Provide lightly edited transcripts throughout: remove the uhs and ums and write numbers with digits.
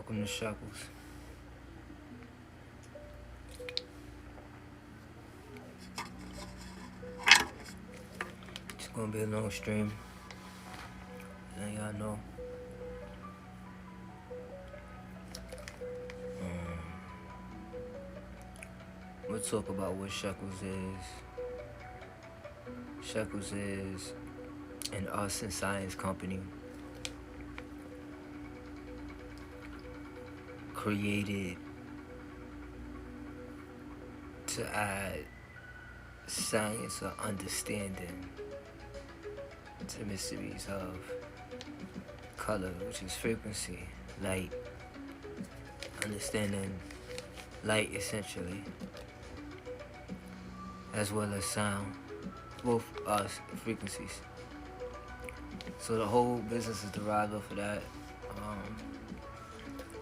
Welcome to Shklz. It's gonna be a long stream. Now y'all know. We'll talk about what Shklz is. Shklz is an arts and science company created to add science or understanding to mysteries of color, which is frequency, light, understanding light essentially, as well as sound, both are frequencies. So the whole business is derived off of that.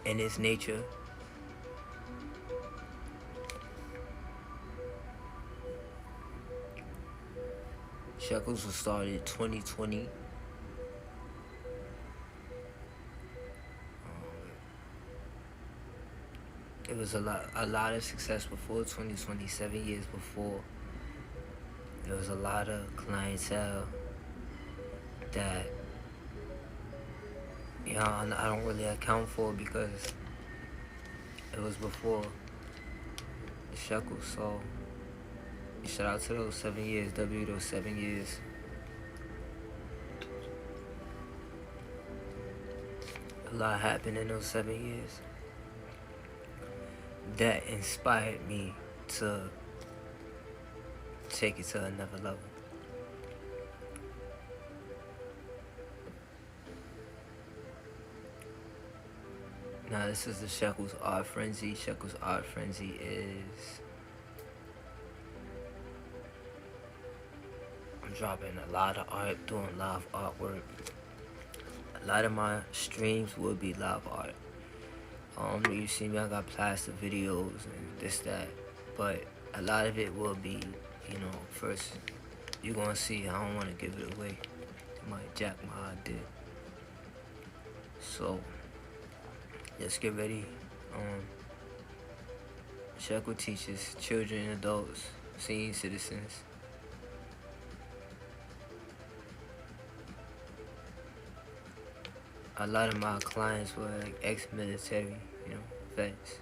In its nature, Shklz was started 2020. It was a lot of success before 2020, 7 years before. There was a lot of clientele that I don't really account for because it was before the Shklz. So shout out to those 7 years, those 7 years. A lot happened in those 7 years that inspired me to take it to another level. Now this is the Shklz Art Frenzy. Shklz Art Frenzy is, I'm dropping a lot of art, doing live artwork. A lot of my streams will be live art. You see me, I got plaster videos and this, that, but a lot of it will be, first you're gonna see. I don't want to give it away. It might jack my idea. So let's get ready. Shklz teaches children and adults, senior citizens, a lot of my clients were like ex-military, vets.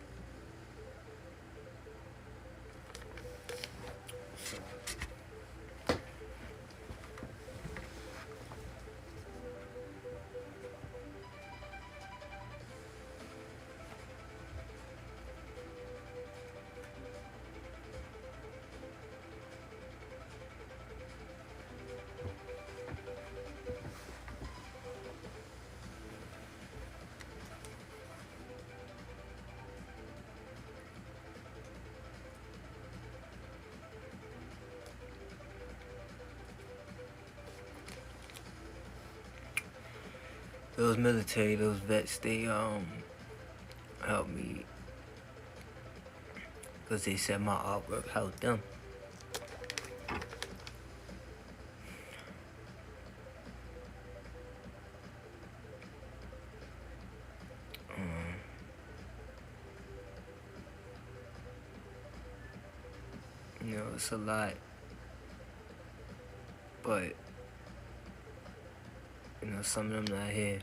Those military, those vets, they helped me because they said my artwork helped them. It's a lot, but some of them not here.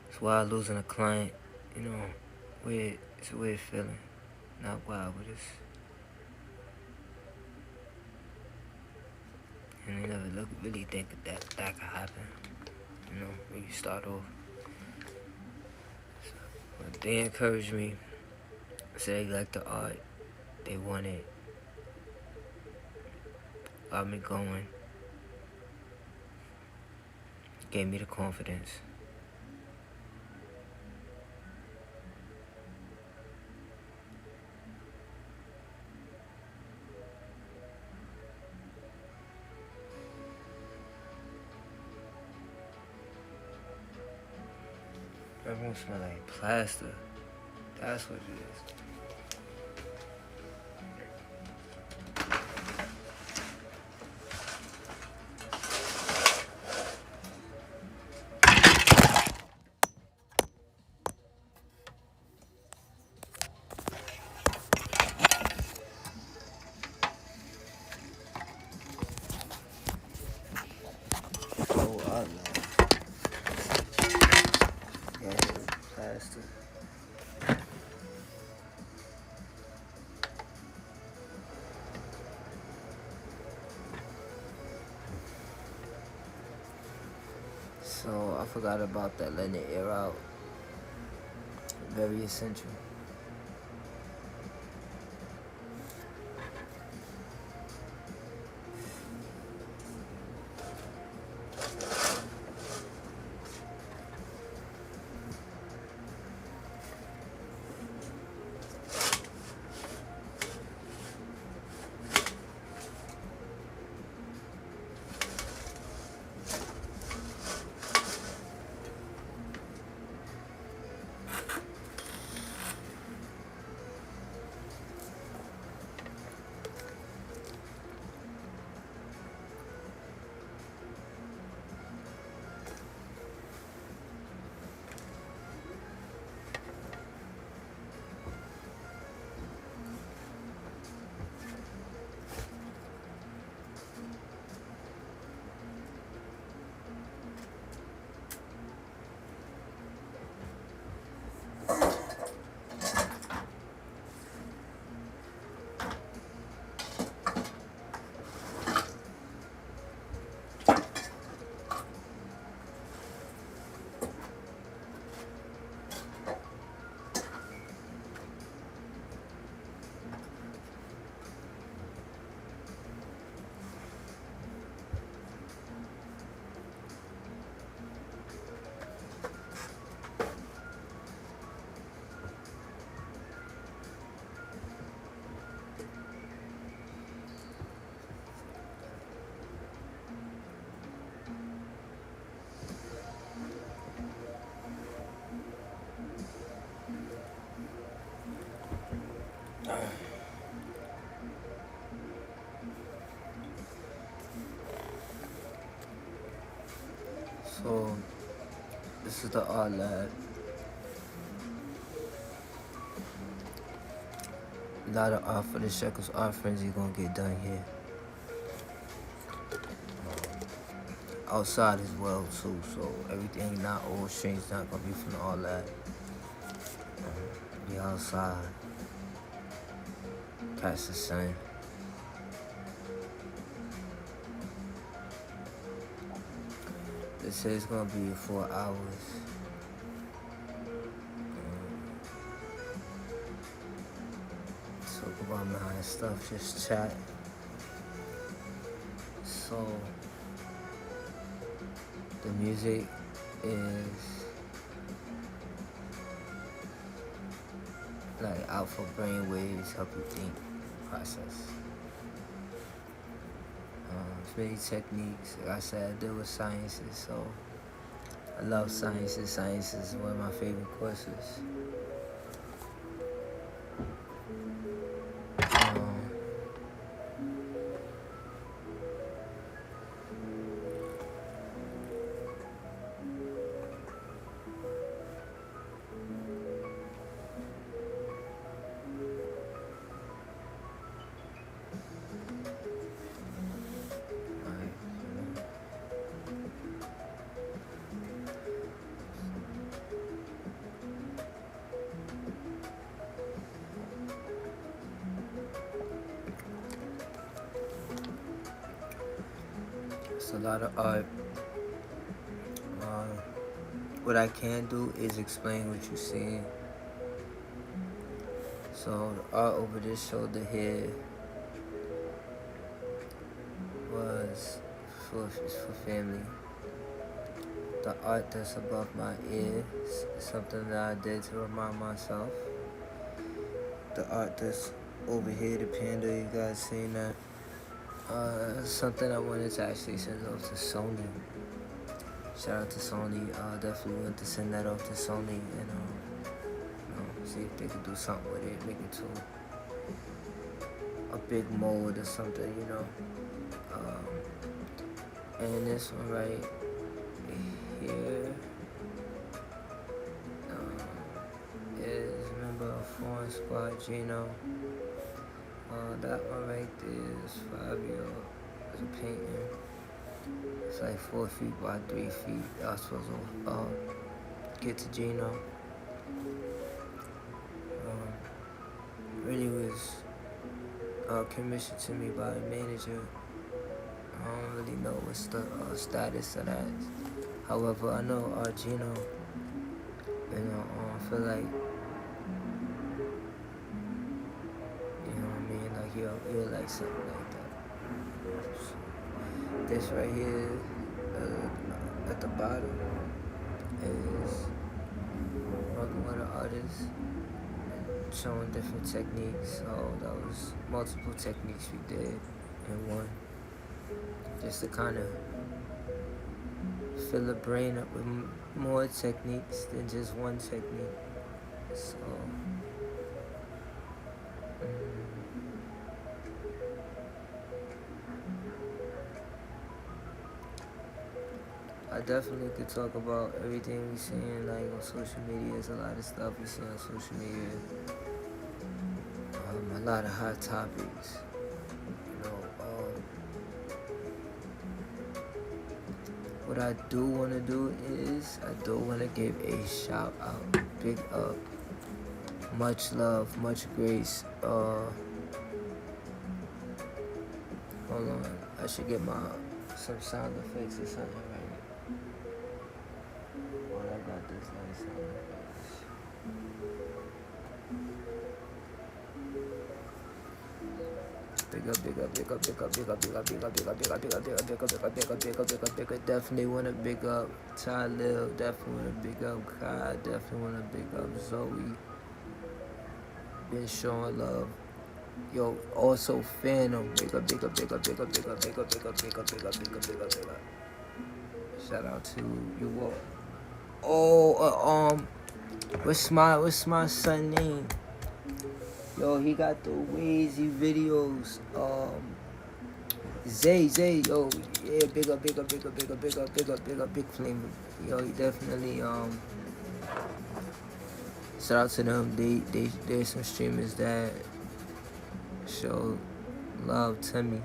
It's wild losing a client, weird. It's a weird feeling. Not wild, but it's, and you never really think that could happen, when you start off. But they encouraged me, said they liked the art, they want it, got me going. Gave me the confidence. Everyone smell like plaster. That's what it is. plaster. So I forgot about that, letting it air out. Very essential. So this is the art lab. A lot of art for the Shklz art frenzy gonna get done here. Outside as well too, so everything not all strings not gonna be from the art lab. Be outside. Catch the sun. This is gonna be 4 hours. Talk about my stuff, just chat. So the music is like alpha brain waves, help you think, process. Many techniques. Like I said, I deal with sciences, so I love sciences. Science is one of my favorite courses. It's a lot of art. What I can do is explain what you're seeing. So the art over this shoulder here was for family. The art that's above my ear is something that I did to remind myself. The art that's over here, the panda, you guys seen that? Something I wanted to actually send off to Sony. Shout out to Sony. Definitely want to send that off to Sony and see if they could do something with it, make it to a big mold or something, you know. And this one right here is member of Foreign Squad Gino. That one right there is Fabio. It's a painting. It's like 4 feet by 3 feet. I was supposed to get to Gino. Really was commissioned to me by a manager. I don't really know what's the status of that. However, I know Argino, I feel like, what I mean, like he'll like something like that. So, this right here, at the bottom, is working with an artist, showing different techniques. So that was multiple techniques we did in one, just to kind of fill the brain up with more techniques than just one technique. So I definitely could talk about everything we seeing like on social media. There's a lot of stuff we see on social media. A lot of hot topics. What I do want to do is I do want to give a shout out, big up, much love, much grace. Hold on, I should get some sound effects or something right. While I got this nice sound effects. Big up. Definitely want to big up Ty Lil. Definitely want to big up Kai. Definitely want to big up Zoe. Been showing love. Yo, also Phantom. Big up. Shout out to you all. Oh, what's my son name? Yo, he got the Wazy videos. Zay, yo, yeah, big up, big flame. Yo, he definitely, shout out to them. There's some streamers that show love to me.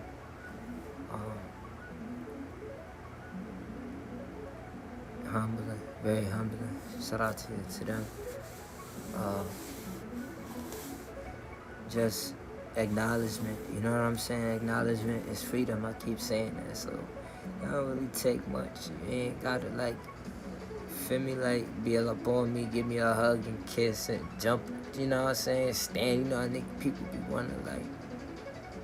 Humbling, very humbling. Shout out to them. Just acknowledgement, you know what I'm saying? Acknowledgement is freedom. I keep saying that, so y'all don't really take much. You ain't gotta like, feel me, like be up on me, give me a hug and kiss and jump. You know what I'm saying? Stand. You know, I think people be wanting to like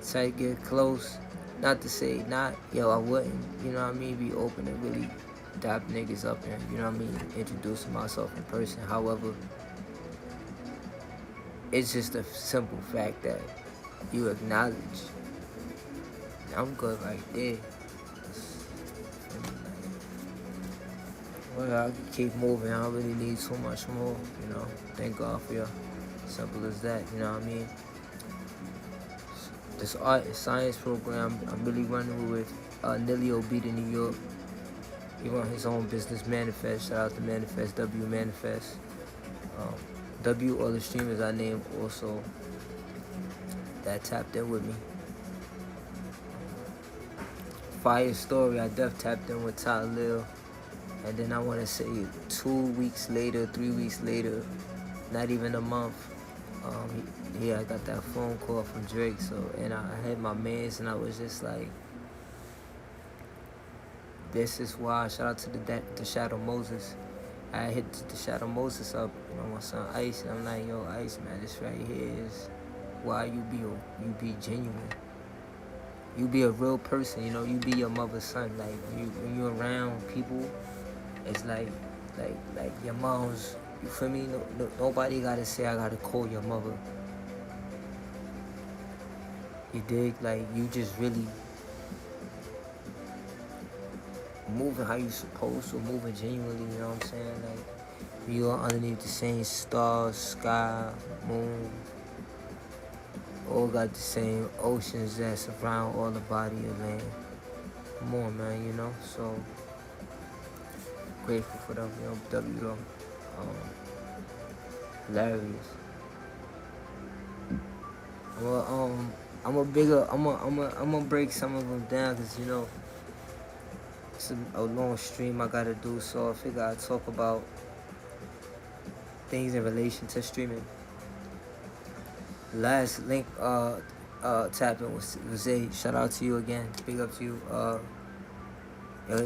try to get close. Not to say not, yo, I wouldn't. You know what I mean? Be open and really dap niggas up and, you know what I mean, introducing myself in person. However, it's just a simple fact that you acknowledge. I'm good right there. Well, I can keep moving. I don't really need too much more, you know. Thank God for you. Simple as that, you know what I mean? This art and science program I'm really running with Nilio Beat in New York. He run his own business, Manifest. Shout out to Manifest, W Manifest. W, all the streamers I named also that tapped in with me. Fire Story, I def tapped in with Ty Lil. And then I want to say 2 weeks later, 3 weeks later, not even a month, I got that phone call from Drake. So, and I had my mans, and I was just like, this is why. Shout out to the Shadow Moses. I hit the Shadow Moses up, you know, my son Ice, and I'm like, yo, Ice, man, this right here is why you be genuine. You be a real person, you know, you be your mother's son. Like, when you're around people, it's like your mom's, you feel me? Nobody gotta say I gotta call your mother. You dig? Like, you just really moving how you supposed to, moving genuinely, you know what I'm saying? Like, you are underneath the same stars, sky, moon, all got the same oceans that surround all the body of land. Come on, man, you know? So, grateful for them, you know, W them. Hilarious. Well, I'm gonna break some of them down, cause you know, it's a long stream I gotta do, so I figure I'd talk about things in relation to streaming. Last link tapping was Zay. Shout out to you again. Big up to you. Yo,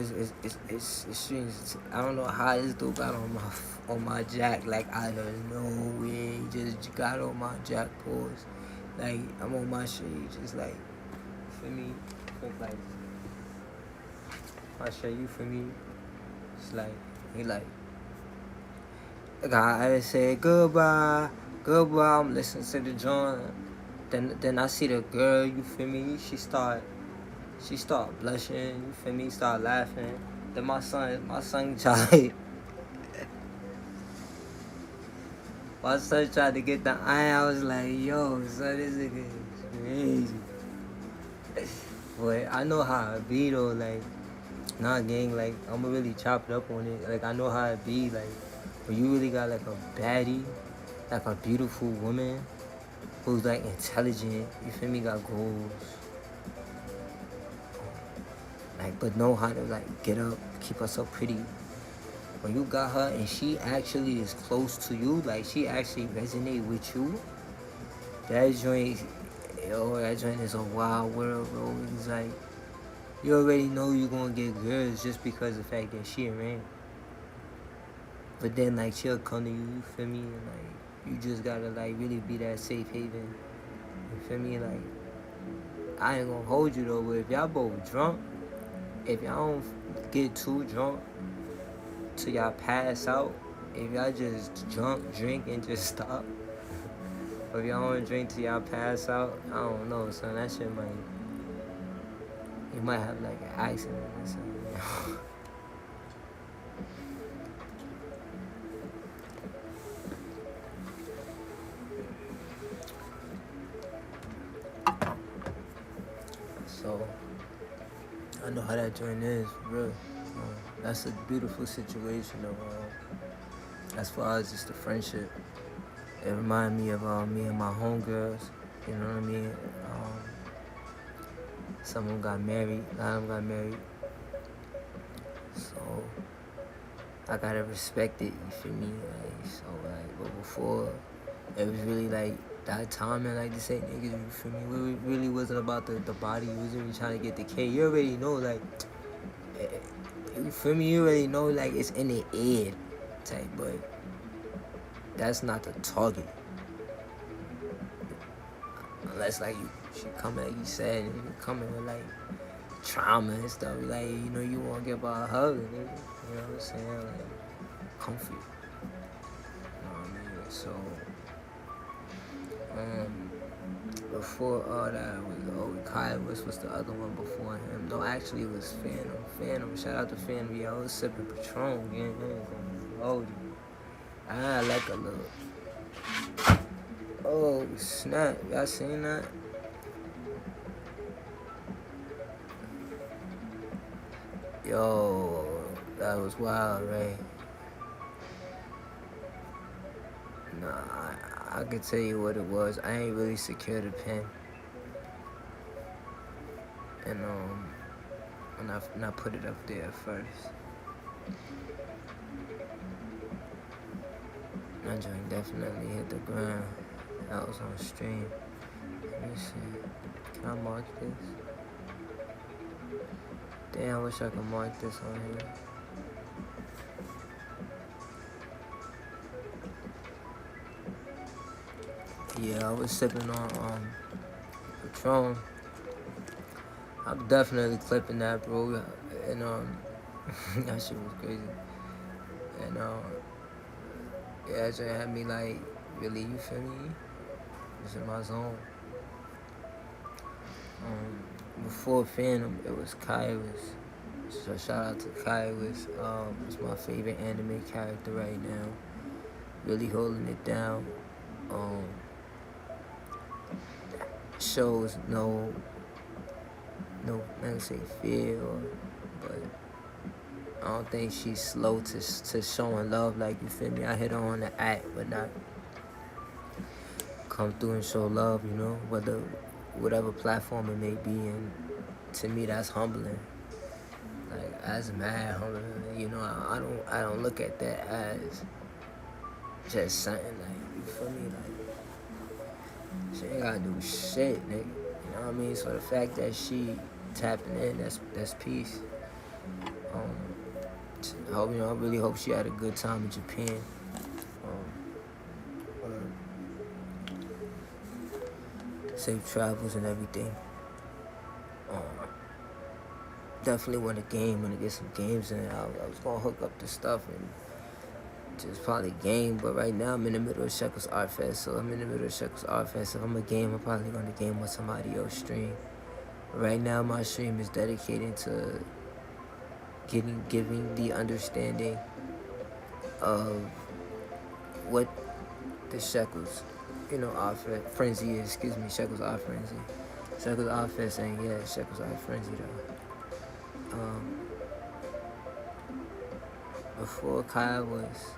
it's streams. I don't know how this dude got on my jack like out of nowhere. He just got on my jack pause. Like I'm on my shit. He just like for me, like I show you for me. It's like he like I say goodbye. I'm listening to the joint. Then I see the girl. You feel me? She start blushing. You feel me? Start laughing. Then my son tried. My son tried to get the eye. I was like, yo, son, this nigga is crazy. But I know how it be though. Like, nah, gang. Like, I'ma really chop it up on it. Like, I know how it be. Like, when you really got like a baddie, like a beautiful woman who's like intelligent, you feel me, got goals, like, but know how to like get up, keep herself pretty. When you got her and she actually is close to you, like she actually resonate with you, that joint is a wild world, bro. It's like, you already know you're gonna get girls just because of the fact that she around. But then like she'll come to you, you feel me, and like you just gotta like really be that safe haven. You feel me? Like, I ain't gonna hold you though, but if y'all both drunk, if y'all don't get too drunk till y'all pass out, if y'all just drink and just stop, or if y'all don't drink till y'all pass out, I don't know, son. That shit you might have like an accident or something. So I know how that joint is, for real. That's a beautiful situation though. As far as just the friendship, it reminded me of me and my homegirls. You know what I mean? Some of them got married, a lot of them got married. So I gotta respect it. You feel me? Like, so like, but before it was really like that time and like this ain't niggas. You feel me? It really wasn't about the body. It was really trying to get the K. You already know, like. You feel me? You already know, like, it's in the air type, but that's not the target. Unless, like, she coming, like you said, and you coming with, like, trauma and stuff. Like, you know, you want to give her a hug, and you know what I'm saying? Like, comfort. You know what I mean? So, before all that was Kai was the other one before him. No, actually it was Phantom. Shout out to Phantom. Yeah, I was sipping Patron, gang. Oh, I had like a little. Oh snap! Y'all seen that? Yo, that was wild, right? Nah, I could tell you what it was. I ain't really secured a pen. And when I put it up there first. That joint definitely hit the ground. That was on stream. Let me see. Can I mark this? Damn, I wish I could mark this on here. Yeah, I was sipping on Patron. I'm definitely clipping that, bro. And that shit was crazy. And yeah, that shit had me like, really, you feel me? It's in my zone. Before Phantom, it was Kairos. So shout out to Kairos. It's my favorite anime character right now. Really holding it down. Shows no, not gonna say fear, but I don't think she's slow to showing love. Like, you feel me? I hit her on the act, but not come through and show love. You know, whatever platform it may be, and to me that's humbling. Like, that's mad humbling. You know, I don't look at that as just something like, you feel me? Like, she ain't gotta do shit, nigga. You know what I mean? So the fact that she tapping in, that's peace. I hope, I really hope she had a good time in Japan. Safe travels and everything. Definitely want to get some games in. I was gonna hook up the stuff and just probably game, but right now I'm in the middle of Shklz Art Fest, so I'm in the middle of Shklz Art Fest. If I'm a game, I'm probably gonna game with somebody else stream. But right now my stream is dedicated to giving the understanding of what the Shklz, Art Frenzy is. Shklz Art Frenzy. Shklz Art Fest ain't yet Shklz Art Frenzy though. Before Kai was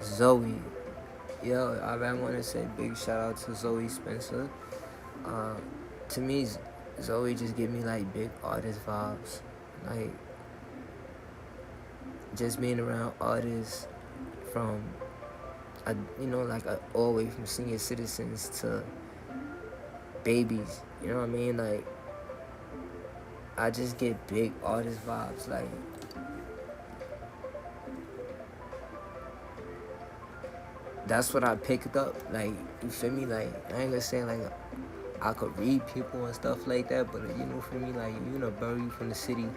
Zoe. Yo, I want to say big shout out to Zoe Spencer. To me, Zoe just give me like big artist vibes. Like, just being around artists from, all the way from senior citizens to babies. You know what I mean? Like, I just get big artist vibes. Like, that's what I picked up. Like, you feel me? Like, I ain't gonna say like I could read people and stuff like that, but for me, like, you from the city,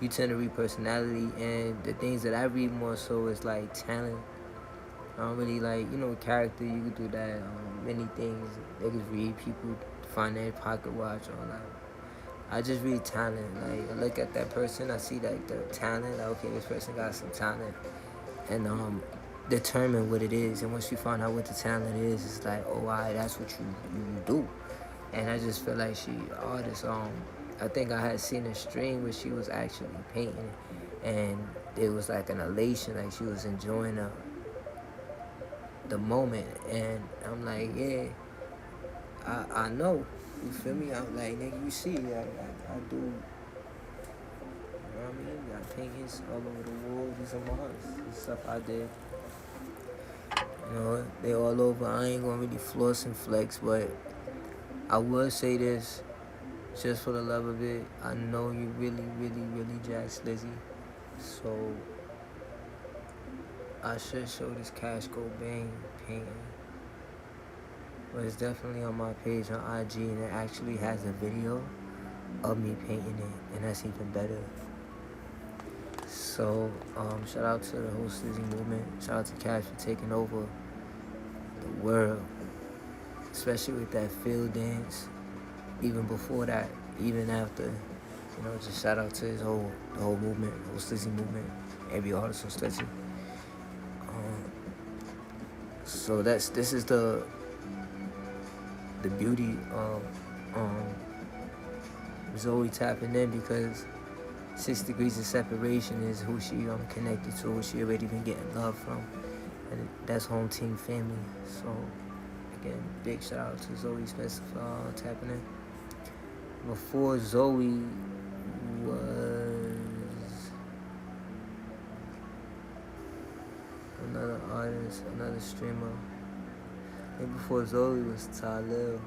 you tend to read personality, and the things that I read more so is like talent. I don't really like, character. You could do that. Many things. Niggas read people, find their pocket watch, all that. I just read talent. Like, I look at that person, I see like the talent. Like, okay, this person got some talent, and determine what it is. And once you find out what the talent is, it's like, oh, wow, that's what you do. And I just feel like she artist. I think I had seen a stream where she was actually painting, and it was like an elation, like she was enjoying the moment. And I'm like, yeah, I know. You feel me? I'm like, nigga, you see, I do. You know what I mean? Got paintings all over the wall. These are mine. This stuff I did. They all over. I ain't gonna really floss and flex, but I will say this, just for the love of it. I know you really, really, really jack Slizzy, so I should show this Cash Go Bang painting. But it's definitely on my page on IG, and it actually has a video of me painting it, and that's even better. So, shout out to the whole Slizzy movement. Shout out to Cash for taking over the world, especially with that field dance. Even before that, even after, just shout out to the whole movement, the whole Slizzy movement, every artist on Slizzy. So this is the beauty of Zoe tapping in, because 6 degrees of separation is who she connected to, who she already been getting love from, and that's home team family. So again, big shout out to Zoe Spencer for tapping in. Before Zoe was another artist, another streamer. And before Zoe was Talil.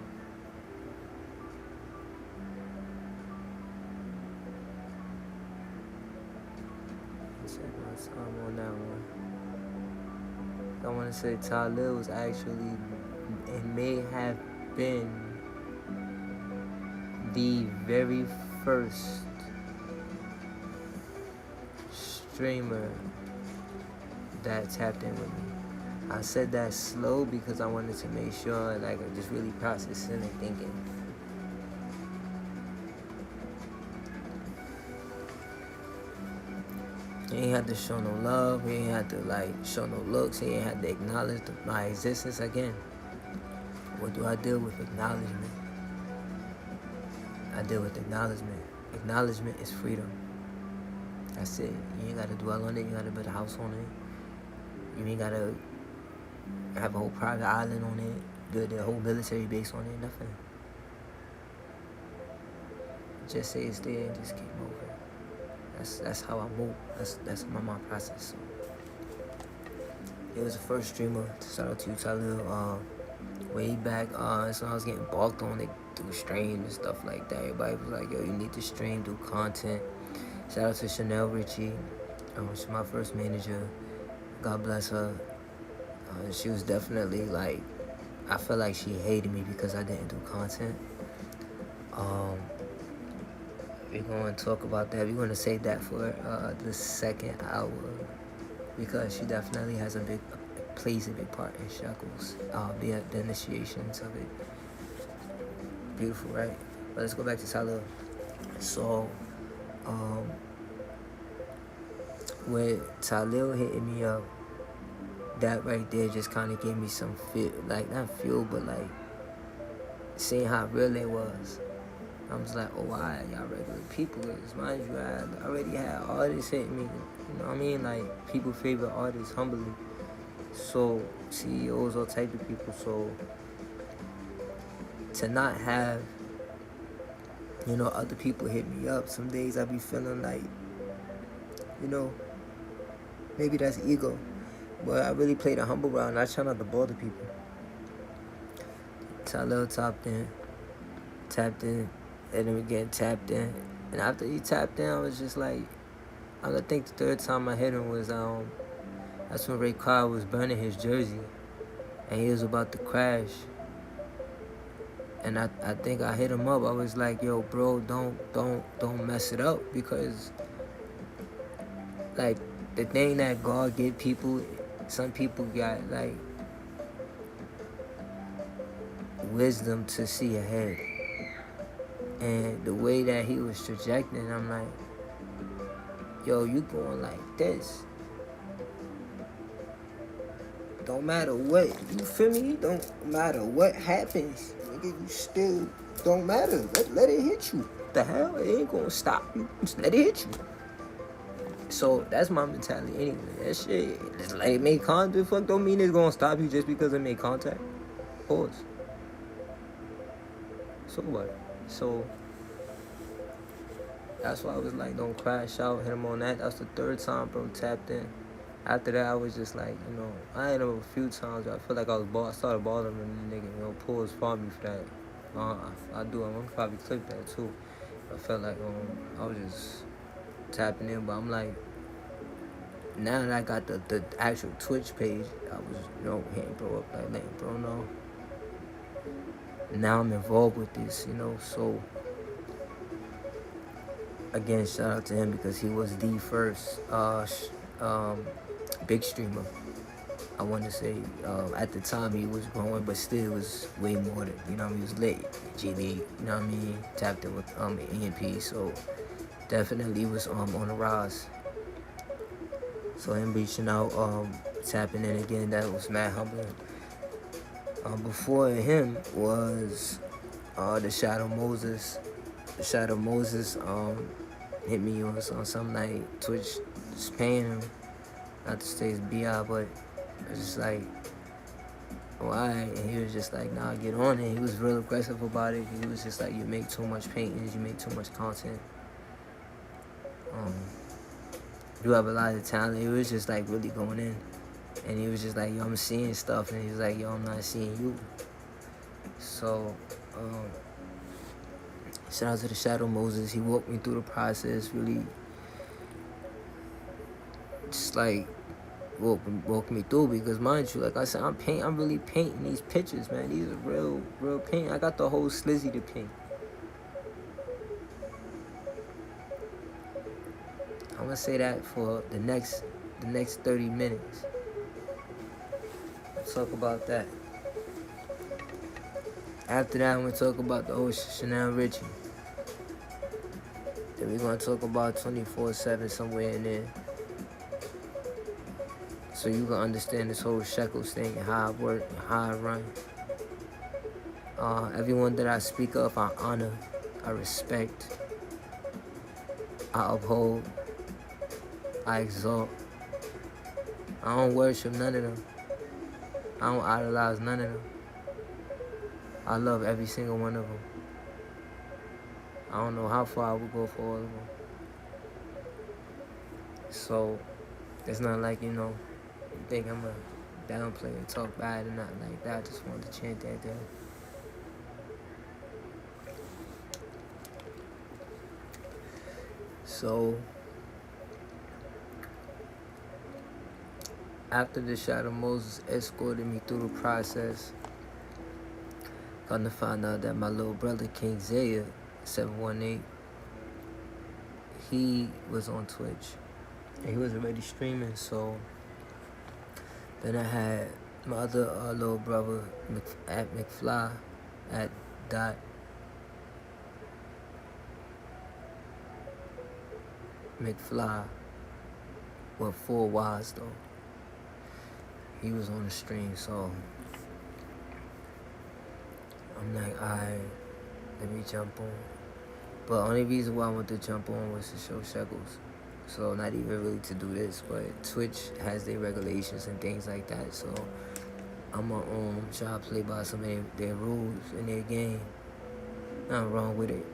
I'm on that one. I want to say Talil was actually, it may have been the very first streamer that tapped in with me. I said that slow because I wanted to make sure, like, I just really processing and thinking. He ain't had to show no love. He ain't had to, like, show no looks. He ain't had to acknowledge my existence again. What do I deal with? Acknowledgement. I deal with acknowledgement. Acknowledgement is freedom. That's it. You ain't got to dwell on it. You got to build a house on it. You ain't got to have a whole private island on it. Build a whole military base on it. Nothing. Just say it's there and just keep moving. That's how I move. That's my mind process. So it was the first streamer. Shout out to you, Talil. Way back, so I was getting balked on it through streams and stuff like that. Everybody was like, yo, you need to stream, do content. Shout out to Chanel Richie. She's my first manager. God bless her. She was definitely like, I feel like she hated me because I didn't do content. We're going to talk about that. We're going to save that for the second hour because she definitely has plays a big part in Shklz. The initiations of it. Beautiful, right? But let's go back to Talil. So, when Talil hitting me up, that right there just kind of gave me some feel, like not feel, but like seeing how real it was. I was like, oh, alright, y'all regular people. Cause mind you, I already had artists hitting me. You know what I mean? Like people favorite artists, humbly. So CEOs, all type of people. So to not have, other people hit me up. Some days I be feeling like, maybe that's ego. But I really play the humble round. I try not to bother people. Talil tapped in, and then again tapped in. And after he tapped in, I was just like, I think the third time I hit him was, that's when Ray Carr was burning his jersey. And he was about to crash. And I think I hit him up. I was like, yo, bro, don't mess it up. Because, like, the thing that God give people, some people got, like, wisdom to see ahead. And the way that he was trajecting, I'm like, yo, you going like this. Don't matter what, you feel me? Don't matter what happens. Nigga, you still don't matter. Let it hit you. What the hell? It ain't gonna stop you. Just let it hit you. So that's my mentality anyway. That shit, just let it make contact. Fuck don't mean it's gonna stop you just because it made contact. Pause. So what? So that's why I was like, don't crash out, hit him on that. That's the third time, bro, tapped in. After that, I was just like, I hit him a few times. I feel like I started balling him, and the nigga, pulls for me for that. I do. I'm gonna probably clip that too. I felt like I was just tapping in, but I'm like, now that I got the actual Twitch page, I was, hitting bro up, like, letting bro know. Now I'm involved with this, so again, shout out to him because he was the first big streamer. I want to say at the time he was growing, but still was way more than, he was lit. G League, tapped in with EMP, so definitely was on the rise. So him reaching out, tapping in again, that was mad humbling. Before him was the Shadow Moses. The Shadow Moses hit me on some night. Twitch just paying him, not to say it's BI, but it's just like, why? And he was just like, nah, get on it. He was real aggressive about it. He was just like, you make too much paintings, you make too much content. You have a lot of talent. He was just like really going in. And he was just like, yo, I'm seeing stuff. And he was like, yo, I'm not seeing you. So, shout out to the Shadow Moses. He walked me through the process, really just like walk me through, because mind you, like I said, I'm really painting these pictures, man. These are real paint. I got the whole Shklz to paint. I'm gonna say that for the next 30 minutes. Let's talk about that. After that, I'm gonna talk about the old Chanel Richie. Then we're gonna talk about 24/7 somewhere in there, so you can understand this whole Shklz thing and how I work and how I run. Everyone that I speak of, I honor, I respect, I uphold, I exalt. I don't worship none of them. I don't idolize none of them. I love every single one of them. I don't know how far I would go for all of them. So it's not like, you think I'm a downplay and talk bad and nothing like that. I just wanted to chant that down. So after the Shadow Moses escorted me through the process, come to find out that my little brother King Zaya 718, he was on Twitch and he was already streaming. So then I had my other little brother at McFly at dot McFly with 4 Y's though. He was on the stream, so I'm like, alright, let me jump on. But only reason why I wanted to jump on was to show Shklz. So not even really to do this, but Twitch has their regulations and things like that. So I'm gonna try to play by some of their rules in their game. Nothing wrong with it,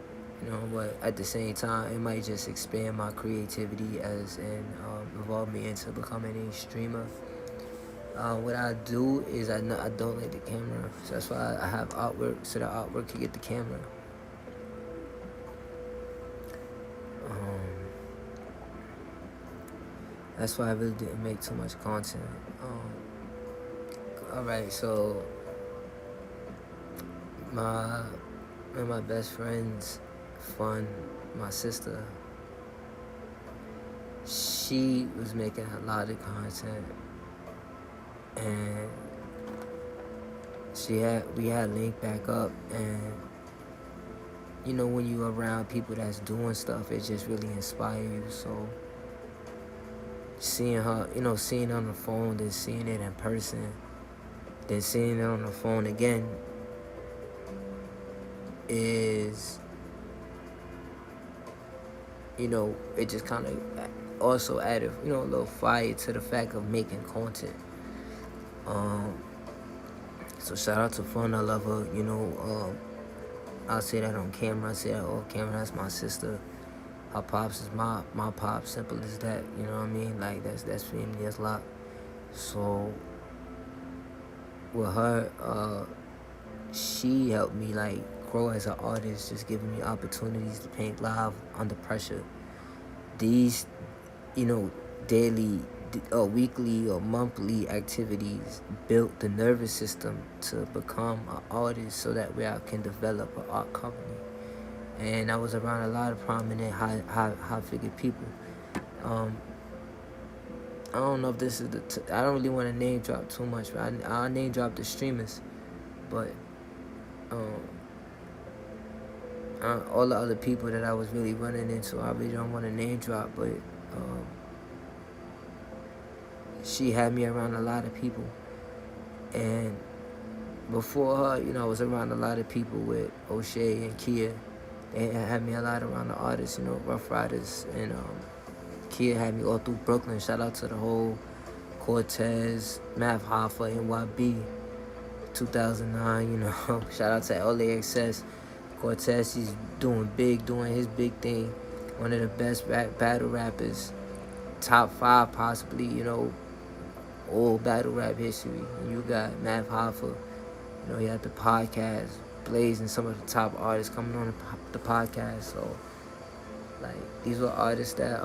but at the same time, it might just expand my creativity and evolve me into becoming a streamer. What I do is I don't like the camera, so that's why I have artwork, so the artwork can get the camera. That's why I really didn't make too much content. Alright, so one of my best friends, my sister, she was making a lot of content, and we had linked back up, and when you're around people that's doing stuff, it just really inspires you. So seeing her, seeing it on the phone, then seeing it in person, then seeing it on the phone again is, it just kind of also added, a little fire to the fact of making content. So shout out to Fun, I love her, I'll say that on camera, I say that off camera, that's my sister. Her pops is my pops, simple as that, you know what I mean? Like, that's family, that's lot. So with her, she helped me like grow as an artist, just giving me opportunities to paint live under pressure. These, daily or weekly or monthly activities built the nervous system to become an artist, so that way I can develop an art company. And I was around a lot of prominent high-figure people. I don't know if this is I don't really want to name drop too much, but I'll name drop the streamers. But all the other people that I was really running into, I really don't want to name drop, but she had me around a lot of people. And before her, I was around a lot of people with O'Shea and Kia. They had me a lot around the artists, Rough Riders, and Kia had me all through Brooklyn. Shout out to the whole Cortez, Math Hoffa, NYB, 2009, Shout out to LAXS. Cortez, he's doing his big thing. One of the best battle rappers, top 5 possibly, all battle rap history. And you got Math Hoffa, he had the podcast, Blaze, and some of the top artists coming on the podcast. So, like, these were artists that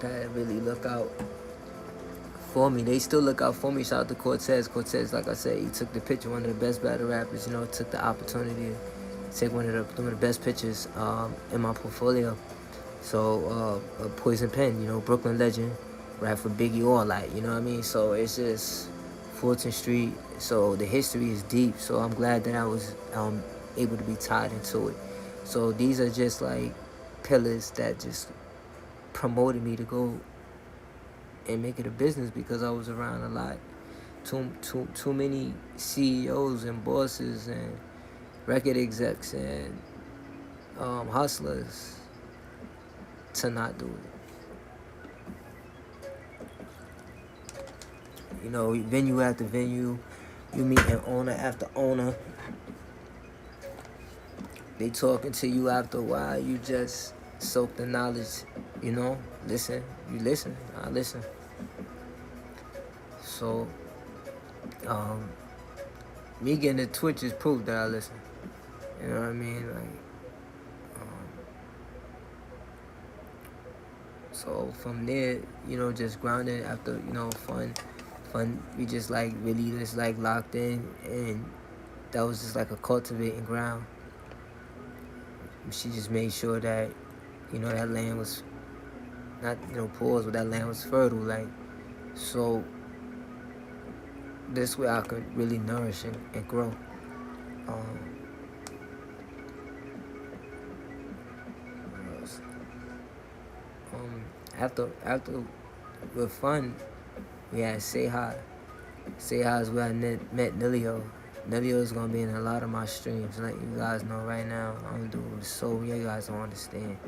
that really look out for me. They still look out for me. Shout out to Cortez. Cortez, like I said, he took the picture, one of the best battle rappers, took the opportunity to take one of the best pictures in my portfolio. So, Poison Pen, Brooklyn legend, rap for Biggie, all that, you know what I mean? So it's just Fulton Street. So the history is deep. So I'm glad that I was able to be tied into it. So these are just like pillars that just promoted me to go and make it a business, because I was around a lot. Too many CEOs and bosses and record execs and hustlers to not do it. Venue after venue, you meeting owner after owner, They talking to you after a while. You just soak the knowledge, listen. You listen. I listen. So, me getting the Twitch is proof that I listen. You know what I mean? So from there, just grounded after, fun. We just like really just like locked in, and that was just like a cultivating ground. She just made sure that, that land was not, pause, but that land was fertile. Like, so this way I could really nourish and grow. After with fun, we had Say Hi. Say Hi is where I met Nilio. Nilio is gonna be in a lot of my streams. Let you guys know right now, I'm doing so you guys don't understand.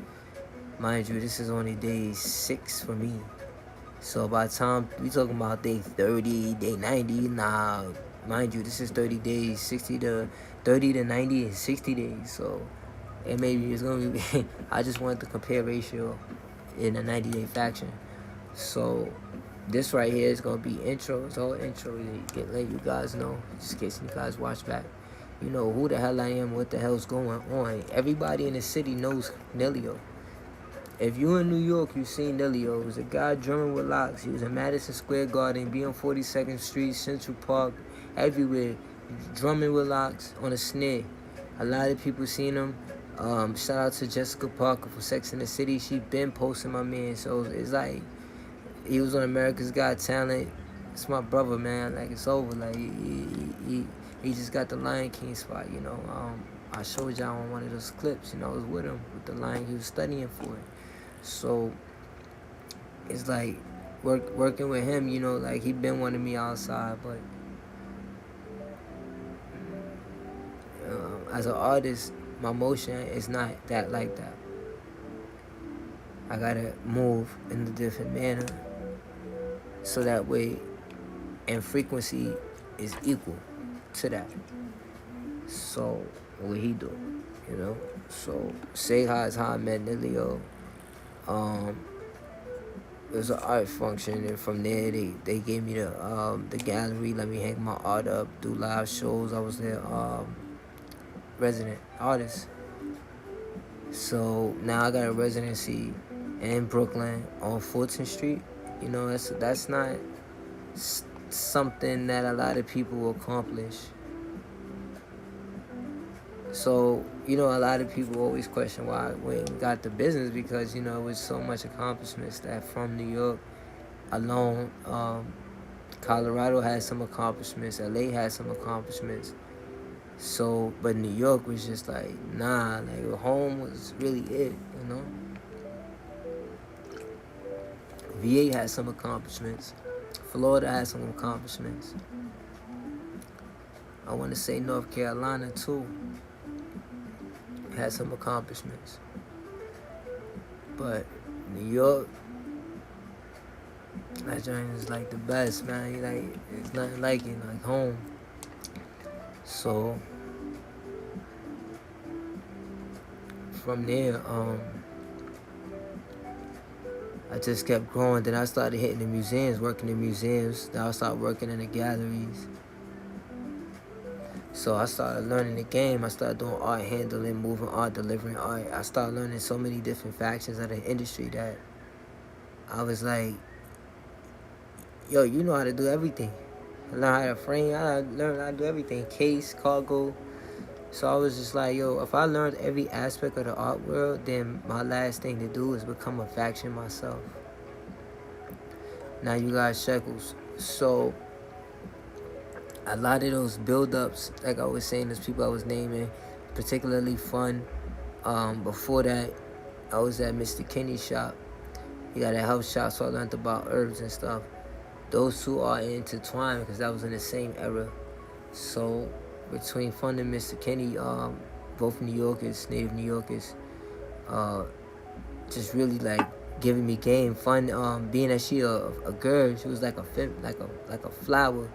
Mind you, this is only day 6 for me. So by the time we talking about day 30, day 90, nah, mind you, this is 30 days, 30 to 90 and 60 days. So it maybe it's gonna be. I just wanted to compare ratio in a 90-day faction. So this right here is gonna be intro. It's all intro. Let you guys know, just in case you guys watch back. You know who the hell I am, what the hell's going on. Everybody in the city knows Nilio. If you in New York, you seen Nilio. It was a guy drumming with locks. He was in Madison Square Garden, be on 42nd Street, Central Park, everywhere, drumming with locks on a snare. A lot of people seen him. Shout out to Jessica Parker for Sex and the City. She been posting my man. So it's like he was on America's Got Talent. It's my brother, man. Like, it's over. Like, he just got the Lion King spot, I showed y'all on one of those clips, I was with him with the Lion. He was studying for it. So it's like working with him, like he been wanting me outside, but as an artist, my motion is not that like that. I gotta move in a different manner so that way, and frequency is equal to that. So what he do, So Say Hi is how I met Nilio. It was an art function, and from there they gave me the gallery, let me hang my art up, do live shows. I was their resident artist. So now I got a residency in Brooklyn on 14th Street. That's not something that a lot of people will accomplish. So, a lot of people always question why we got the business, because, it was so much accomplishments that from New York alone, Colorado had some accomplishments, LA had some accomplishments. So, but New York was just like, nah, like home was really it, VA had some accomplishments. Florida had some accomplishments. I want to say North Carolina too had some accomplishments. But New York, that joint is like the best, man. Like, it's nothing like it, like home. So from there, I just kept growing. Then I started hitting the museums, working in museums. Then I started working in the galleries. So I started learning the game. I started doing art handling, moving art, delivering art. I started learning so many different factions of the industry that I was like, yo, you know how to do everything. I learned how to frame. I learned how to do everything. Case, cargo. So I was just like, yo, if I learned every aspect of the art world, then my last thing to do is become a faction myself. Now you got Shklz. So a lot of those build-ups, like I was saying, those people I was naming, particularly fun. Before that, I was at Mr. Kenny's shop. He got a health shop, so I learned about herbs and stuff. Those two are intertwined because that was in the same era. So between Fun and Mr. Kenny, both New Yorkers, native New Yorkers, just really like giving me game. Fun, being that she a girl, she was like a flower.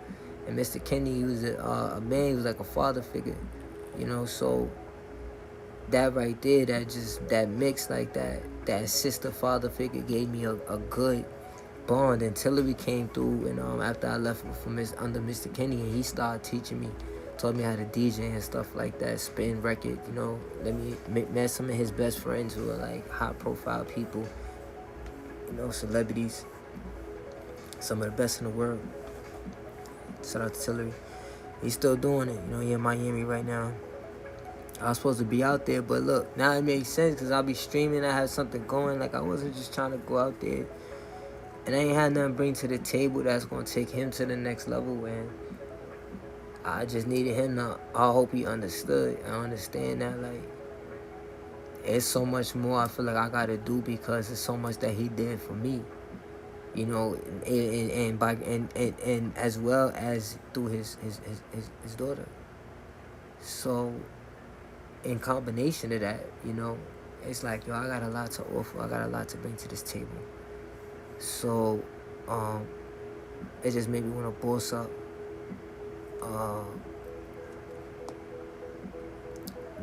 And Mr. Kenny, he was a man, he was like a father figure, So that right there, that mix like that sister father figure gave me a good bond. And Tillery came through, and after I left from under Mr. Kenny, and he started teaching me, taught me how to DJ and stuff like that, spin record, let me met some of his best friends who are like high profile people, celebrities, some of the best in the world. Shout out to Tillery. He's still doing it, he in Miami right now. I was supposed to be out there, but look, now it makes sense because I'll be streaming. I had something going. Like, I wasn't just trying to go out there. And I ain't had nothing to bring to the table that's going to take him to the next level. And I just needed him to, I hope he understood. I understand that, like, it's so much more I feel like I got to do because it's so much that he did for me. And as well as through his daughter. So, in combination of that, it's like, I got a lot to offer. I got a lot to bring to this table. So, it just made me want to boss up.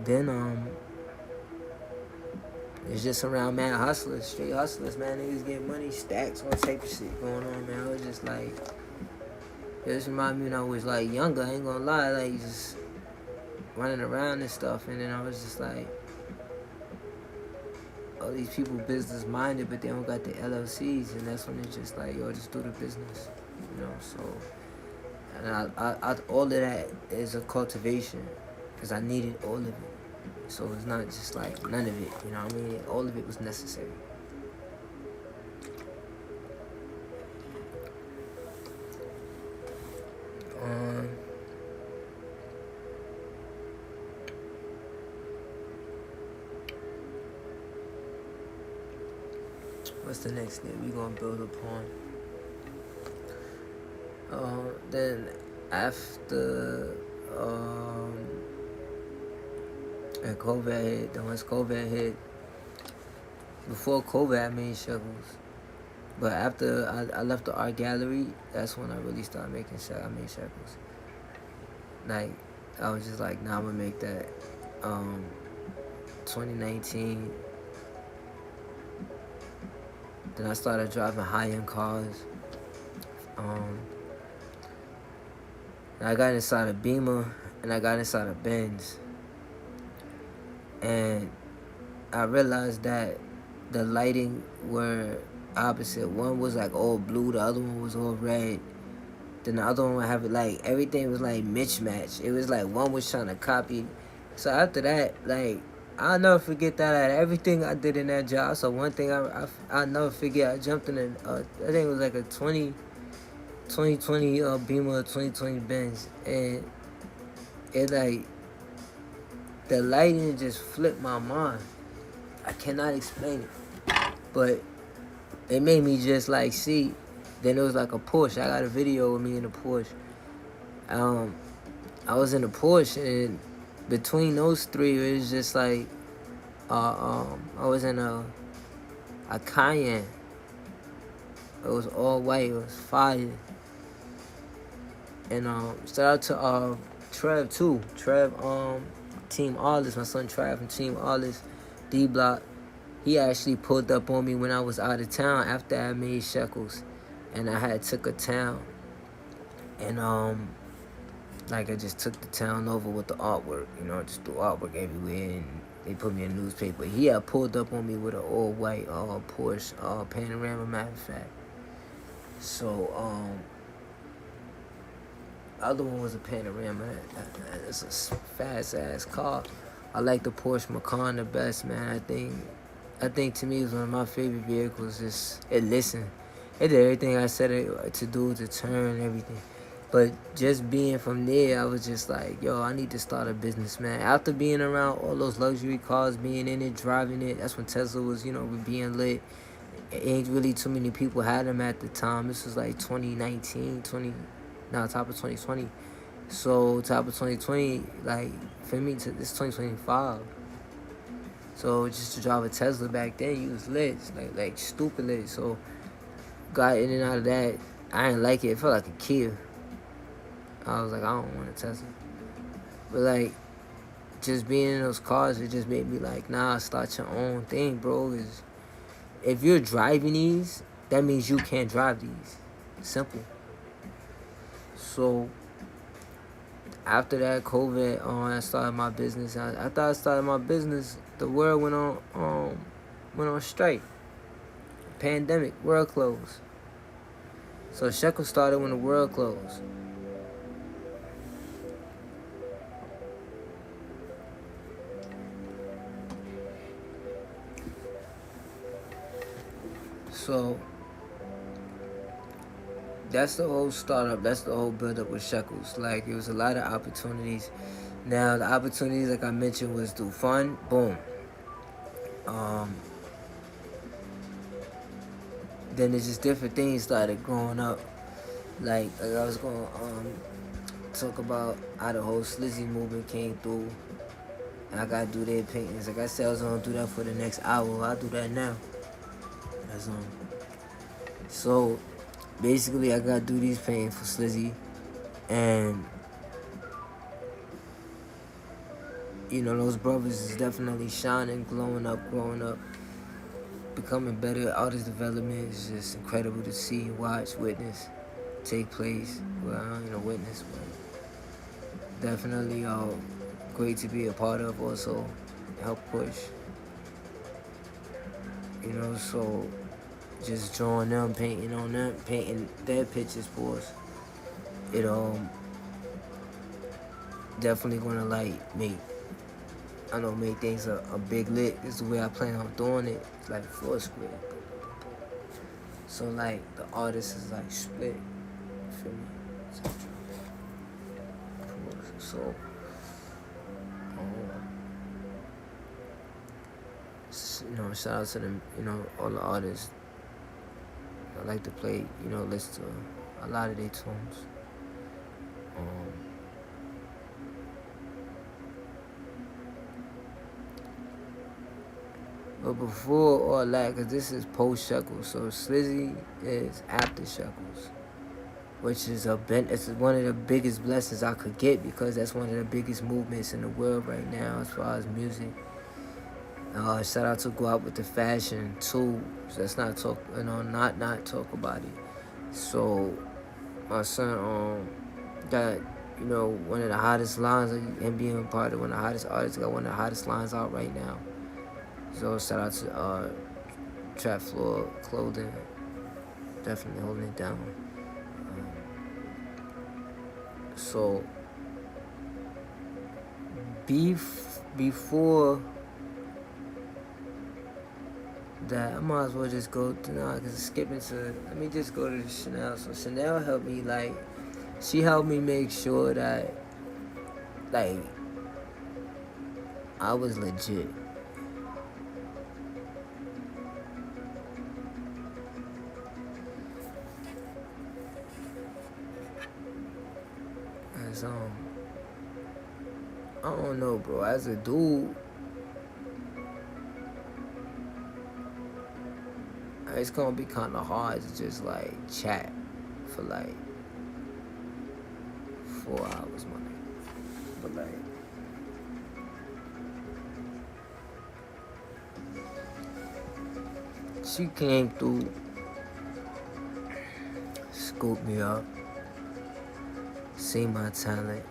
Then, it's just around, man, hustlers, straight hustlers, man. Niggas getting money, stacks, all type of shit going on, man. I was just like, it just reminded me when I was, like, younger. I ain't gonna lie, like, just running around and stuff. And then I was just like, all these people business minded, but they don't got the LLCs. And that's when it's just like, just do the business, so. And I all of that is a cultivation because I needed all of it. So it's not just like none of it, what I mean? All of it was necessary. What's the next thing we gonna build upon? Then after and COVID hit, then once COVID hit, before COVID I made Shklz. But after I left the art gallery, that's when I really started making Shklz. I made Shklz. Like, I was just like, nah, I'm gonna make that. 2019. Then I started driving high-end cars. And I got inside a Beamer, and I got inside a Benz. And I realized that the lighting were opposite. One was like all blue, the other one was all red. Then the other one would have it like, everything was like mismatched. It was like one was trying to copy. So after that, like, I'll never forget that. Everything I did in that job. So one thing I'll never forget, I jumped in I think it was like a 2020 Beamer, 2020 Benz. And it like, the lighting just flipped my mind. I cannot explain it. But it made me just like see. Then it was like a Porsche. I got a video of me in a Porsche. I was in a Porsche, and between those three, it was just like, I was in a Cayenne. It was all white. It was fire. And shout out to Trev too. Trev, Team Arliss, my son Trev from Team Arliss, D Block. He actually pulled up on me when I was out of town after I made Shklz, and I had took a town, and like I just took the town over with the artwork, just do artwork everywhere, and they put me in the newspaper. He had pulled up on me with an all white Porsche Panorama, matter of fact. So the other one was a Panorama. It's a fast ass car. I like the Porsche Macan the best, man. I think to me it's one of my favorite vehicles. It listened. It did everything I said it to do, to turn, everything. But just being from there, I was just like, yo, I need to start a business, man. After being around all those luxury cars, being in it, driving it, that's when Tesla was, being lit. Ain't really too many people had them at the time. This was like 2019, top of 2020. So top of 2020, like, for me, this 2025. So just to drive a Tesla back then, you was lit, like stupid lit. So got in and out of that. I didn't like it. It felt like a Kia. I was like, I don't want a Tesla. But like, just being in those cars, it just made me like, nah, start your own thing, bro. Is if you're driving these, that means you can't drive these. Simple. So after that COVID, I started my business. After I started my business, the world went on strike. Pandemic, world closed. So Shklz started when the world closed. So that's the whole startup. That's the whole build-up with Shklz. Like, it was a lot of opportunities. Now, the opportunities, like I mentioned, was through fun. Boom. Then there's just different things started growing up. Like I was going to talk about how the whole Shklz movement came through. And I got to do their paintings. Like I said, I was going to do that for the next hour. I'll do that now. That's So, basically, I got to do these paintings for Shklz. And, you know, those brothers is definitely shining, glowing up, growing up, becoming better. Artist development is just incredible to see, watch, witness, take place. Well, I don't witness, but definitely great to be a part of. Also, help push. You know, so just drawing them, painting on them, painting their pictures for us. It definitely gonna like make things a big lit. It's the way I plan on doing it. It's like floor split. So like the artist is like split. Feel me? So you know, shout out to them, you know, all the artists. I like to play, you know, listen to a lot of their tunes. But before all that, because this is post Shklz, so Shklz is after Shklz, which is it's one of the biggest blessings I could get, because that's one of the biggest movements in the world right now as far as music. Shout out to Go Out With The Fashion too. Let's not talk, you know, not talk about it. So my son got, you know, one of the hottest lines, and being part of one of the hottest artists, got one of the hottest lines out right now. So shout out to Trap Floor Clothing, definitely holding it down. So before that, I might as well just go to now, because skipping to, let me just go to the Chanel. So Chanel helped me, like, she helped me make sure that, like, I was legit. As I don't know, bro. As a dude, it's gonna be kind of hard to just like chat for like 4 hours, my nigga. But like, she came through, scooped me up, see my talent,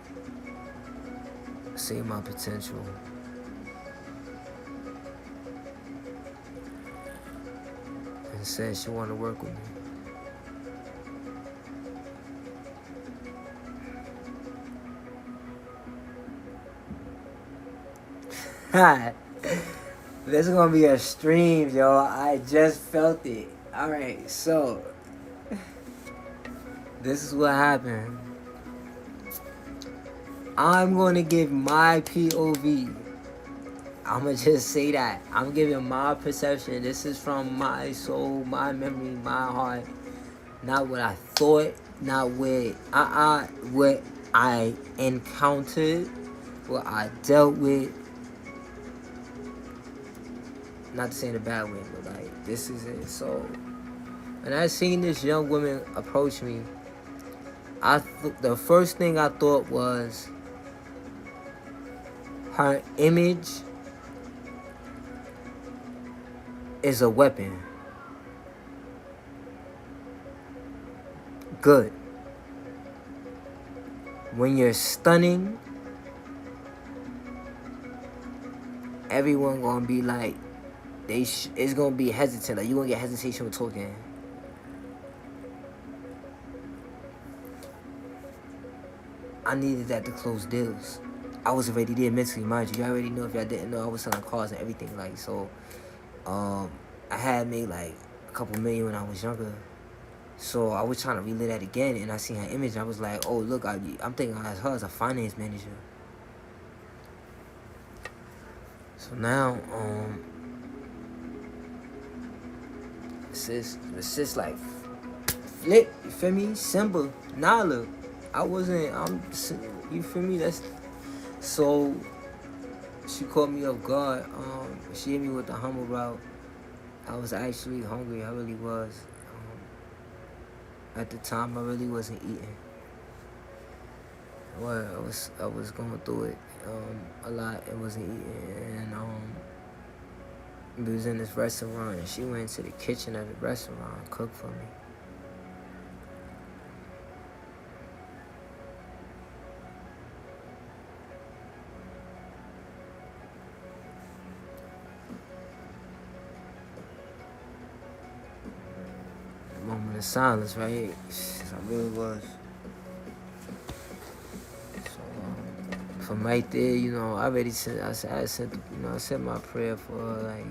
see my potential. And said she wanted to work with me. This is gonna be a stream, yo. I just felt it. Alright, so this is what happened. I'm gonna give my POV. I'ma just say that. I'm giving my perception. This is from my soul, my memory, my heart. Not what I thought, not what I encountered, what I dealt with. Not to say in a bad way, but like, this is it. So when I seen this young woman approach me, the first thing I thought was, Her image is a weapon. Good. When you're stunning, everyone gonna be like, it's gonna be hesitant. Like, you gonna get hesitation with talking. I needed that to close deals. I was already there mentally, mind you. Y'all already know. If y'all didn't know, I was selling cars and everything. Like, so, I had made like a couple million when I was younger. So I was trying to relive that again, and I seen her image, and I was like, oh, look, I'm thinking of her as a finance manager. So now, it's just like flip, you feel me? Simba, Nala. You feel me? So she caught me off guard. She hit me with the humble route. I was actually hungry, I really was. At the time, I really wasn't eating. Well, I was going through it a lot. I wasn't eating, and we was in this restaurant, and she went to the kitchen of the restaurant and cooked for me. Moment of silence, right? I really was. So from right there, you know, I said my prayer for like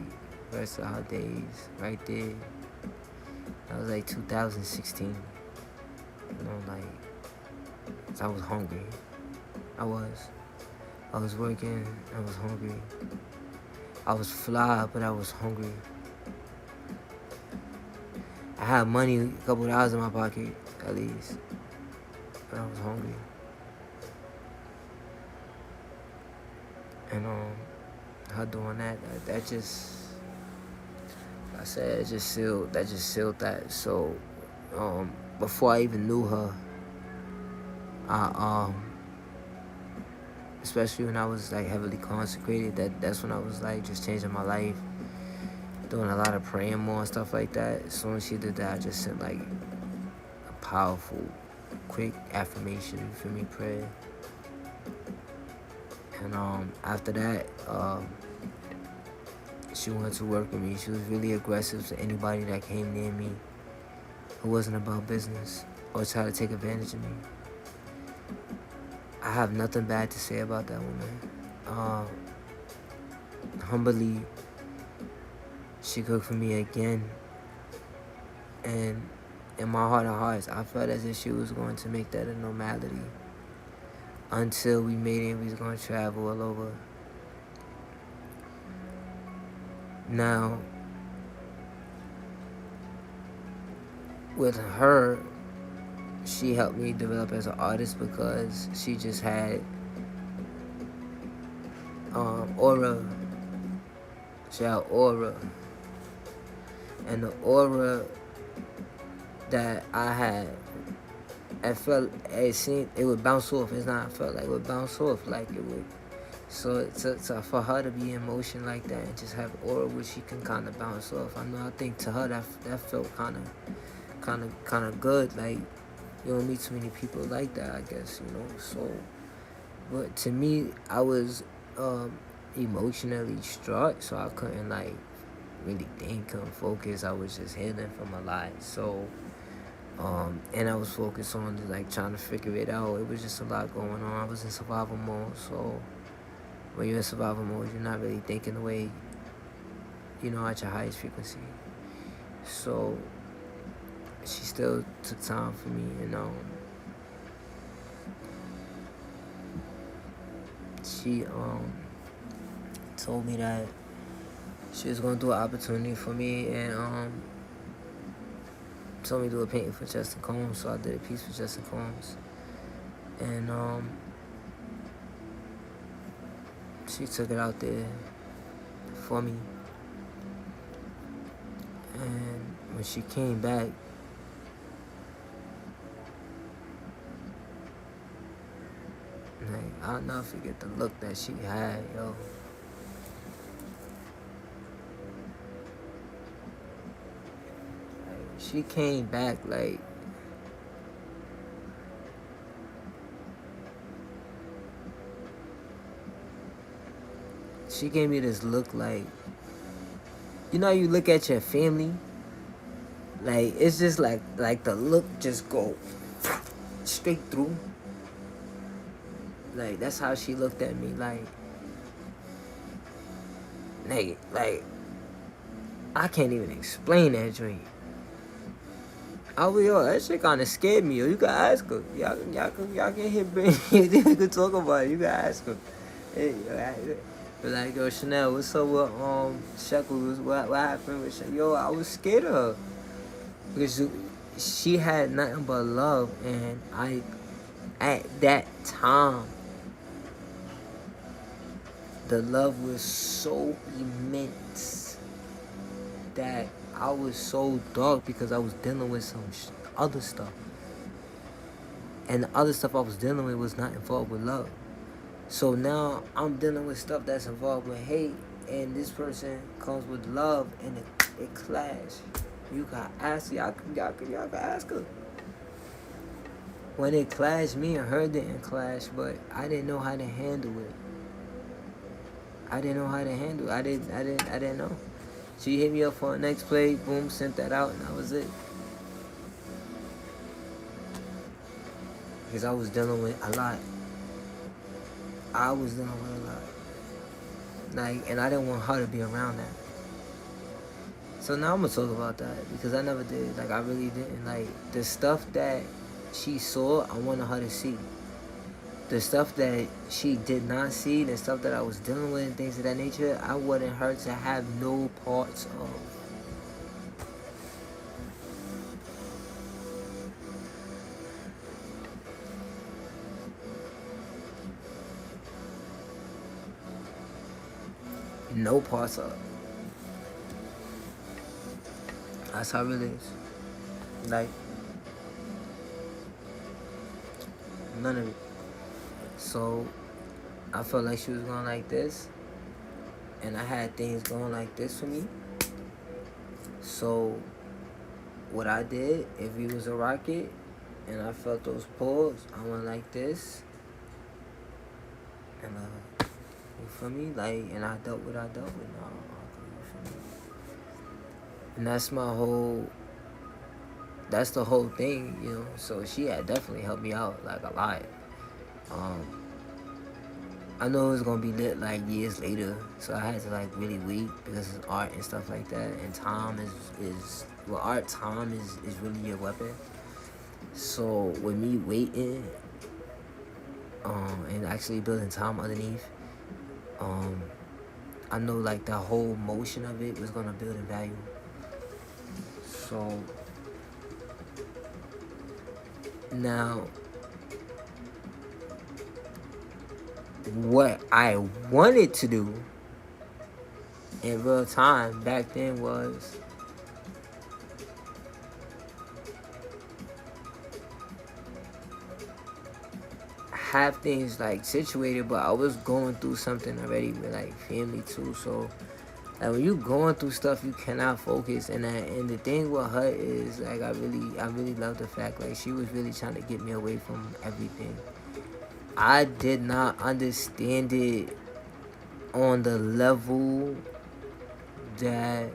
the rest of her days. Right there, that was like 2016. You know, like, I was hungry. I was working. I was hungry. I was fly, but I was hungry. I had money, a couple dollars in my pocket, at least. But I was hungry. And her doing that just, like I said, it just sealed that. So before I even knew her, I especially when I was like heavily consecrated, that's when I was like just changing my life. Doing a lot of praying more and stuff like that. As soon as she did that, I just sent like a powerful, quick affirmation, you feel me, prayer. And after that, she wanted to work with me. She was really aggressive to anybody that came near me who wasn't about business or tried to take advantage of me. I have nothing bad to say about that woman. Humbly, she cooked for me again, and in my heart of hearts, I felt as if she was going to make that a normality until we made it. We was going to travel all over. Now, with her, she helped me develop as an artist because she just had aura. She had aura. And the aura that I had, it would bounce off. It's not, I felt like it would bounce off, like it would. So for her to be in motion like that and just have aura where she can kind of bounce off, I think to her that felt kind of good. Like, you don't meet too many people like that, I guess, you know. So, but to me, I was emotionally distraught, so I couldn't like really think, couldn't focus. I was just healing from a lot. So, and I was focused on like trying to figure it out. It was just a lot going on. I was in survival mode. So when you're in survival mode, you're not really thinking the way, you know, at your highest frequency. So she still took time for me, you know. She told me that she was gonna do an opportunity for me, and told me to do a painting for Justin Combs. So I did a piece for Justin Combs, and she took it out there for me. And when she came back, like, I'll never forget the look that she had, yo. Like, she came back like, she gave me this look like, you know, you look at your family, like it's just like the look just go straight through. Like that's how she looked at me, like I can't even explain that joint. Yo, that shit kind of scared me. Yo, you can ask her. Y'all can hit bring. You can talk about it. You can ask her. Hey, but like, yo, Chanel, what's up with Shklz? What happened with Chanel? Yo, I was scared of her because she had nothing but love, and at that time, the love was so immense that I was so dark because I was dealing with some other stuff. And the other stuff I was dealing with was not involved with love. So now I'm dealing with stuff that's involved with hate, and this person comes with love, and it clash. You can ask, y'all can ask her. When it clashed, me and her didn't clash, but I didn't know how to handle it. I didn't know. She hit me up for a next play, boom, sent that out, and that was it. Because I was dealing with a lot. Like, and I didn't want her to be around that. So now I'm gonna talk about that because I never did. Like, I really didn't. Like, the stuff that she saw, I wanted her to see. The stuff that she did not see, the stuff that I was dealing with and things of that nature, I wanted her to have no parts of. No parts of. That's how it is. Like, none of it. So I felt like she was going like this, and I had things going like this for me. So what I did, if he was a rocket and I felt those pulls, I went like this, and you feel me? Like, and I dealt with. No, you feel me? And that's the whole thing, you know. So she had definitely helped me out like a lot. I know it was gonna be lit like years later, so I had to like really wait because it's art and stuff like that. And time is really your weapon. So with me waiting, and actually building time underneath, I know like the whole motion of it was gonna build in value. So now, what I wanted to do in real time back then was have things like situated, but I was going through something already with like family too. So like when you going through stuff, you cannot focus. And the thing with her is like I really love the fact like she was really trying to get me away from everything. I did not understand it on the level that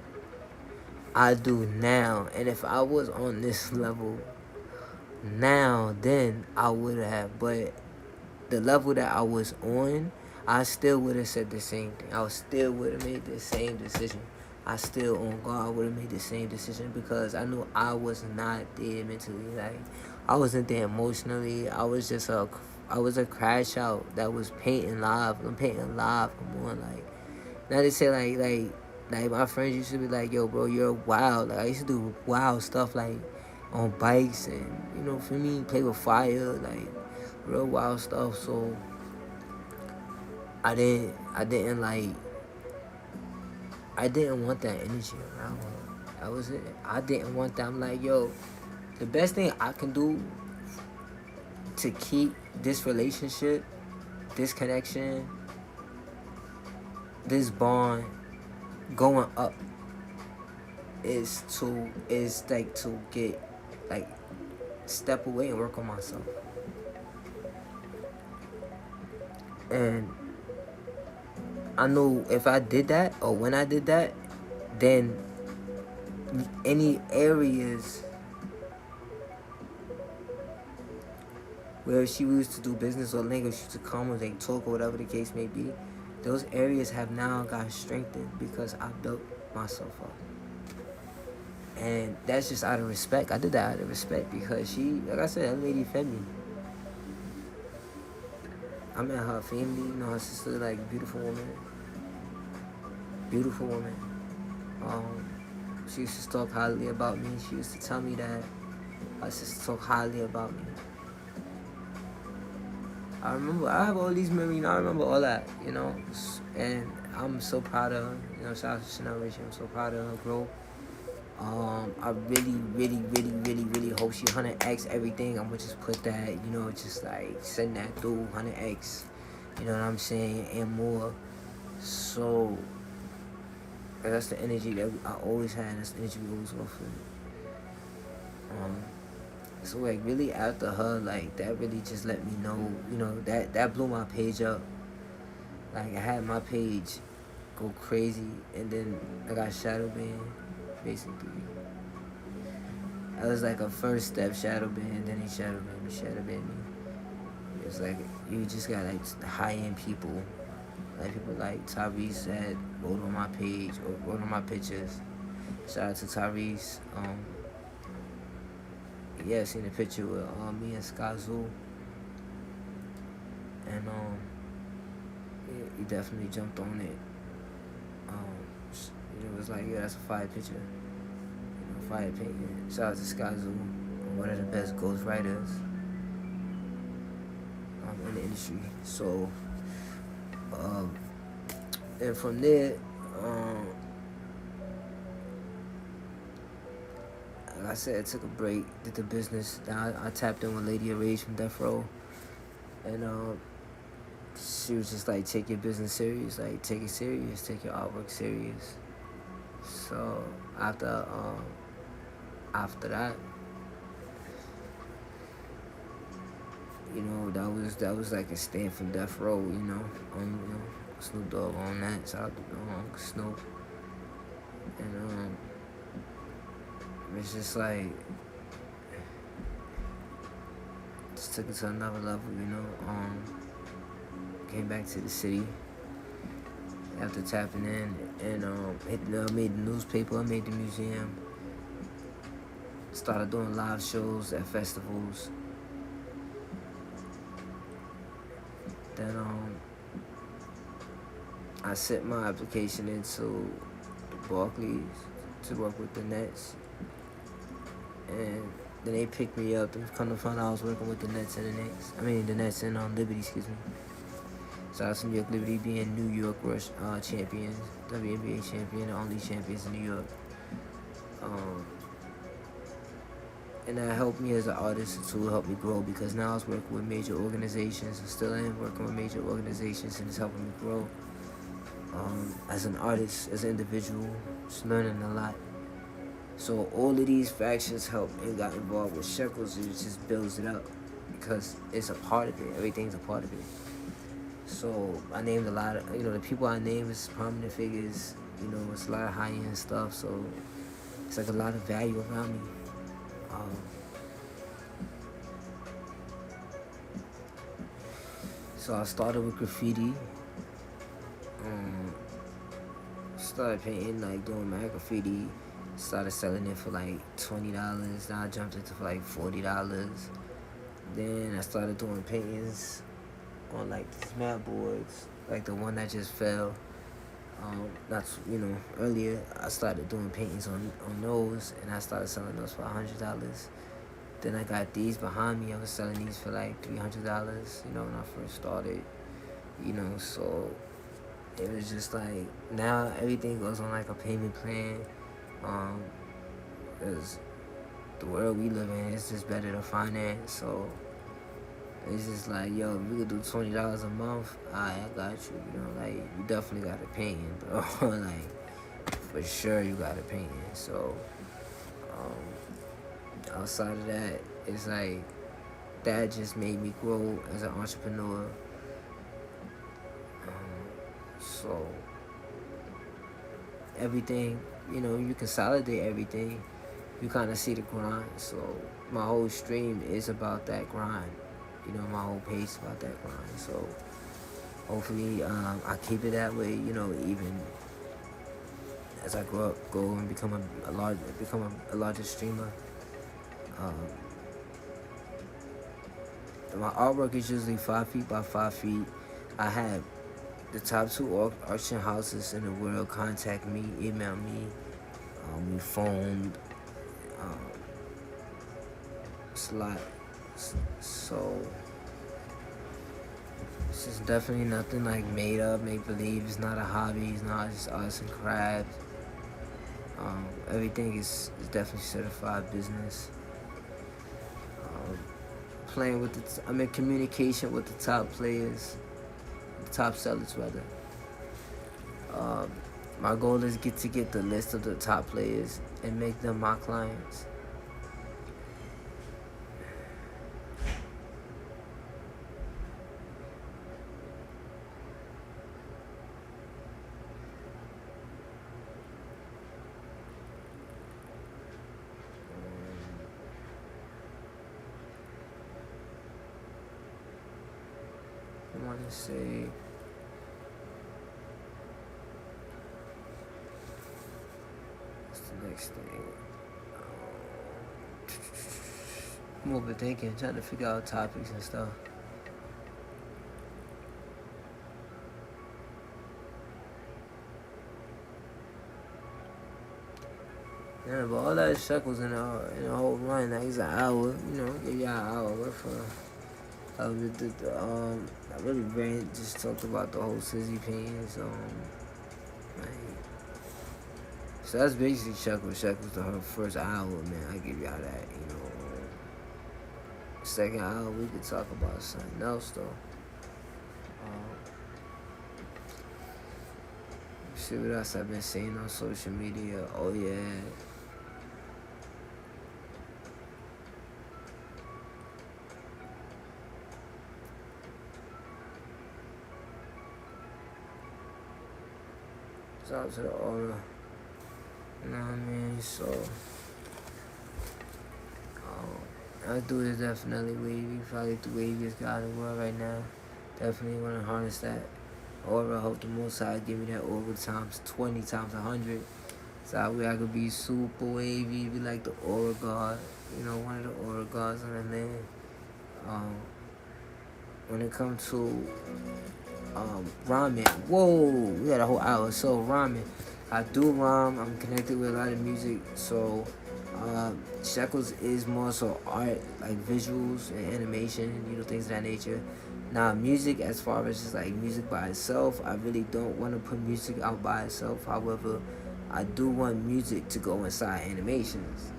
I do now. And if I was on this level now, then I would have. But the level that I was on, I still would have said the same thing. I still would have made the same decision. I still, on God, would have made the same decision because I knew I was not there mentally. Like, I wasn't there emotionally. I was a crash out that was painting live. I'm painting live. Come on, like, now they say like my friends used to be like, yo, bro, you're wild. Like, I used to do wild stuff like on bikes and, you know, for me, play with fire, like real wild stuff. So I didn't want that energy around her. That was it. I didn't want that. I'm like, yo, the best thing I can do to keep this relationship this connection, this bond going up is like to get, like, step away and work on myself. And I know if I did that, or when I did that, then any areas where she used to do business or language, she used to come or they talk or whatever the case may be, those areas have now got strengthened because I built myself up. And that's just out of respect. I did that out of respect because she, like I said, that lady fed me. I met her family, her sister, like, beautiful woman. Beautiful woman. She used to talk highly about me. She used to tell me that her sister talk highly about me. I remember, I have all these memories, I remember all that, and I'm so proud of her, shout out to Generation, I'm so proud of her growth. I really hope she 100x everything. I'm gonna just put that, just like send that through 100x, you know what I'm saying, and more. So that's the energy that I always had, that's the energy we always offered. So like really after her, like that really just let me know, that blew my page up. Like I had my page go crazy, and then I got shadow banned, basically. I was like a first step shadow ban, then he shadow banned me. It's like you just got like high end people, like people like Tyrese said, wrote on my page or wrote on my pictures. Shout out to Tyrese. Yeah, seen a picture with me and Shklz, and he definitely jumped on it. It was like, yeah, that's a fire picture, fire painting. Shout out to Shklz, one of the best ghostwriters in the industry. So, and from there, like I said, I took a break, did the business. Then I tapped in with Lady of Rage from Death Row, and she was just like, take your business serious, like take it serious, take your artwork serious. So after that, that was like a stand from Death Row, Snoop Dogg on that. Shout out to Snoop. And it's just like, just took it to another level, came back to the city after tapping in, and I made the newspaper, I made the museum, started doing live shows at festivals. Then I sent my application into the Barclays to work with the Nets, and then they picked me up. And come to find out I was working with the Nets and the Knicks. The Nets and Liberty, excuse me. Shout out to New York Liberty being New York champions, WNBA champion, the only champions in New York. And that helped me as an artist to help me grow, because now I was working with major organizations. I still am working with major organizations, and it's helping me grow. As an artist, as an individual, just learning a lot. So all of these factions help and got involved with Shklz. It just builds it up because it's a part of it. Everything's a part of it. So I named a lot of, the people I named is prominent figures. It's a lot of high-end stuff. So it's like a lot of value around me. So I started with graffiti. Started painting, like doing my graffiti. Started selling it for like $20. Now I jumped into for like $40. Then I started doing paintings on like these mat boards, like the one that just fell. Earlier I started doing paintings on those, and I started selling those for $100. Then I got these behind me. I was selling these for like $300, when I first started, so it was just like, now everything goes on like a payment plan, because the world we live in is just better to finance. So It's just like, yo, if we could do $20 a month, I got you. You know, like you definitely got a painting, bro. Like for sure, you got a painting. So outside of that, it's like that just made me grow as an entrepreneur. So everything, you know, you consolidate everything. You kind of see the grind. So my whole stream is about that grind. You know, my whole page is about that grind. So hopefully, I keep it that way. You know, even as I grow up, go and become a larger streamer. My artwork is usually 5 feet by 5 feet. I have the top 2 auction houses in the world contact me, email me. We phoned. It's a lot. So this is definitely nothing like made up, make believe. It's not a hobby. It's not just arts and crafts. Everything is definitely certified business. Playing with I'm in communication with the top players, the top sellers rather. My goal is to get the list of the top players and make them my clients. I want to say what's the next thing? I'm overthinking, trying to figure out topics and stuff. Yeah, but all that Shklz in the whole run, like it's an hour, you know, give y'all an hour for. I really just talked about the whole Sizzy paintings. Like, so that's basically Shklz. Shklz the first hour, man. I give y'all that, you know. Second hour, we could talk about something else though. See what else I've been seeing on social media. Oh yeah. Shout out to the aura. You know what I mean? So, our dude is definitely wavy. Probably the waviest guy in the world right now. Definitely want to harness that aura. Hope the Most High give me that aura times 20 times 100. So that way I could be super wavy, be like the aura god. You know, one of the aura gods on the land. When it comes to rhyming, whoa, we had a whole hour. So rhyming, I do rhyme. I'm connected with a lot of music. So Shklz is more so art, like visuals and animation, you know, things of that nature. Now music, as far as just like music by itself, I really don't want to put music out by itself. However, I do want music to go inside animations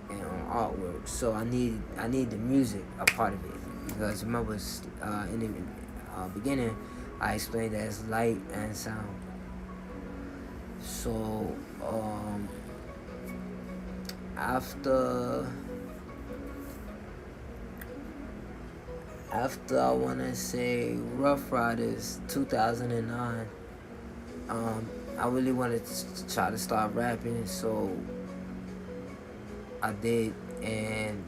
and on artwork. So I need the music a part of it, because remember in the beginning I explained that it's light and sound. So after I want to say Rough Riders 2009, I really wanted to try to start rapping, so I did, and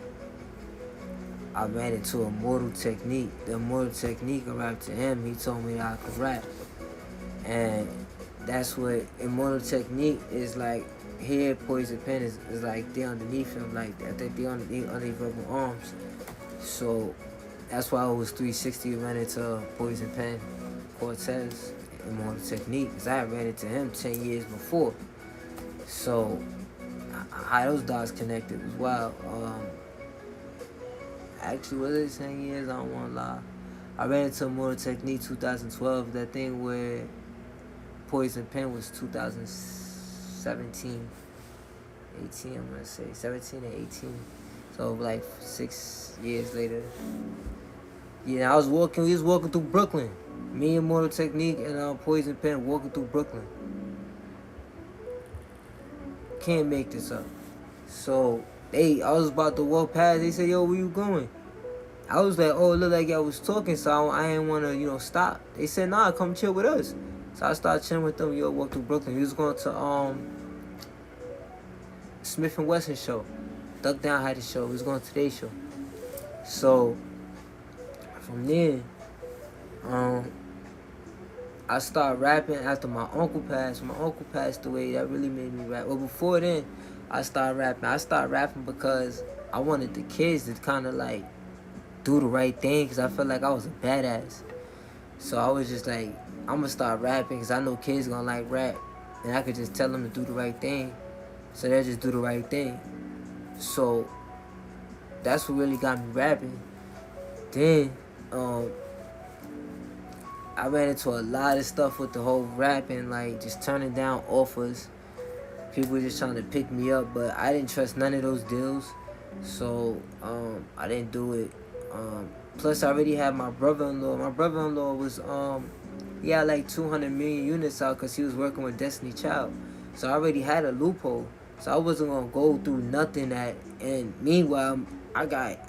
I ran into Immortal Technique. The Immortal Technique, I rapped to him. He told me that I could rap, and that's what Immortal Technique is like. Here, Poison Pen is like they underneath him, like I think they underneath verbal arms. So that's why I was 360 ran into Poison Pen, Cortez, Immortal Technique, because I ran into him 10 years before. So how those dots connected was wild. Actually, was it 10 years? I don't want to lie. I ran into Immortal Technique 2012. That thing where Poison Pen was 2017, 18. I'm gonna say 17 and 18. So like 6 years later. Yeah, I was walking. We was walking through Brooklyn. Me and Mortal Technique and Poison Pen walking through Brooklyn. Can't make this up. So I was about to walk past. They said, "Yo, where you going?" I was like, "Oh, it looked like y'all was talking, so I didn't want to, stop." They said, "Nah, come chill with us." So I started chilling with them. Yo, walk through Brooklyn. We was going to Smith and Wesson show. Duck Down had a show. We was going to their show. So from there, I started rapping after my uncle passed. When my uncle passed away, that really made me rap. Well, before then, I started rapping. I started rapping because I wanted the kids to kind of like do the right thing, because I felt like I was a badass. So I was just like, I'm going to start rapping because I know kids going to like rap. And I could just tell them to do the right thing. So they'll just do the right thing. So that's what really got me rapping. Then I ran into a lot of stuff with the whole rapping, like just turning down offers. People were just trying to pick me up, but I didn't trust none of those deals. So I didn't do it. Plus, I already had my brother-in-law. My brother-in-law was, he had like 200 million units out because he was working with Destiny Child. So I already had a loophole. So I wasn't going to go through nothing that, and meanwhile, I got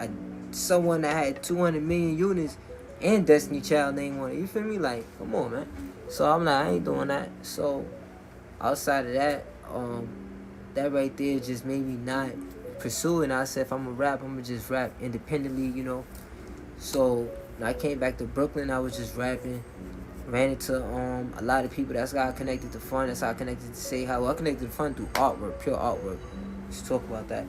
someone that had 200 million units and Destiny Child ain't want it. You feel me? Like, come on, man. So I'm like, I ain't doing that. So outside of that, that right there just made me not pursue it. And I said, if I'm going to rap, I'm going to just rap independently, So when I came back to Brooklyn, I was just rapping. Ran into a lot of people. That's how I connected to Fun. That's how I connected to Say Hi. Well, I connected to Fun through artwork, pure artwork. Let's talk about that.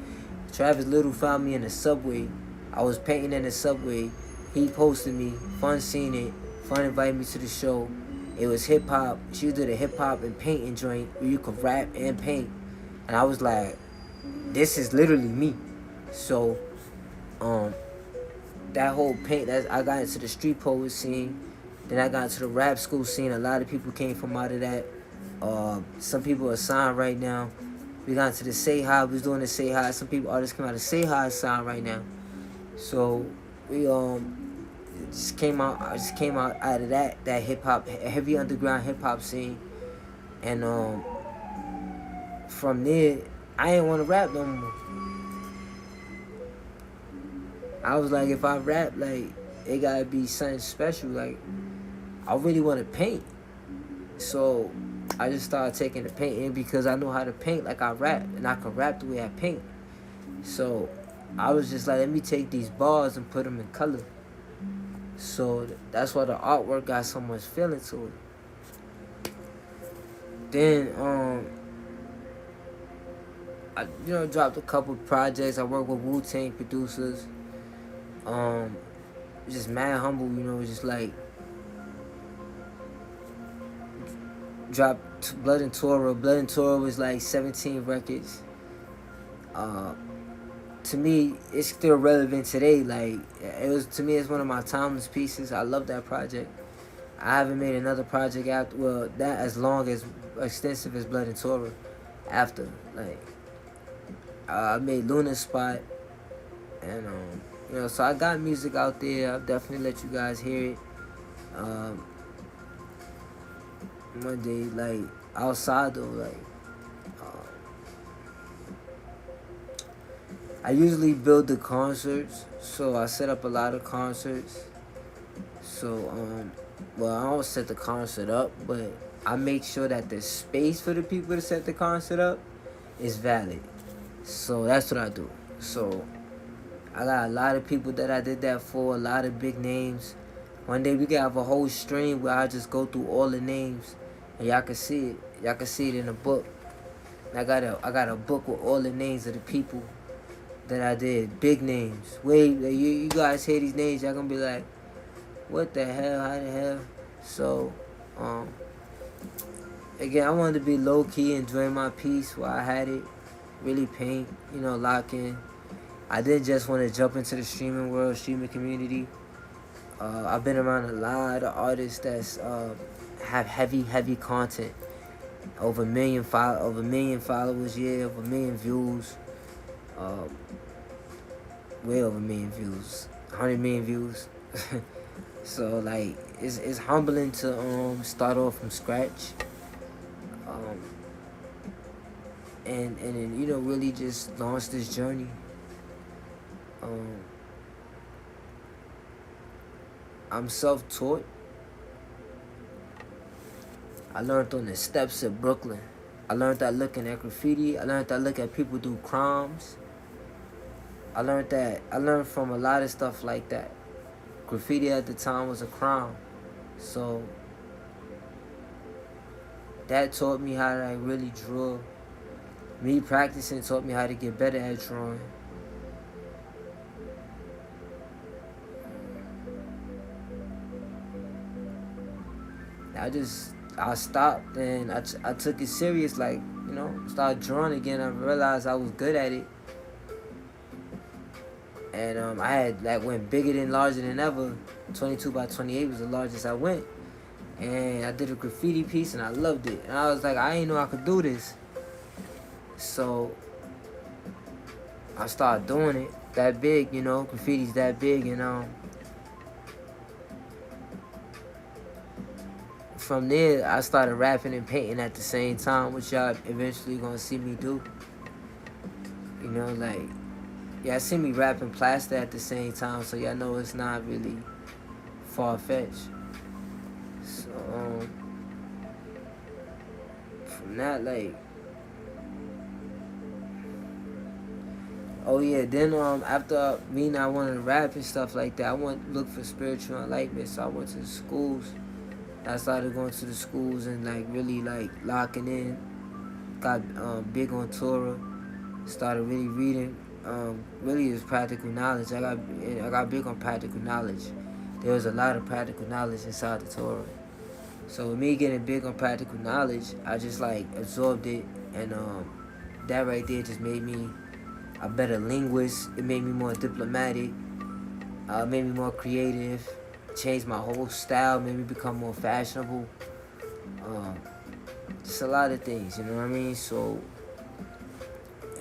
Travis Little found me in the subway. I was painting in the subway. He posted me. Fun seen it. Fun invited me to the show. It was hip hop. She did a hip hop and painting joint where you could rap and paint. And I was like, this is literally me. So, that whole paint, I got into the street poet scene. Then I got into the rap school scene. A lot of people came from out of that. Some people are signed right now. We got into the Say Hi. We was doing the Say Hi. Some artists came out of Say Hi signed right now. So we just came out. I just came out of that hip hop, heavy underground hip hop scene, and from there I didn't want to rap no more. I was like, if I rap, like, it gotta be something special. Like, I really want to paint. So I just started taking the painting because I know how to paint like I rap, and I can rap the way I paint. So I was just like, let me take these bars and put them in color. So that's why the artwork got so much feeling to it. Then I dropped a couple projects. I worked with Wu-Tang producers. Just mad humble, just like dropped Blood and Torah. Blood and Torah was like 17 records. To me, it's still relevant today. Like, to me, it's one of my timeless pieces. I love that project. I haven't made another project after, that as long as extensive as Blood and Torah after. Like, I made Luna Spot, and so I got music out there. I'll definitely let you guys hear it. One day, like, outside though, like, I usually build the concerts, so I set up a lot of concerts. So, I don't set the concert up, but I make sure that the space for the people to set the concert up is valid. So that's what I do. So I got a lot of people that I did that for, a lot of big names. One day we can have a whole stream where I just go through all the names, and y'all can see it. Y'all can see it in a book. I got a book with all the names of the people that I did, big names. Wait, you guys hear these names, y'all gonna be like, what the hell, how the hell? So, again, I wanted to be low-key, enjoy my piece while I had it, really paint, lock in. I didn't just want to jump into the streaming world, streaming community. I've been around a lot of artists that's have heavy content. Over a million followers, over 1 million views. Way over 1 million views, 100 million views. So like it's humbling to start off from scratch, um, and then really just launch this journey. Um, I'm self-taught. I learned on the steps of Brooklyn. I learned that looking at graffiti. I learned that looking at people do crimes. I learned from a lot of stuff like that. Graffiti at the time was a crime. So that taught me how to really draw. Me practicing taught me how to get better at drawing. I stopped and I took it serious, like, started drawing again. I realized I was good at it. And I had went bigger than larger than ever. 22 by 28 was the largest I went. And I did a graffiti piece and I loved it. And I was like, I didn't know I could do this. So I started doing it that big, graffiti's that big. And from there, I started rapping and painting at the same time, which y'all eventually gonna see me do. I see me rapping plaster at the same time, so y'all know it's not really far-fetched. So, from that, oh yeah, then after me not wanting to rap and stuff like that, I went to look for spiritual enlightenment, so I went to the schools. I started going to the schools and really locking in. Got big on Torah. Started really reading. Really is practical knowledge. I got big on practical knowledge. There was a lot of practical knowledge inside the Torah. So with me getting big on practical knowledge, I just absorbed it, and that right there just made me a better linguist. It made me more diplomatic. Made me more creative. Changed my whole style. Made me become more fashionable. Just a lot of things, you know what I mean? So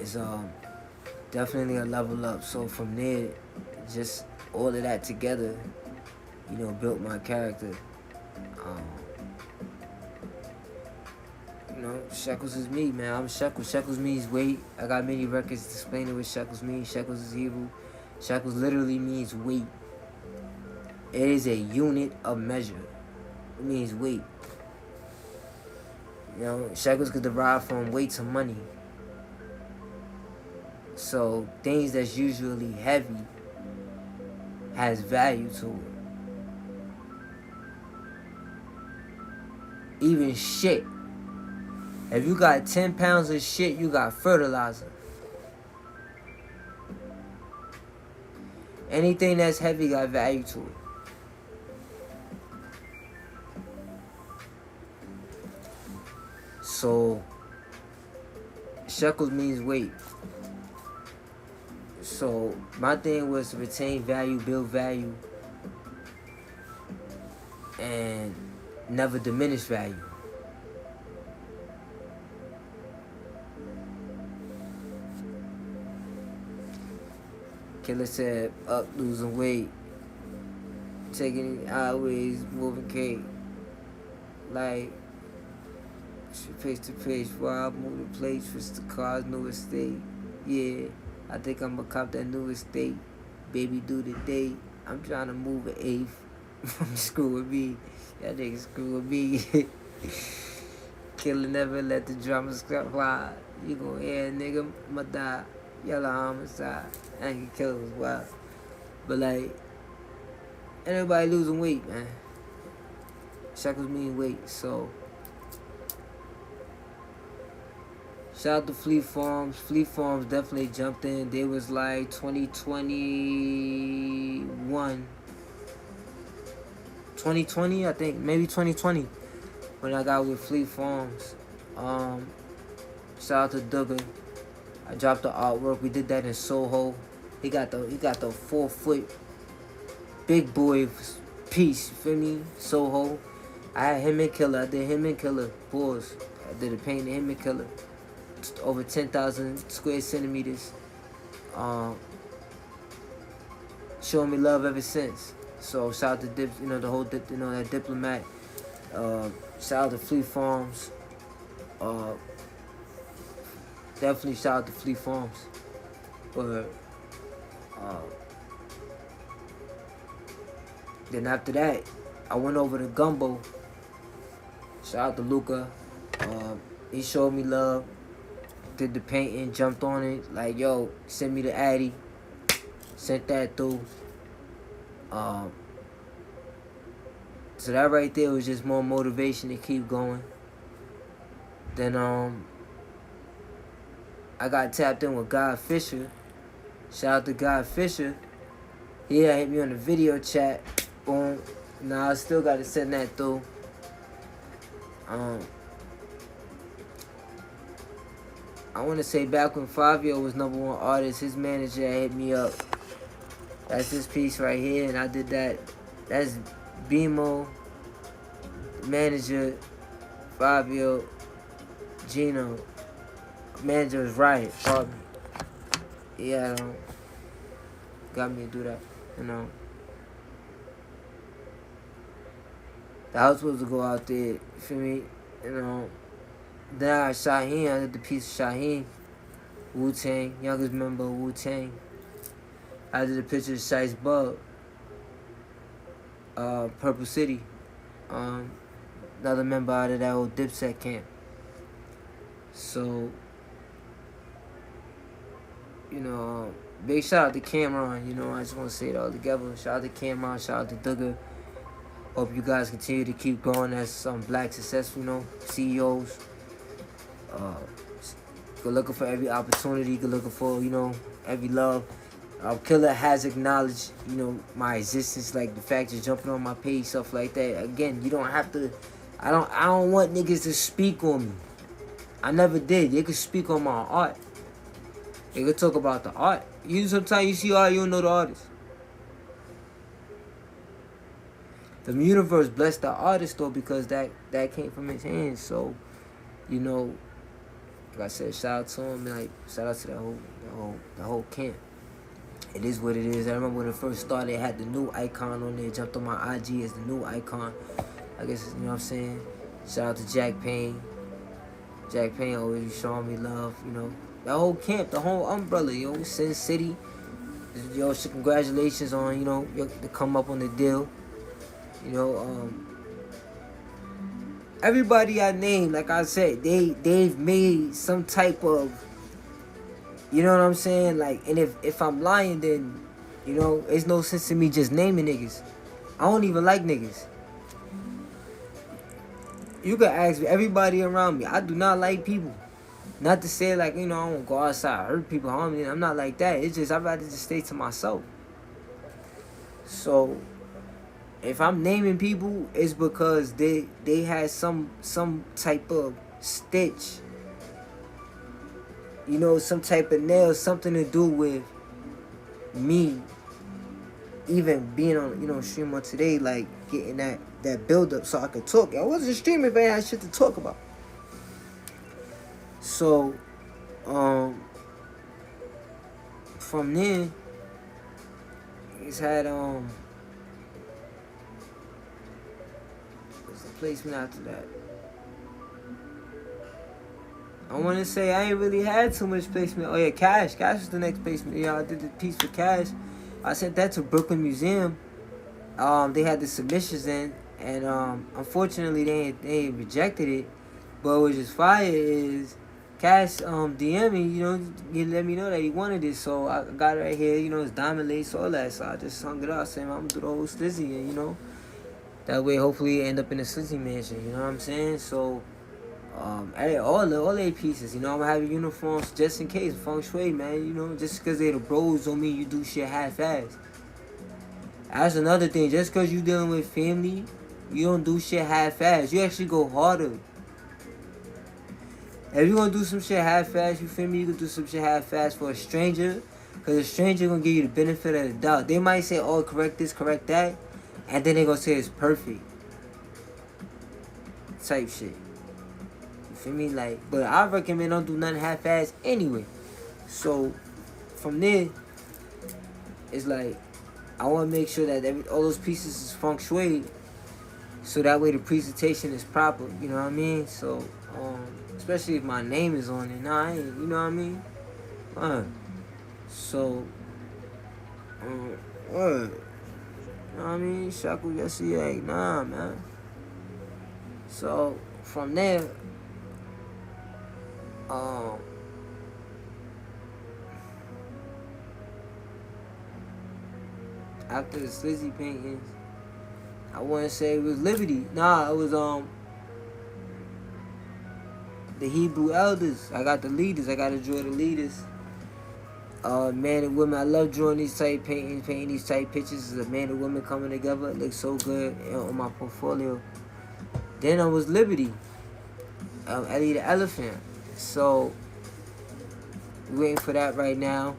it's definitely a level up. So from there, just all of that together, built my character. Shklz is me, man. I'm Shklz. Shklz means weight. I got many records explaining what Shklz means. Shklz is evil. Shklz literally means weight. It is a unit of measure. It means weight. Shklz could derive from weight to money. So things that's usually heavy has value to it. Even shit. If you got 10 pounds of shit, you got fertilizer. Anything that's heavy got value to it. So Shklz means weight. So my thing was to retain value, build value, and never diminish value. Killer said, up, losing weight, taking highways, moving cake. Page to page, while I move the plates, fix the car's new estate. Yeah, I think I'ma cop that new estate. Baby, do the date. I'm trying to move an eighth. Screw with me. That nigga screw with me. Killer never let the drama fly. You gon' hear a nigga, I'ma die. Yellow homicide. Angry killer was wild. But everybody losing weight, man. Shklz mean weight, so shout out to Fleet Farms. Fleet Farms definitely jumped in. They was 2021. 2020, I think. Maybe 2020. When I got with Fleet Farms. Shout out to Duggar. I dropped the artwork. We did that in Soho. He got the 4-foot big boy piece. You feel me? Soho. I had him and Killer. I did him and Killer. Pause. I did a paint of him and Killer. Over 10,000 square centimeters. Showing me love ever since. So shout out to the whole that diplomat. Shout out to Fleet Farms. Uh, Definitely shout out to Fleet Farms. But then after that, I went over to Gumbo. Shout out to Luca. He showed me love. Did the painting, jumped on it. Like, yo, send me the Addy. Sent that through. So that right there was just more motivation to keep going. Then I got tapped in with God Fisher. Shout out to God Fisher. He hit me on the video chat. Boom. Now I still got to send that through. I want to say back when Fabio was #1 artist, his manager hit me up. That's this piece right here, and I did that. That's BMO, manager, Fabio, Gino. Manager was Riot, called me. Yeah, got me to do that, The house was supposed to go out there, you feel me? Then I got Shaheen, I did the piece of Shaheen, Wu-Tang, youngest member of Wu-Tang. I did a picture of Shice Bug, Purple City, another member out of that old Dipset camp. So, big shout out to Cameron, I just want to say it all together. Shout out to Cameron, shout out to Duggar. Hope you guys continue to keep growing as some black successful, CEOs. Good looking for every opportunity, good looking for, every love. Killer has acknowledged, my existence, like the fact you're jumping on my page, stuff like that. Again, you don't have to, I don't want niggas to speak on me. I never did. They could speak on my art. They could talk about the art. Sometimes you see art, you don't know the artist. The universe blessed the artist though, because that came from his hands. So, like I said, shout out to him, like shout out to the whole camp. It is what it is. I remember when it first started, it had the new icon on there. It jumped on my IG as the new icon. I guess, you know what I'm saying? Shout out to Jack Payne. Jack Payne always be showing me love, The whole camp, the whole umbrella, Sin City. So congratulations on, to come up on the deal. Everybody I named, like I said, they've made some type of, you know what I'm saying? Like, and if I'm lying, then, it's no sense in me just naming niggas. I don't even like niggas. You can ask me, everybody around me. I do not like people. Not to say like, I don't go outside, hurt people, harm me. I'm not like that. It's just, I'd rather just stay to myself. So, if I'm naming people, it's because they had some type of stitch. Some type of nail, something to do with me even being on, stream on today, like getting that build up so I could talk. I wasn't streaming if I had shit to talk about. So, from there, it's had, what's the placement after that? I want to say I ain't really had too much placement. Oh yeah, Cash. Cash was the next placement. Yeah, I did the piece for Cash. I sent that to Brooklyn Museum. They had the submissions in, and unfortunately they rejected it. But what was just fire is Cash DM me, he let me know that he wanted it. So I got it right here, it's diamond lace, all that. So I just hung it out, saying I'm gonna do the whole slizzy, and that way hopefully it end up in a slizzy mansion. You know what I'm saying? So. All their pieces, I'm gonna have uniforms just in case, feng shui, man, just because they the bros don't mean you do shit half-assed. That's another thing, just because you dealing with family, you don't do shit half-assed, you actually go harder. If you gonna do some shit half-assed, you feel me, you can do some shit half-assed for a stranger, because a stranger gonna give you the benefit of the doubt. They might say, oh, correct this, correct that, and then they gonna say it's perfect. Type shit. Feel me? Like, but I recommend don't do nothing half-assed anyway. So, from there, it's like, I want to make sure that all those pieces is feng shui, so that way the presentation is proper. You know what I mean? So, especially if my name is on it. Nah, I ain't. You know what I mean? So, what? You know what I mean? Shklz, yes, yeah, nah, man. So from there, after the Slizzy paintings, I wouldn't say it was Liberty. Nah, it was the Hebrew elders. I got the leaders. I got to draw the leaders. Man and women. I love drawing these type paintings, painting these type pictures of man and women coming together. It looks so good on my portfolio. Then I was Liberty, Eddie the Elephant. So we're waiting for that right now.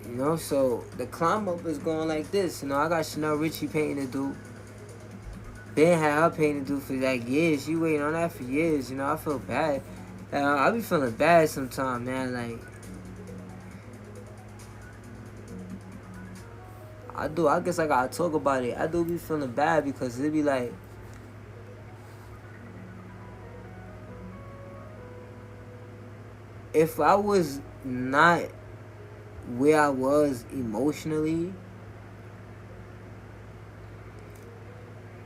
You know, so the climb up is going like this. You know, I got Chanel Richie painting to do. Ben had her painting to do for like years. She waiting on that for years. You know, I feel bad. I be feeling bad sometimes, man. Like, I do. I guess I gotta talk about it. I do be feeling bad because it be like, if I was not where I was emotionally,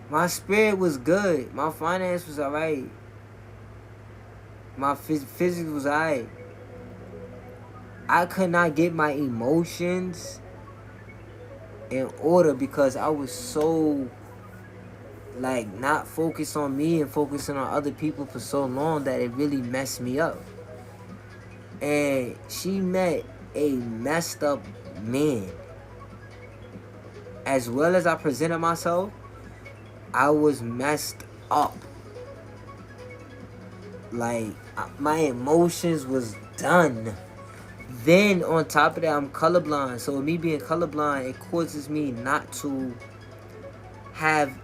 my spirit was good. My finance was alright. My physics was alright. I could not get my emotions in order because I was so, like, not focused on me and focusing on other people for so long that it really messed me up. And she met a messed up man. As well as I presented myself, I was messed up. Like, my emotions was done. Then on top of that, I'm colorblind. So me being colorblind, it causes me not to have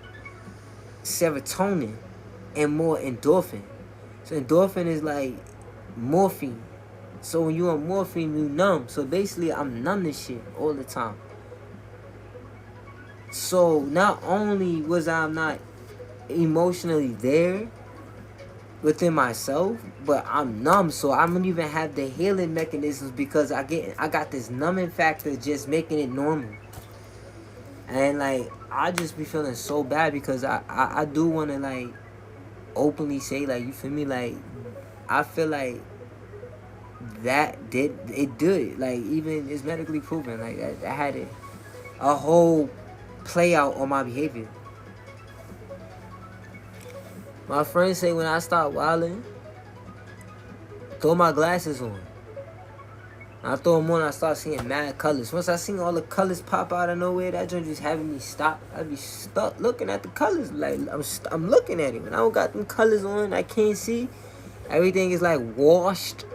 serotonin and more endorphin. So endorphin is like morphine. So when you on morphine, you numb. So basically, I'm numb to shit all the time. So not only was I not emotionally there within myself, but I'm numb. So I don't even have the healing mechanisms because I got this numbing factor just making it normal. And like, I just be feeling so bad because I do want to like openly say, like, you feel me? Like, I feel like that did it. Like, even it's medically proven. Like, I had a whole play out on my behavior. My friends say when I start wilding, throw my glasses on. I throw them on, I start seeing mad colors. Once I seen all the colors pop out of nowhere, that joint just having me stop. I be stuck looking at the colors. Like, I'm looking at it. When I don't got them colors on, I can't see. Everything is like washed.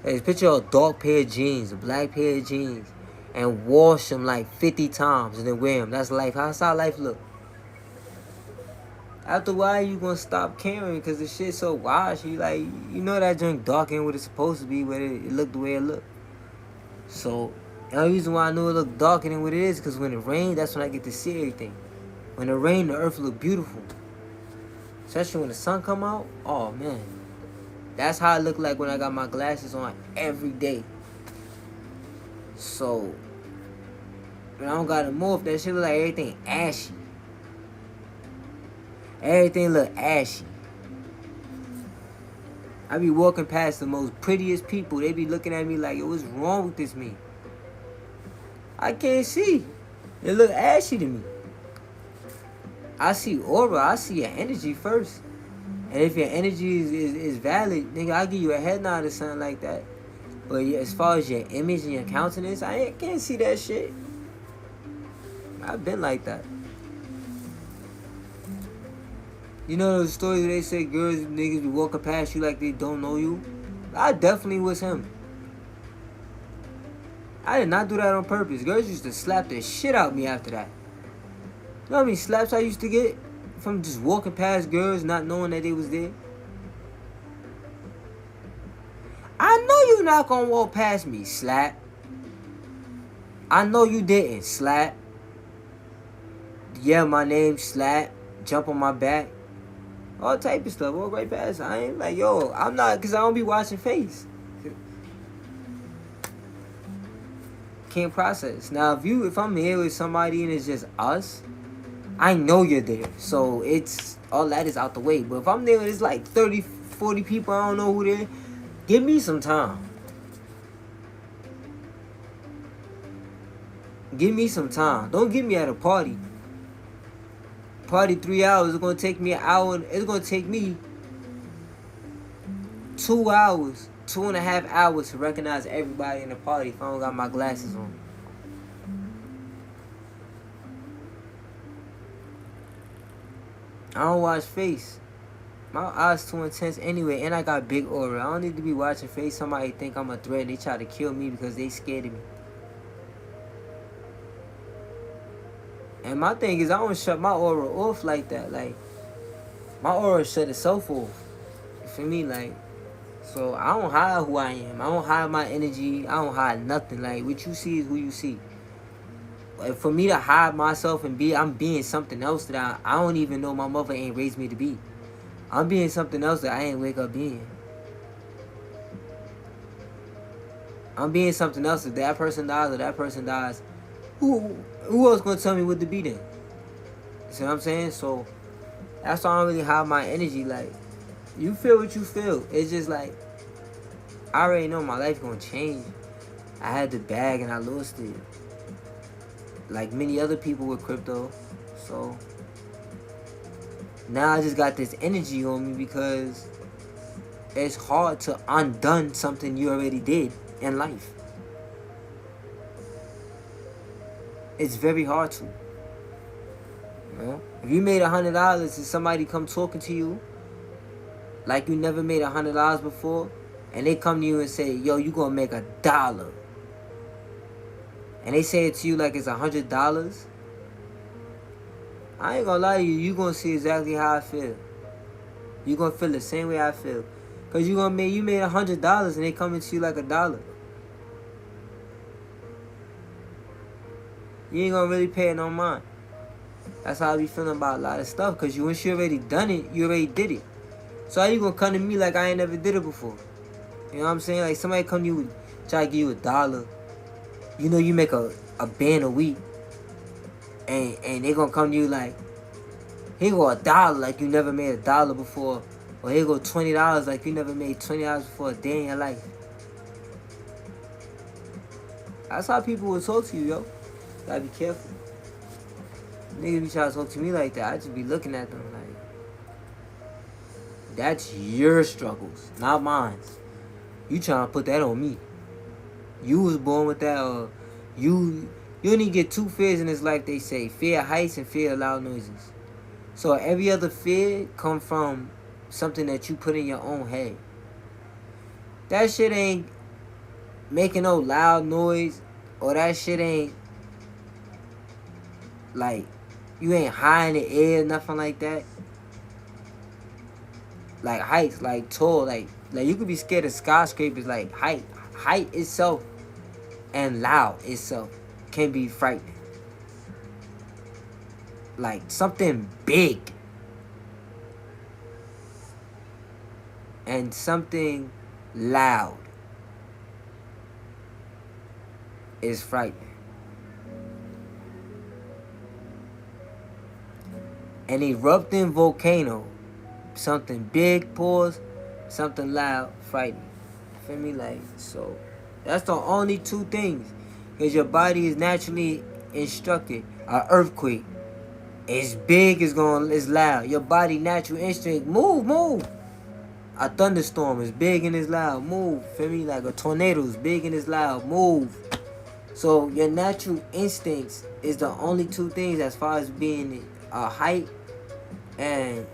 Like, picture a dark pair of jeans, a black pair of jeans, and wash them like 50 times and then wear them. That's life. How's how life look? After a while, you gonna stop caring because the shit's so washed. You like, you know that joint dark ain't what it's supposed to be, but it looked the way it looked. So, the only reason why I know it looked darker than what it is because when it rains, that's when I get to see everything. When it rains, the earth look beautiful. Especially when the sun come out. Oh, man. That's how it look like when I got my glasses on every day. So, when I don't got them off, that shit look like everything ashy. Everything look ashy. I be walking past the most prettiest people. They be looking at me like, yo, what's wrong with this me? I can't see. It look ashy to me. I see aura. I see your energy first. And if your energy is valid, nigga, I'll give you a head nod or something like that. But as far as your image and your countenance, I can't see that shit. I've been like that. You know those stories where they say girls, niggas be walking past you like they don't know you? I definitely was him. I did not do that on purpose. Girls used to slap the shit out of me after that. You know how many slaps I used to get from just walking past girls not knowing that they was there? I know you you not gonna walk past me, slap? I know you didn't, slap. Yeah, my name, slap. Jump on my back. All type of stuff. Walk right past. I ain't like, yo, I'm not, because I don't be watching face. Can't process. Now, if I'm here with somebody and it's just us, I know you're there. So it's, all that is out the way. But if I'm there and it's like 30, 40 people, I don't know who they're, give me some time. Give me some time. Don't get me at a party. Party 3 hours. It's going to take me an hour. It's going to take me 2 hours, 2.5 hours to recognize everybody in the party if I don't got my glasses on. I don't watch face. My eyes too intense anyway, and I got big aura. I don't need to be watching face. Somebody think I'm a threat. They try to kill me because they scared of me. And my thing is, I don't shut my aura off like that. Like, my aura shut itself off. You feel me? Like, so I don't hide who I am. I don't hide my energy. I don't hide nothing. Like, what you see is who you see. Like, for me to hide myself and I'm being something else that I don't even know my mother ain't raised me to be. I'm being something else that I ain't wake up being. I'm being something else. If that person dies or that person dies, who else gonna tell me what to be then? You see what I'm saying? So that's why I don't really hide my energy. Like, you feel what you feel. It's just like, I already know my life gonna change. I had the bag and I lost it, like many other people with crypto. So now I just got this energy on me because it's hard to undone something you already did in life. It's very hard to. You know? If you made $100 and somebody come talking to you like you never made $100 before, and they come to you and say, yo, you gonna make $1, and they say it to you like it's $100, I ain't gonna lie to you, you gonna see exactly how I feel. You gonna feel the same way I feel. Cause you made $100 and they coming to you like $1. You ain't gonna really pay it no mind. That's how I be feeling about a lot of stuff. Cause once you already done it, you already did it. So how you gonna come to me like I ain't never did it before? You know what I'm saying? Like, somebody come to you, try to give you $1. You know you make a band a week. And they gonna come to you like, here go $1 like you never made $1 before. Or here go $20 like you never made $20 before a day in your life. That's how people will talk to you, yo. Gotta be careful. Niggas be trying to talk to me like that. I just be looking at them like, that's your struggles, not mine. You trying to put that on me. You was born with that, or you only get 2 fears in this life, they say. Fear of heights and fear of loud noises. So every other fear come from something that you put in your own head. That shit ain't making no loud noise, or that shit ain't like, you ain't high in the air, nothing like that. Like heights, like tall, like you could be scared of skyscrapers. Like height itself and loud itself can be frightening. Like something big and something loud is frightening. An erupting volcano, something big, pause, something loud, frightening. Feel me? Like, so that's the only 2 things. Because your body is naturally instructed. An earthquake, it's big, it's loud. Your body natural instinct, move. A thunderstorm is big and it's loud, move. Feel me? Like a tornado is big and it's loud, move. So your natural instincts is the only 2 things as far as being a height and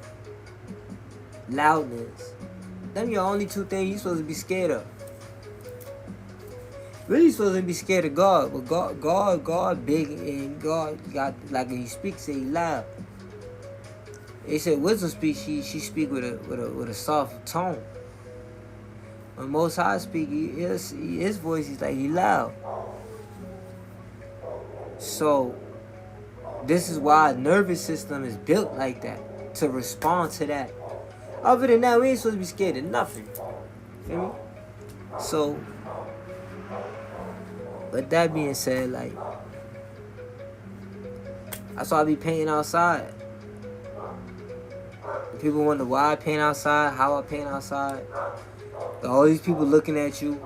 loudness. Them your only 2 things you supposed to be scared of. Really supposed to be scared of God, but God big, and God got, like, when he speaks, say he loud. They said wisdom speaks, she speak with a soft tone. When Most High speak, his voice is like he loud. So this is why our nervous system is built like that, to respond to that. Other than that, we ain't supposed to be scared of nothing. Feel me? So with that being said, like, that's why I be painting outside. People wonder why I paint outside, how I paint outside. All these people looking at you.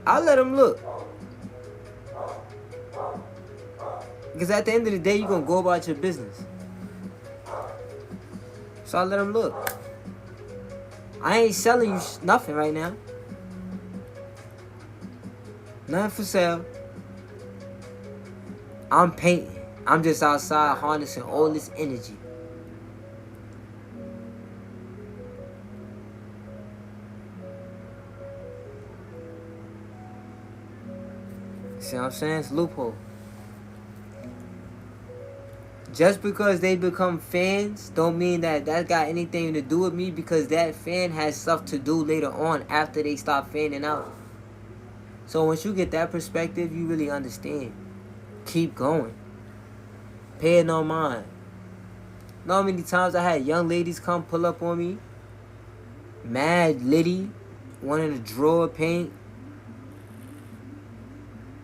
I let them look. Because at the end of the day, you're going to go about your business. So I let them look. I ain't selling you nothing right now. Nothing for sale. I'm painting. I'm just outside harnessing all this energy. See what I'm saying? It's a loophole. Just because they become fans don't mean that got anything to do with me, because that fan has stuff to do later on after they stop fanning out. So once you get that perspective, you really understand. Keep going. Pay it no mind. Know how many times I had young ladies come pull up on me, mad litty, wanting to draw paint.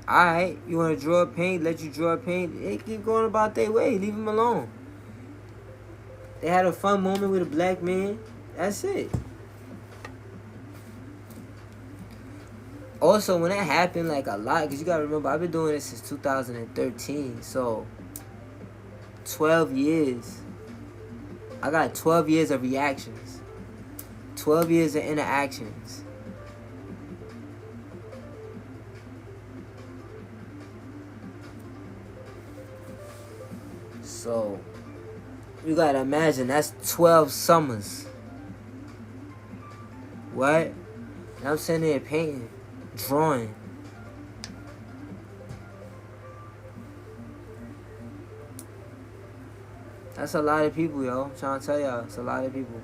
Alright, you want to draw paint, let you draw paint. They keep going about their way. Leave them alone. They had a fun moment with a black man. That's it. Also, when that happened, like, a lot, because you got to remember, I've been doing this since 2013. So, 12 years. I got 12 years of reactions. 12 years of interactions. So, you gotta imagine, that's 12 summers. What? And I'm sitting there painting, drawing. That's a lot of people, yo. I'm trying to tell y'all, it's a lot of people.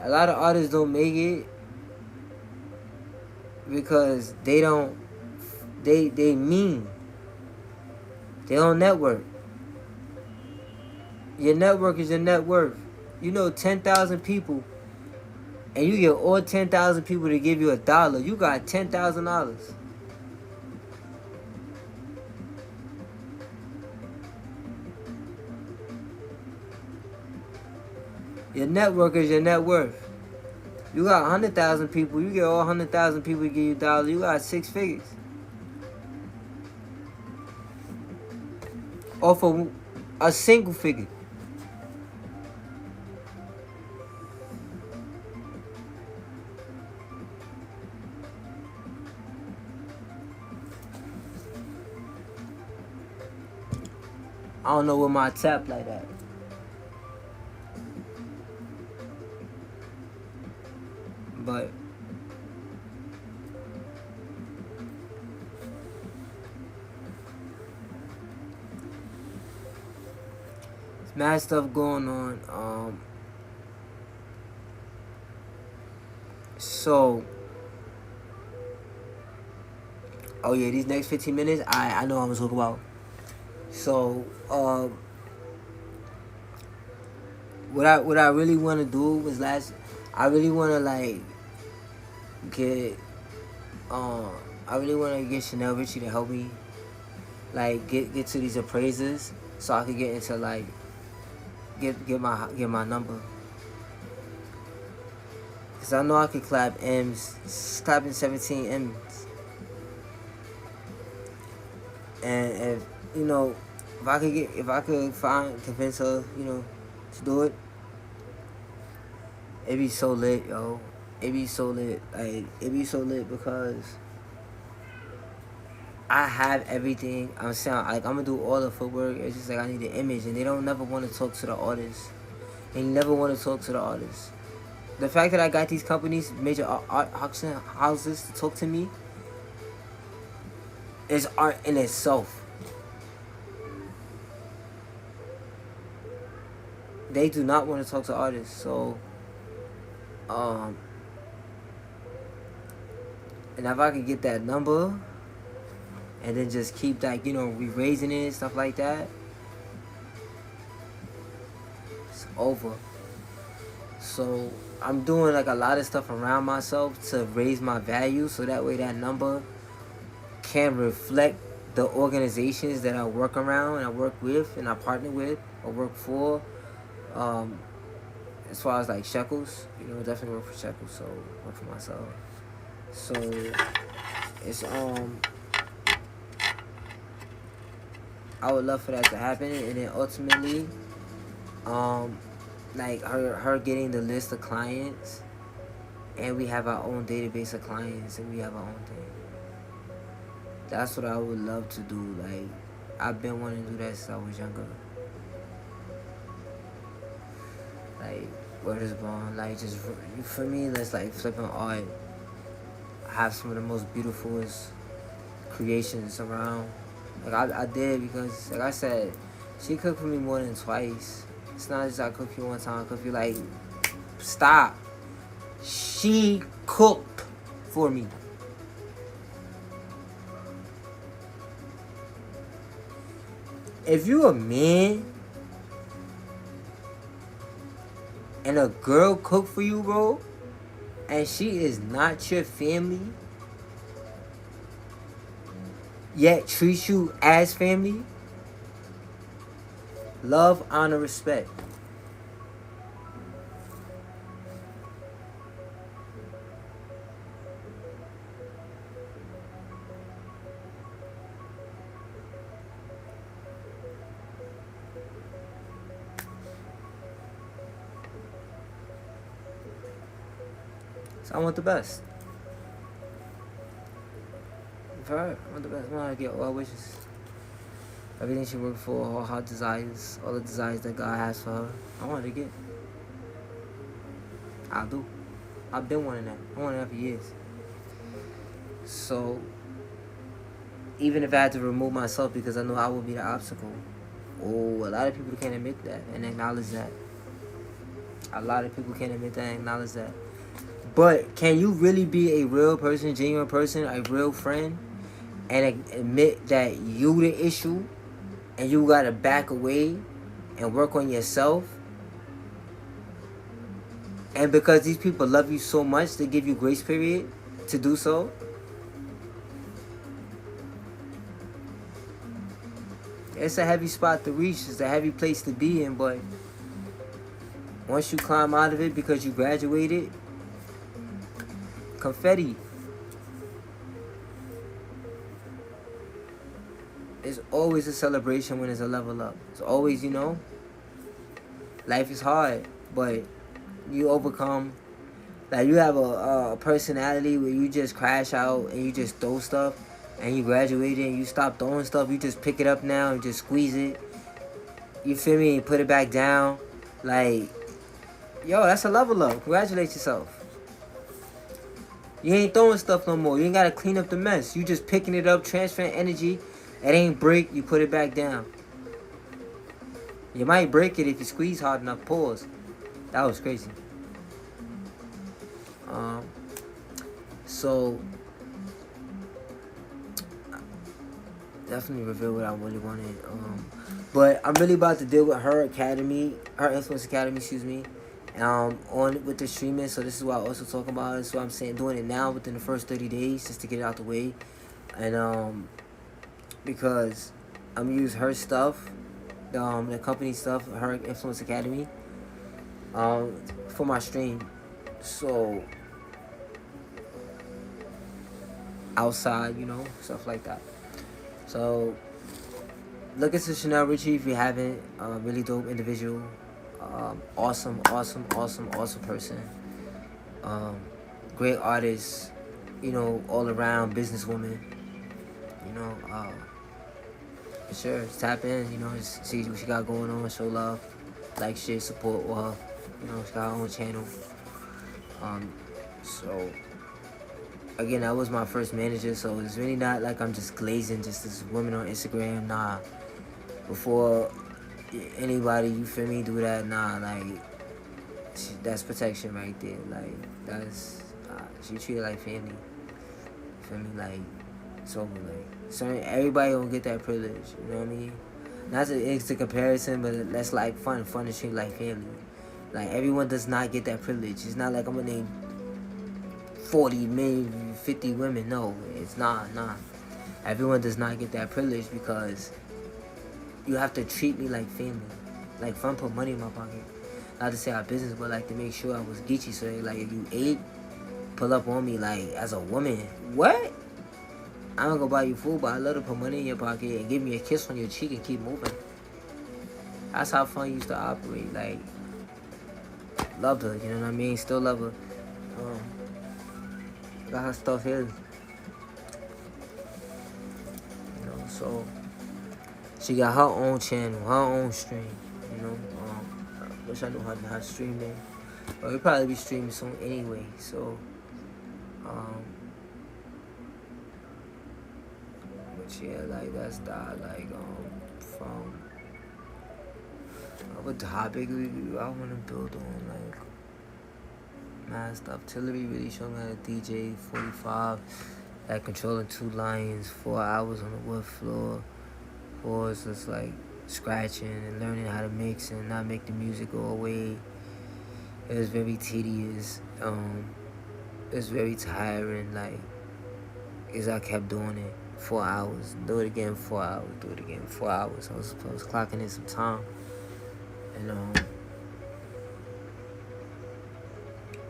A lot of artists don't make it because they don't, they mean. They don't network. Your network is your net worth. You know 10,000 people, and you get all 10,000 people to give you $1. You got $10,000. Your network is your net worth. You got 100,000 people. You get all 100,000 people to give you $1. You got 6 figures. Or for a single figure. I don't know what my tap like that. But there's mad stuff going on. So oh yeah, these next 15 minutes, I know I'm gonna talk about. So what I really want to do was I really want to like get I really want to get Chanel Richie to help me like get to these appraisers so I could get into like get my number, cause I know I could clap M's, clapping 17 M's, and if you know if I could convince her, you know, to do it, it'd be so lit, yo. It'd be so lit. Like, it'd be so lit because I have everything. I'm saying, like, I'm gonna do all the footwork. It's just like I need the image, and they don't never want to talk to the artist. They never want to talk to the artist. The fact that I got these companies, major art auction houses, to talk to me is art in itself. They do not want to talk to artists, so And if I could get that number and then just keep that, you know, re-raising it, stuff like that, it's over. So I'm doing like a lot of stuff around myself to raise my value, so that way that number can reflect the organizations that I work around and I work with and I partner with or work for. As far as like Shklz, you know, definitely work for Shklz, so work for myself. So it's I would love for that to happen, and then ultimately, like her getting the list of clients, and we have our own database of clients, and we have our own thing. That's what I would love to do. Like, I've been wanting to do that since I was younger. Like, word is born. Like, just for me, that's like flipping art. I have some of the most beautifulest creations around. Like, I did because, like I said, she cooked for me more than twice. It's not just I cook for you one time, I cook for you. Like, stop. She cooked for me. If you a man and a girl cook for you, bro, and she is not your family, yet treats you as family, love, honor, respect. So I want the best. For her, I want the best. I want her to get all her wishes. Everything she worked for, all her desires, all the desires that God has for her, I want her to get. I do. I've been wanting that. I wanted that for years. So, even if I had to remove myself because I know I would be the obstacle. Oh, a lot of people can't admit that and acknowledge that. A lot of people can't admit that and acknowledge that. But can you really be a real person, genuine person, a real friend, and admit that you the issue and you gotta back away and work on yourself? And because these people love you so much, they give you grace period to do so? It's a heavy spot to reach. It's a heavy place to be in, but once you climb out of it because you graduated, confetti. It's always a celebration when there's a level up. It's always, you know, life is hard, but you overcome. Like, you have a personality where you just crash out and you just throw stuff, and you graduated and you stop throwing stuff. You just pick it up now and just squeeze it. You feel me? And put it back down. Like, yo, that's a level up. Congratulate yourself. You ain't throwing stuff no more. You ain't gotta clean up the mess. You just picking it up, transferring energy. It ain't break, you put it back down. You might break it if you squeeze hard enough. Pause. That was crazy. So definitely reveal what I really wanted. But I'm really about to deal with her academy, her influence academy, excuse me. On with the streaming, so this is what I also talk about. This is what I'm saying, doing it now within the first 30 days just to get it out the way. And because I'm gonna use her stuff, the company stuff, her influence academy, for my stream. So outside, you know, stuff like that. So look into Chanel Richie if you haven't. Really dope individual. Awesome person. Great artist, you know, all around businesswoman. You know, for sure, tap in, you know, see what she got going on, show love, like, share, support her. You know, she got her own channel. So again, that was my first manager, so it's really not like I'm just glazing just this woman on Instagram. Nah, before anybody, you feel me, do that, nah, like, that's protection right there. Like, that's she treated like family. feel me? Like, it's over. Like, certain everybody don't get that privilege. You know what I mean? Not to it's a comparison, but that's like fun to treat like family. Like everyone does not get that privilege. It's not like I'm gonna name 40, maybe 50 women. No, it's not. Nah. Everyone does not get that privilege because you have to treat me like family. Like, if I'm put money in my pocket, not to say our business, but like to make sure I was Geechee. So like, if you ate, pull up on me like as a woman. What? I'm not gonna buy you food, but I love to put money in your pocket and give me a kiss on your cheek and keep moving. That's how fun used to operate. Like, loved her, you know what I mean? Still love her. Got her stuff here. You know, so she got her own channel, her own stream. You know, I wish I knew how to stream name, but we'll probably be streaming soon anyway. So, but yeah, like that's that. Like, from what topic I want to build on, like, mad stuff. Tillery really showed me how to DJ 45, like controlling 2 lions, 4 hours on the wood floor. 4 is just like scratching and learning how to mix and not make the music go away. It was very tedious. It was very tiring. Like, because I kept doing it 4 hours, do it again 4 hours, do it again 4 hours. I was clocking in some time, and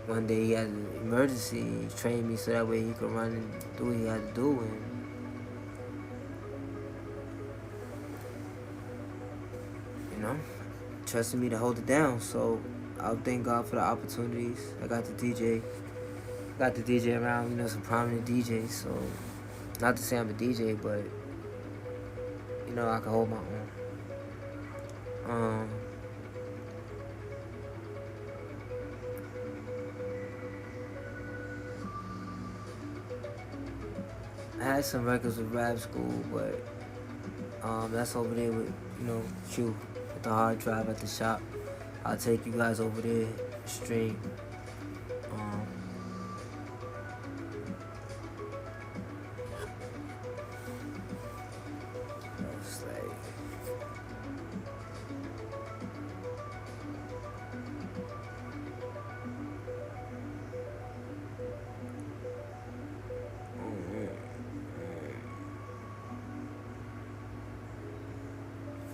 one day he had an emergency. He trained me so that way he could run and do what he had to do. And you know, trusted me to hold it down. So I'll thank God for the opportunities. I got to DJ around, you know, some prominent DJs. So not to say I'm a DJ, but you know, I can hold my own. I had some records with Rap School, but that's over there with, you know, Q at the hard drive at the shop. I'll take you guys over there, stream. It's like,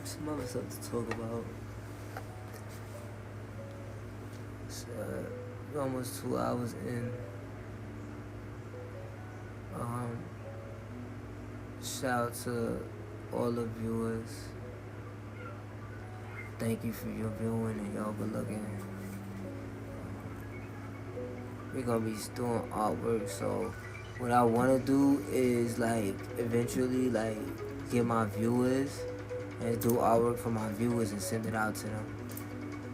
some other stuff to talk about. It's almost 2 hours in. Shout out to all the viewers. Thank you for your viewing and y'all good looking. We're gonna be doing artwork, so what I wanna do is like eventually like get my viewers and do artwork for my viewers and send it out to them.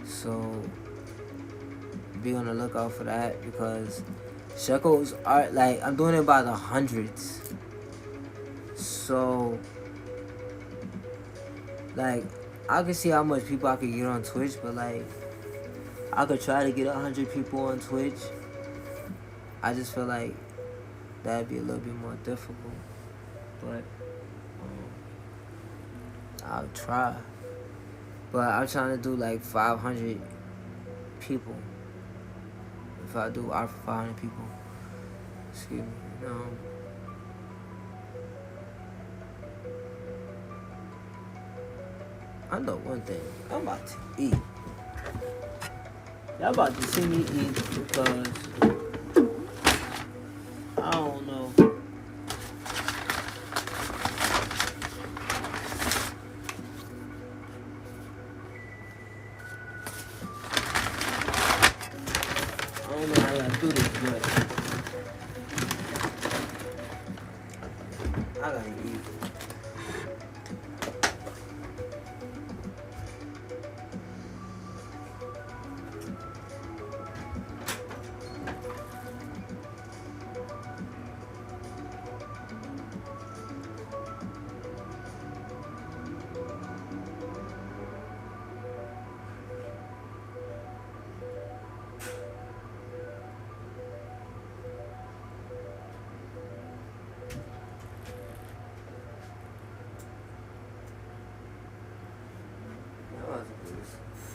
So be on the lookout for that, because Shklz art, like, I'm doing it by the hundreds. So like I can see how much people I could get on Twitch, but like I could try to get 100 people on Twitch. I just feel like that'd be a little bit more difficult, but I'll try. But I'm trying to do like 500 people. If I do art for 500 people, excuse me, I know one thing. I'm about to eat. Y'all about to see me eat because I don't know. I don't know how y'all do this, but I gotta eat.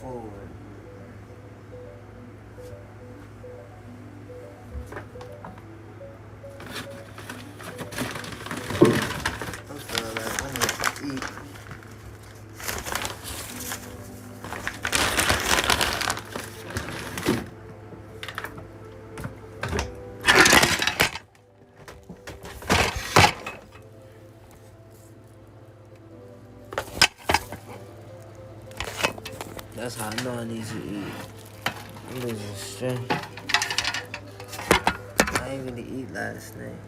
food. I'm feeling like I need to eat. That's how I know I need to eat. I'm losing strength. I ain't really eat last night.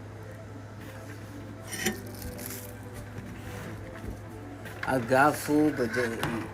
I got food but didn't eat.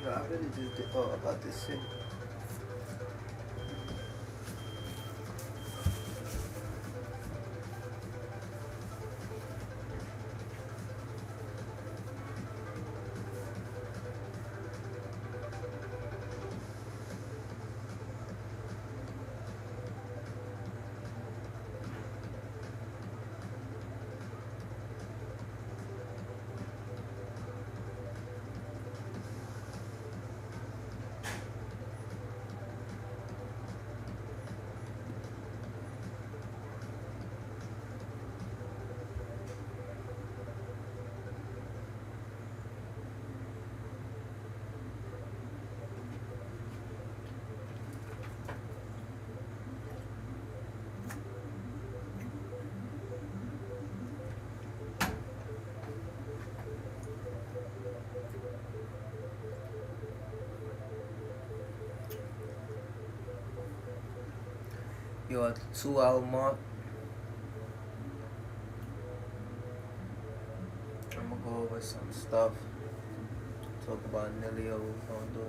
Yo, I really just did about this shit. Yo, at the 2-hour mark, I'm gonna go over some stuff. Talk about Nelly, what we're gonna do.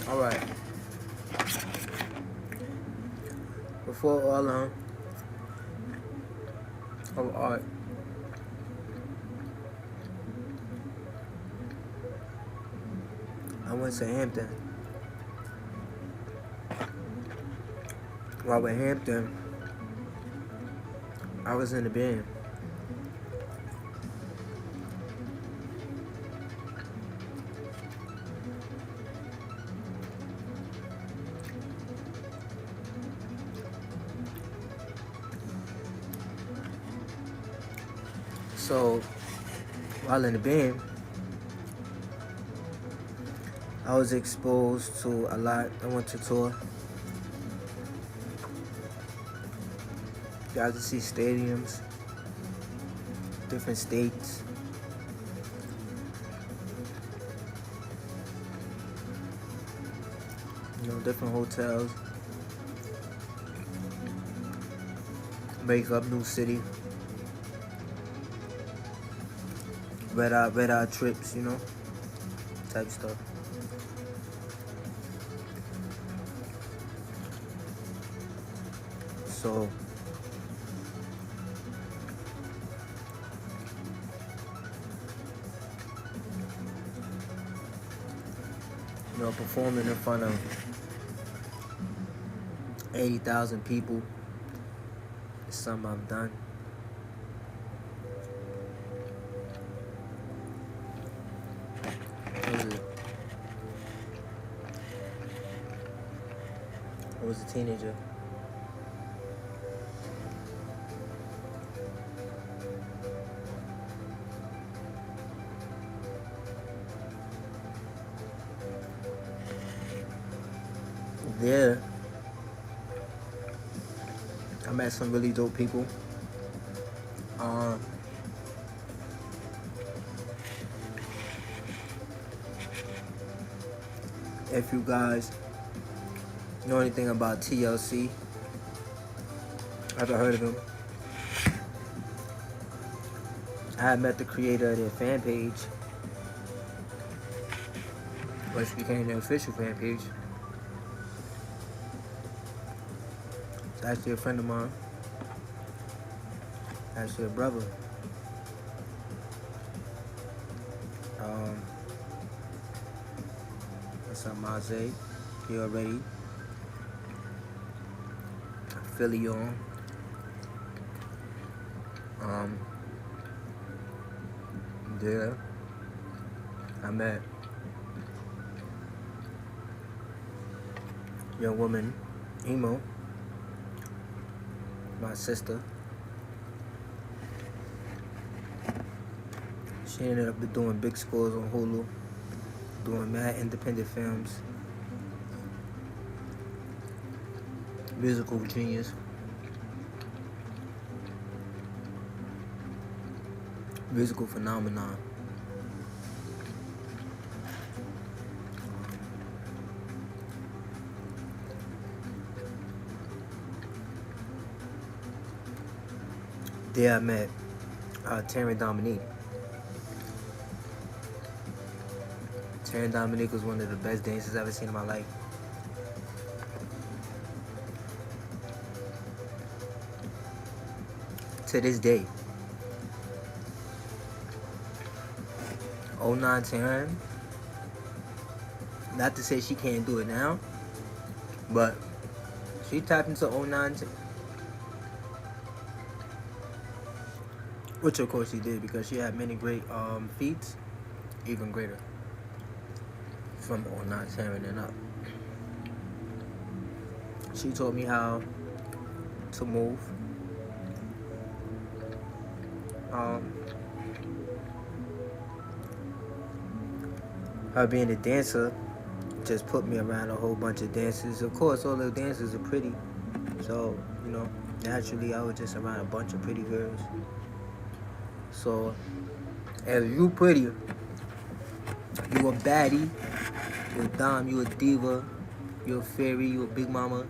Alright. Before all of art, I went to Hampton. While at Hampton, I was in the band. So, while in the band, I was exposed to a lot. I went to tour. Got to see stadiums, different states. You know, different hotels. Make up new city. Red eye trips, you know, type stuff. So you know, performing in front of 80,000 people is something I've done. I was a teenager. There, I met some really dope people. If you guys know anything about TLC, ever heard of him? I had met the creator of their fan page, which became their official fan page. It's actually a friend of mine. Actually a brother. What's up, Maze? You already Philly on. There I met young woman, Emo, my sister. She ended up doing big scores on Hulu, doing mad independent films. Musical genius. Musical phenomenon. There I met Taryn Dominique. Taryn Dominique was one of the best dancers I've ever seen in my life. To this day. 09 Taryn. Not to say she can't do it now, but she tapped into 09 which of course she did, because she had many great feats, even greater, from 09 Taryn and up. She taught me how to move. Her being a dancer just put me around a whole bunch of dancers. Of course, all the dancers are pretty, so you know, naturally I was just around a bunch of pretty girls. So, if you pretty, you a baddie, you a dime, you a diva, you a fairy, you a big mama.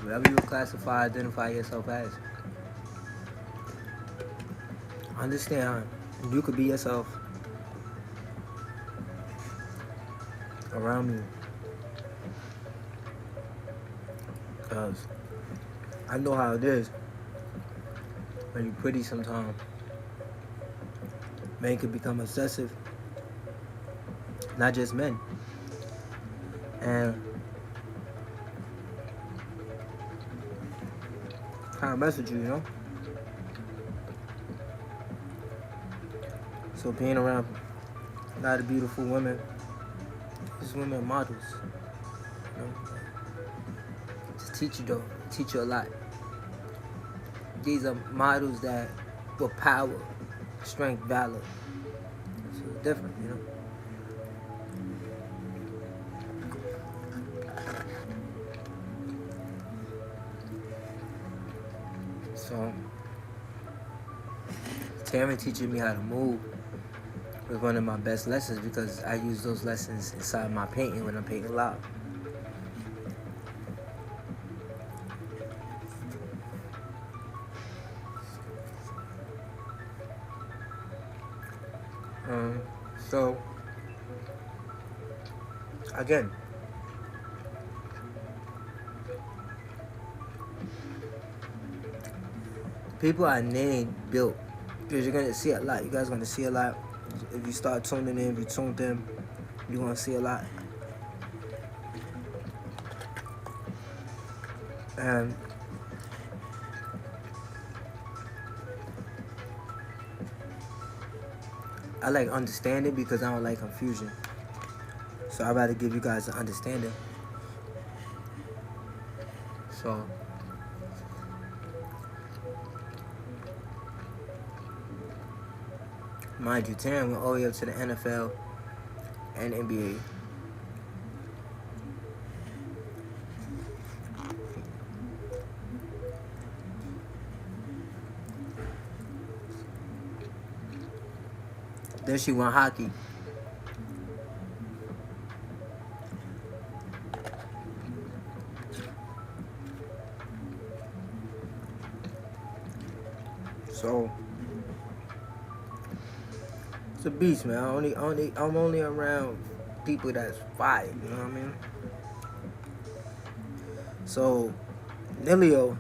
Whatever you classify, identify yourself as. Understand, you could be yourself around me. Because I know how it is when you're pretty sometimes. Men can become obsessive. Not just men. And kind of mess with you, you know? So being around a lot of beautiful women, these women are models, you know? Just teach you though, teach you a lot. These are models that with power, strength, valor. So it's different, you know? So Taryn teaching me how to move was one of my best lessons because I use those lessons inside my painting when I'm painting live. So again, people I named built, because you're gonna see a lot. You guys are gonna see a lot. If you start tuning in, if you tuned in, you're gonna see a lot. And I like understanding because I don't like confusion. So I'd rather give you guys an understanding. So mind you, Taryn went all the way up to the NFL and NBA. Then she went hockey. So it's a beast, man. I'm only around people that's fire, you know what I mean? So Nilio,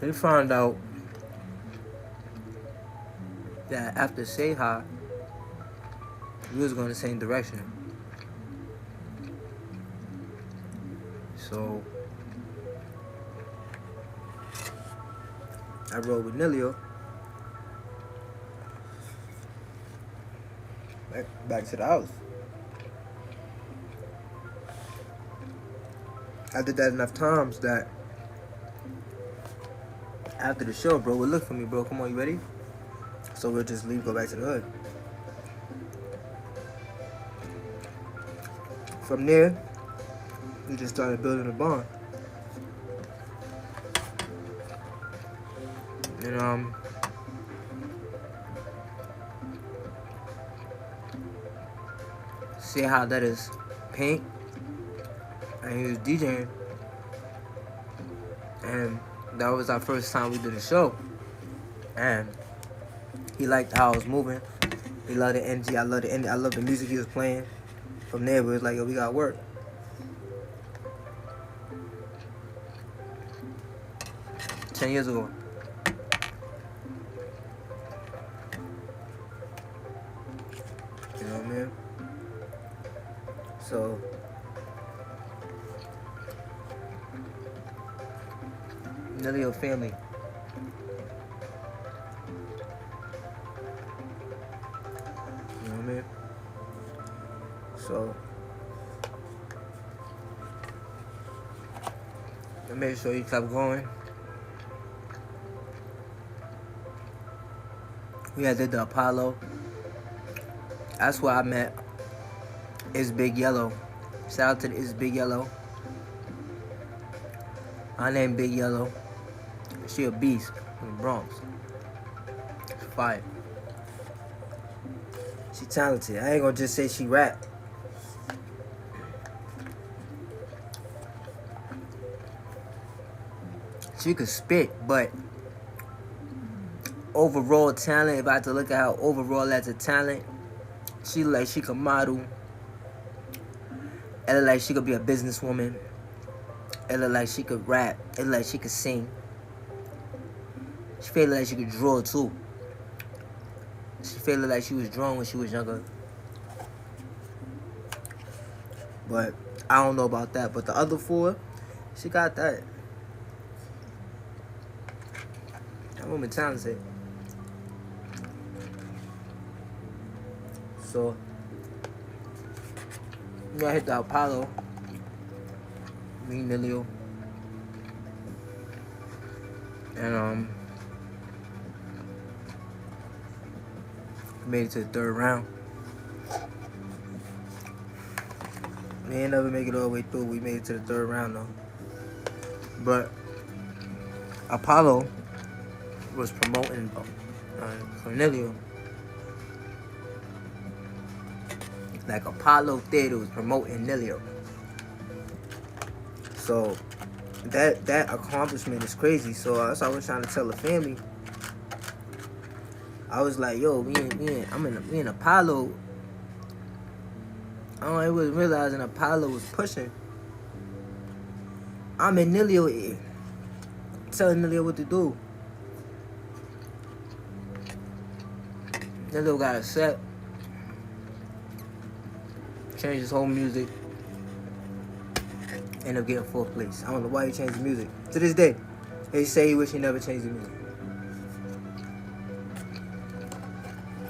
he found out that after Seha, we was going the same direction. So I rode with Nilio back to the house. I did that enough times that after the show, bro would look for me, bro. Come on, you ready? So we'll just leave, go back to the hood. From there, we just started building a bond. And see how that is paint, and he was DJing, and that was our first time we did a show, and he liked how I was moving. He loved the energy. I loved the energy. I loved the music he was playing. From there, we was like, yo, we got work. $10 years ago. You know what I mean? So none of your family. You know what I mean? So I made sure you kept going. We had did the Apollo. That's where I met It's Big Yellow. Shout out to the It's Big Yellow. Her name Big Yellow. She a beast from the Bronx. She's fire. She talented. I ain't gonna just say she rap. She could spit, but overall talent, if I had to look at her overall as a talent, she look like she could model. It look like she could be a businesswoman. It look like she could rap. It look like she could sing. She feel like she could draw too. She feel like she was drawing when she was younger. But I don't know about that. But the other four, she got that. That woman talented. So, I hit the Apollo. Me, Nilio. And, made it to the third round. We ain't never make it all the way through. We made it to the third round, though. But Apollo was promoting Cornelio. Like Apollo Theater was promoting Nilio. So that accomplishment is crazy. So that's what I was trying to tell the family. I was like, yo, me and Apollo. I don't even realizing Apollo was pushing. I'm in Nilio ear, telling Nilio what to do. Nilio got upset. Changed his whole music. Ended up getting fourth place. I don't know why he changed the music. To this day, they say he wish he never changed the music.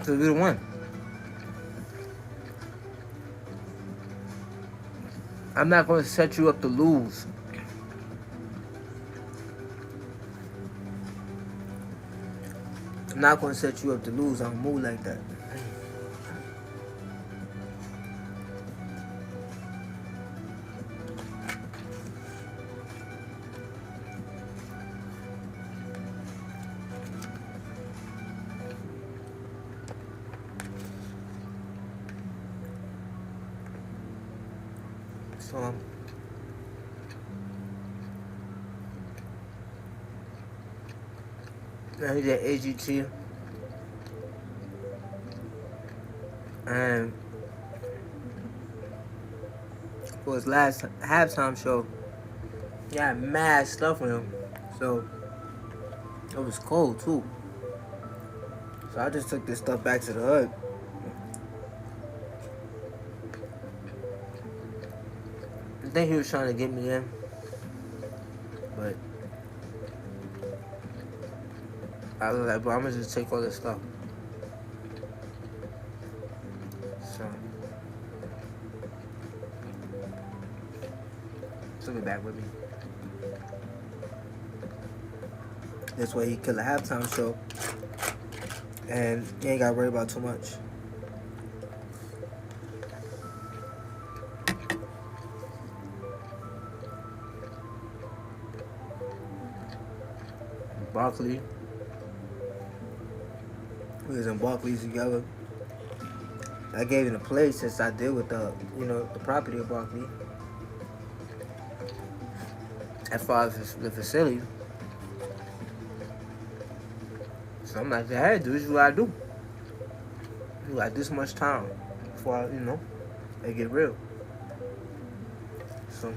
So we the one. I'm not going to set you up to lose. I'm not going to set you up to lose. I don't move like that. So, I did that AGT, and for his last halftime show, he had mad stuff with him, so it was cold too. So I just took this stuff back to the hood. I think he was trying to get me in, but I was like, bro, I'm gonna just take all this stuff. So took it back with me. This way he killed a halftime show, and he ain't got to worry about too much. Barkley. We was in Barclays together. I gave him the place since I did with the, the property of Barkley. As far as the facility. So I'm like, hey, dude, this is what I do. You got this much time before I, get real. So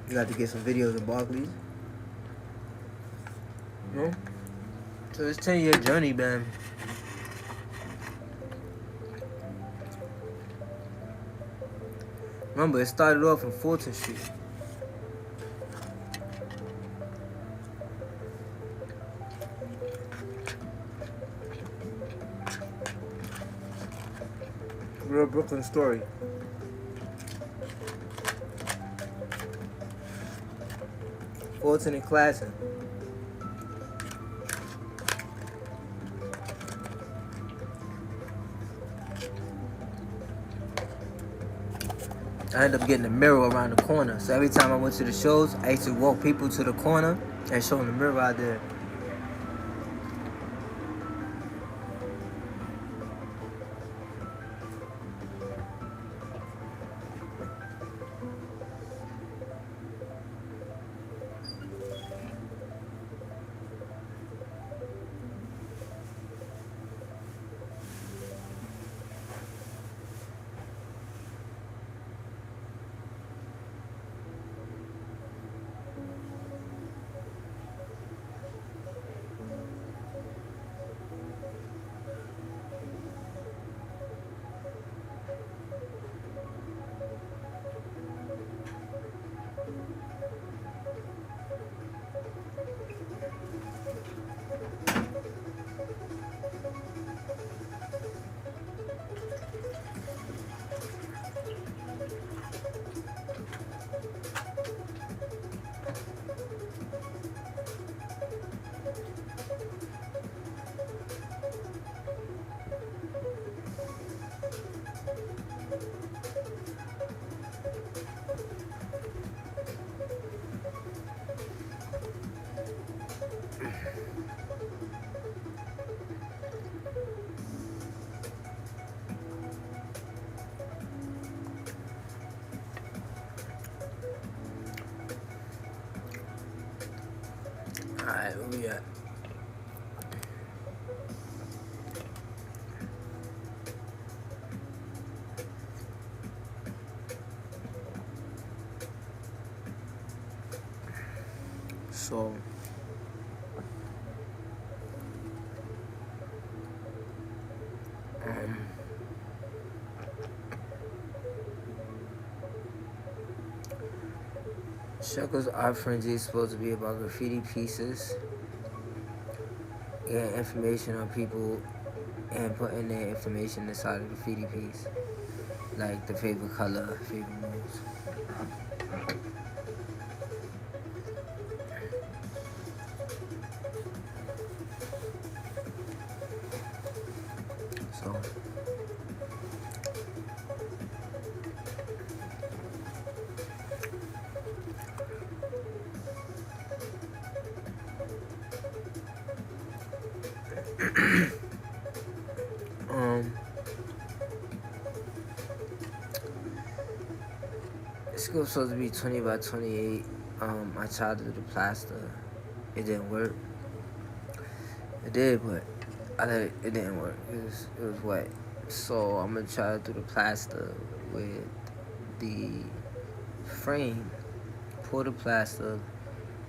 you got to get some videos of Barclays. So it's 10-year journey, man. Remember, it started off in Fulton Street. Real Brooklyn story. Fulton and Classen. I ended up getting a mirror around the corner. So every time I went to the shows, I used to walk people to the corner and show them the mirror out there. Alright, where we at? So Shklz Art Frenzy is supposed to be about graffiti pieces, getting information on people and putting their information inside of the graffiti piece, like the favorite color, favorite moves. So this was supposed to be 20 by 28. I tried to do the plaster. It didn't work. It did, but it didn't work. It was wet. So I'm gonna try to do the plaster with the frame. Pour the plaster,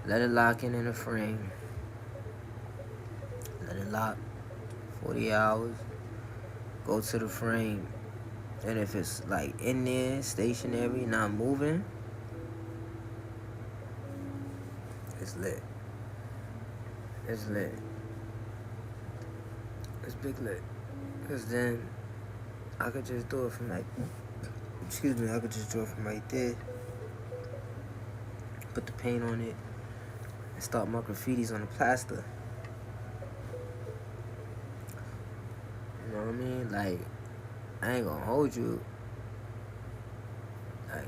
let it lock in the frame. Let it lock 40 hours. Go to the frame. And if it's like in there, stationary, not moving, it's lit. It's lit. It's big lit. Cause then I could just do it from like, I could just do it from right there. Put the paint on it and start my graffitis on the plaster. You know what I mean? Like, I ain't gonna hold you. Like,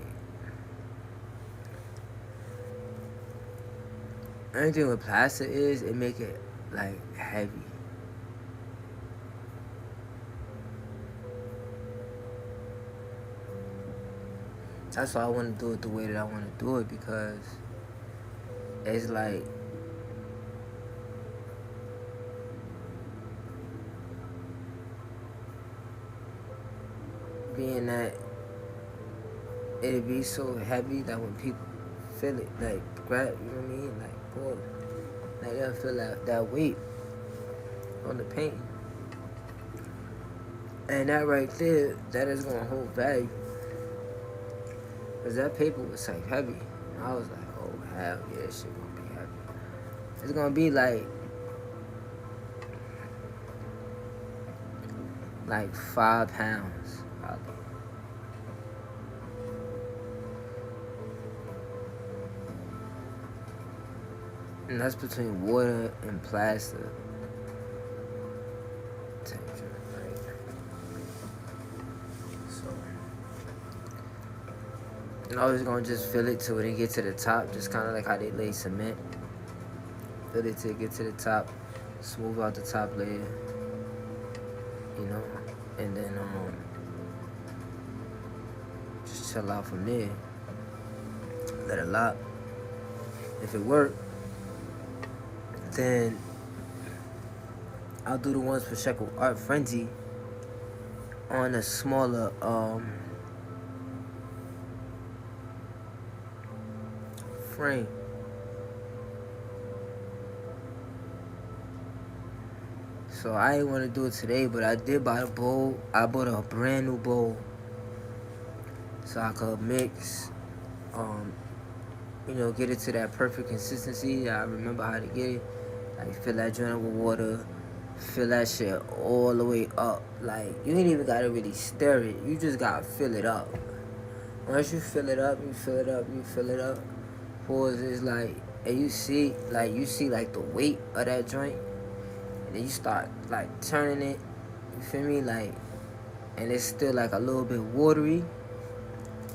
anything with plaster is, it make it like heavy. That's why I want to do it the way that I want to do it, because it's like being that it'd be so heavy that when people feel it, like grab, you know what I mean? Like pull, like they'll feel that weight on the paint. And that right there, that is gonna hold value. Cause that paper was like heavy. And I was like, oh hell yeah, this shit gonna be heavy. It's gonna be like 5 pounds, probably. And that's between water and plaster temperature, right? So I was gonna just fill it till it get to the top, just kind of like how they lay cement. Fill it till it get to the top, smooth out the top layer, you know, and then just chill out from there. Let it lock. If it work, then I'll do the ones for Shklz Art Frenzy on a smaller frame. So I didn't want to do it today, but I did buy a bowl. I bought a brand new bowl so I could mix, you know, get it to that perfect consistency. I remember how to get it. Like, fill that joint with water, fill that shit all the way up. Like, you ain't even gotta really stir it. You just gotta fill it up. Once you fill it up, you fill it up, you fill it up. Pause is like, and you see like the weight of that joint. And then you start like turning it, you feel me? Like, and it's still like a little bit watery.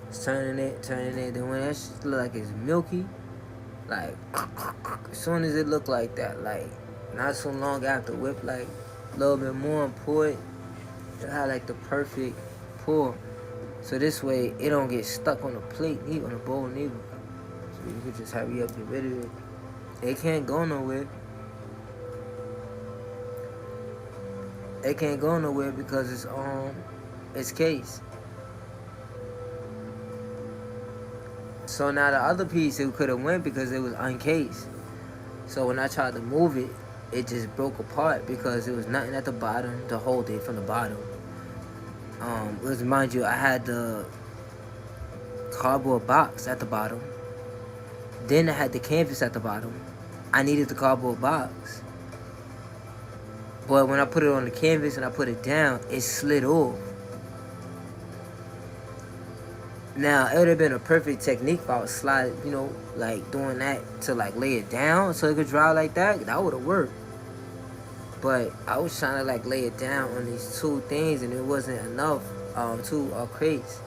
It's turning it. Then when that shit look like it's milky, like, as soon as it look like that, like, not so long after, whip like a little bit more and pour it. You'll have like the perfect pour. So this way, it don't get stuck on the plate, on the bowl neither. So you could just hurry up, get rid of it. It can't go nowhere. it can't go nowhere because it's case. So now the other piece it could have went because it was uncased. So when I tried to move it, it just broke apart because there was nothing at the bottom to hold it from the bottom. Let's mind you, I had the cardboard box at the bottom. Then I had the canvas at the bottom. I needed the cardboard box. But when I put it on the canvas and I put it down, it slid off. Now, it would have been a perfect technique if I was slide, like doing that to like lay it down so it could dry like that. That would have worked. But I was trying to like lay it down on these two things and it wasn't enough, two crates.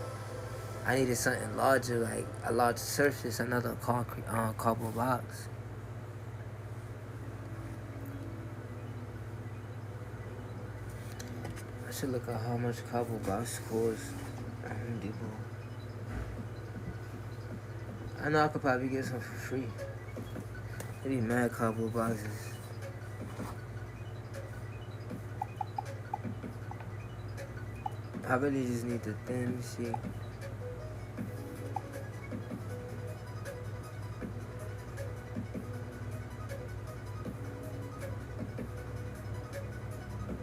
I needed something larger, like a larger surface, another cardboard box. I should look at how much cardboard box costs at Home Depot. I know I could probably get some for free. They be mad cardboard boxes. I really just need the thin shit.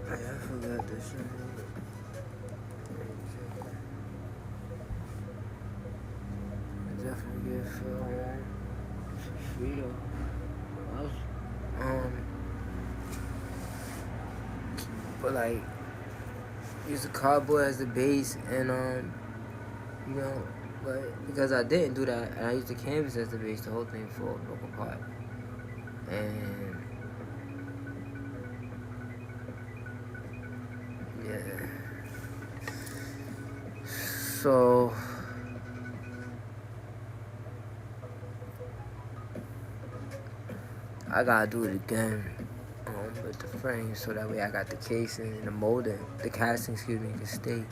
I forgot this shit. Definitely get for free though. But like use the cardboard as the base and but because I didn't do that and I used the canvas as the base, the whole thing broke apart. And yeah. So I gotta do it again with the frame so that way I got the casing and the molding, the casting, can stay.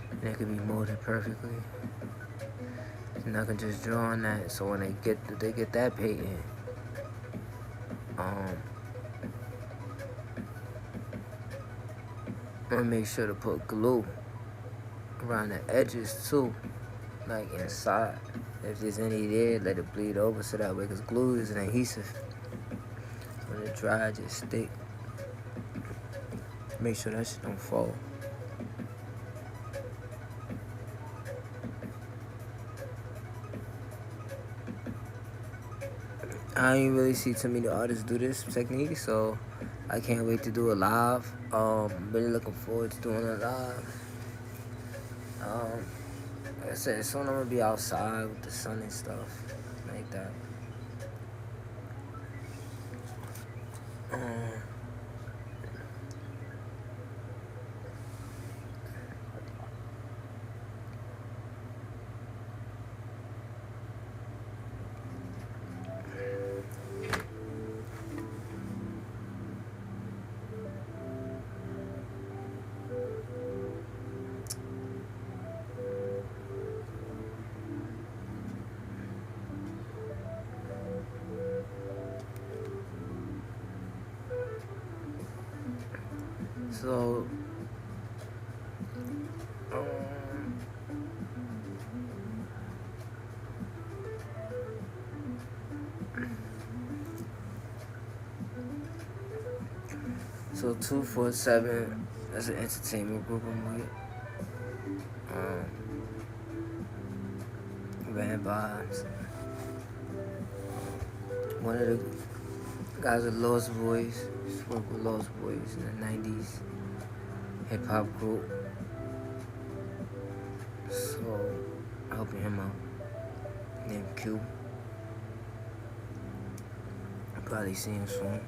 And it can be molded perfectly. And I can just draw on that so when they get that patent, I'm gonna make sure to put glue around the edges too, like inside. If there's any there, let it bleed over so that way, because glue is an adhesive. When it dry, just stick. Make sure that shit don't fall. I ain't really see too many artists do this technique, so I can't wait to do it live. Really looking forward to doing it live. Like I said, soon I'm gonna be outside with the sun and stuff like that. So, so 247, that's an entertainment group I'm with. Van Vibes. One of the guys with Lost Boys. Just worked with Lost Boys in the 90s. Hip hop group. So, helping him out. Named Q. I'll probably see him soon.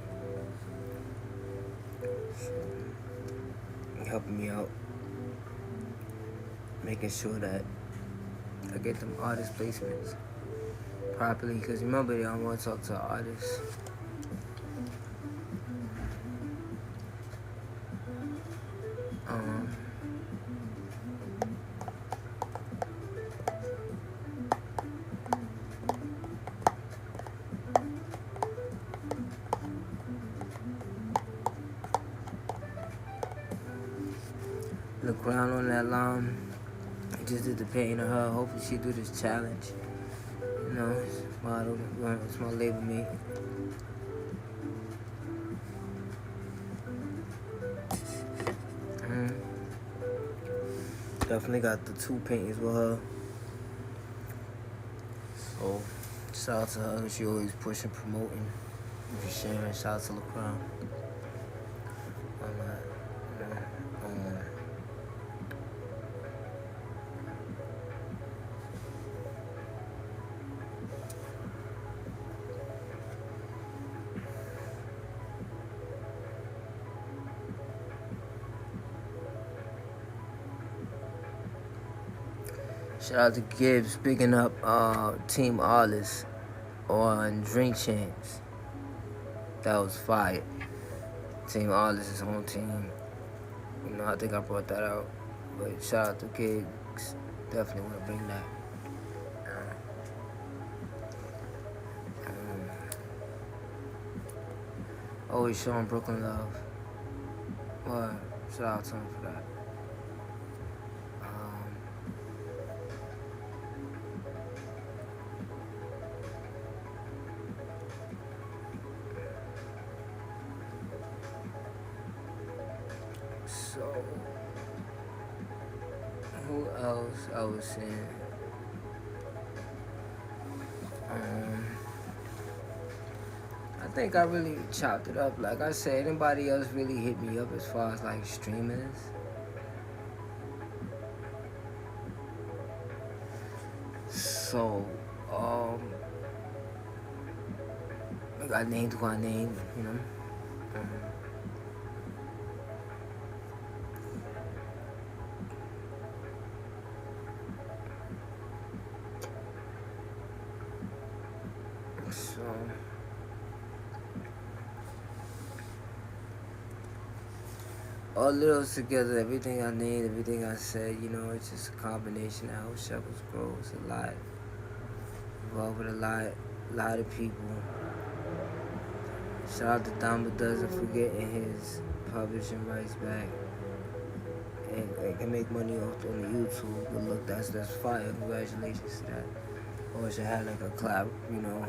So, helping me out. Making sure that I get them artist placements properly, because remember, they don't want to talk to artists. crown on that line. I just did the painting of her. Hopefully she do this challenge. You know, it's model. It's my label mate. Definitely got the 2 paintings with her. So, shout out to her. She always pushing, promoting, sharing. Shout out to the crown. Shout out to Gibbs, picking up Team Arliss on Drink Champs. That was fire. Team Arliss is on team. You know, I think I brought that out. But shout out to Gibbs. Definitely want to bring that. Always showing Brooklyn love. Well, shout out to him for that. So, who else I was seeing? I think I really chopped it up. Like I said, anybody else really hit me up as far as like streamers? So, I got named who I named, you know. So, all those together, everything I named, everything I said, you know, it's just a combination of how Shklz grows a lot. Involved with a lot of people. Shout out to Damba Doesn't Forgetting his publishing rights back. And can make money off on the YouTube. But look, that's fire. Congratulations to that. Or should have like a clap, you know.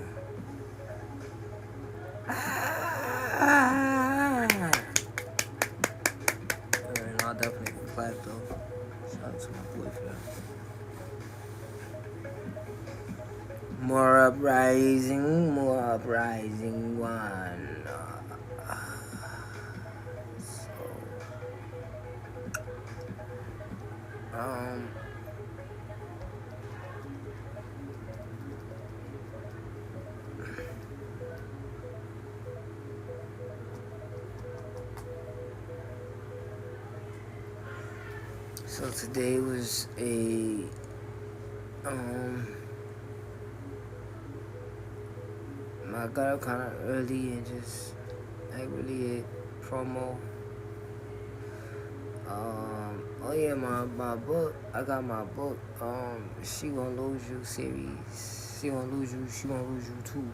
And I'll definitely clap though. Shout out to my boy for that. More uprising one. So today was a I got up kind of early and just like really hit promo. Oh yeah, my book. I got my book. She Won't Lose You series. She Won't Lose You. She Won't Lose You too.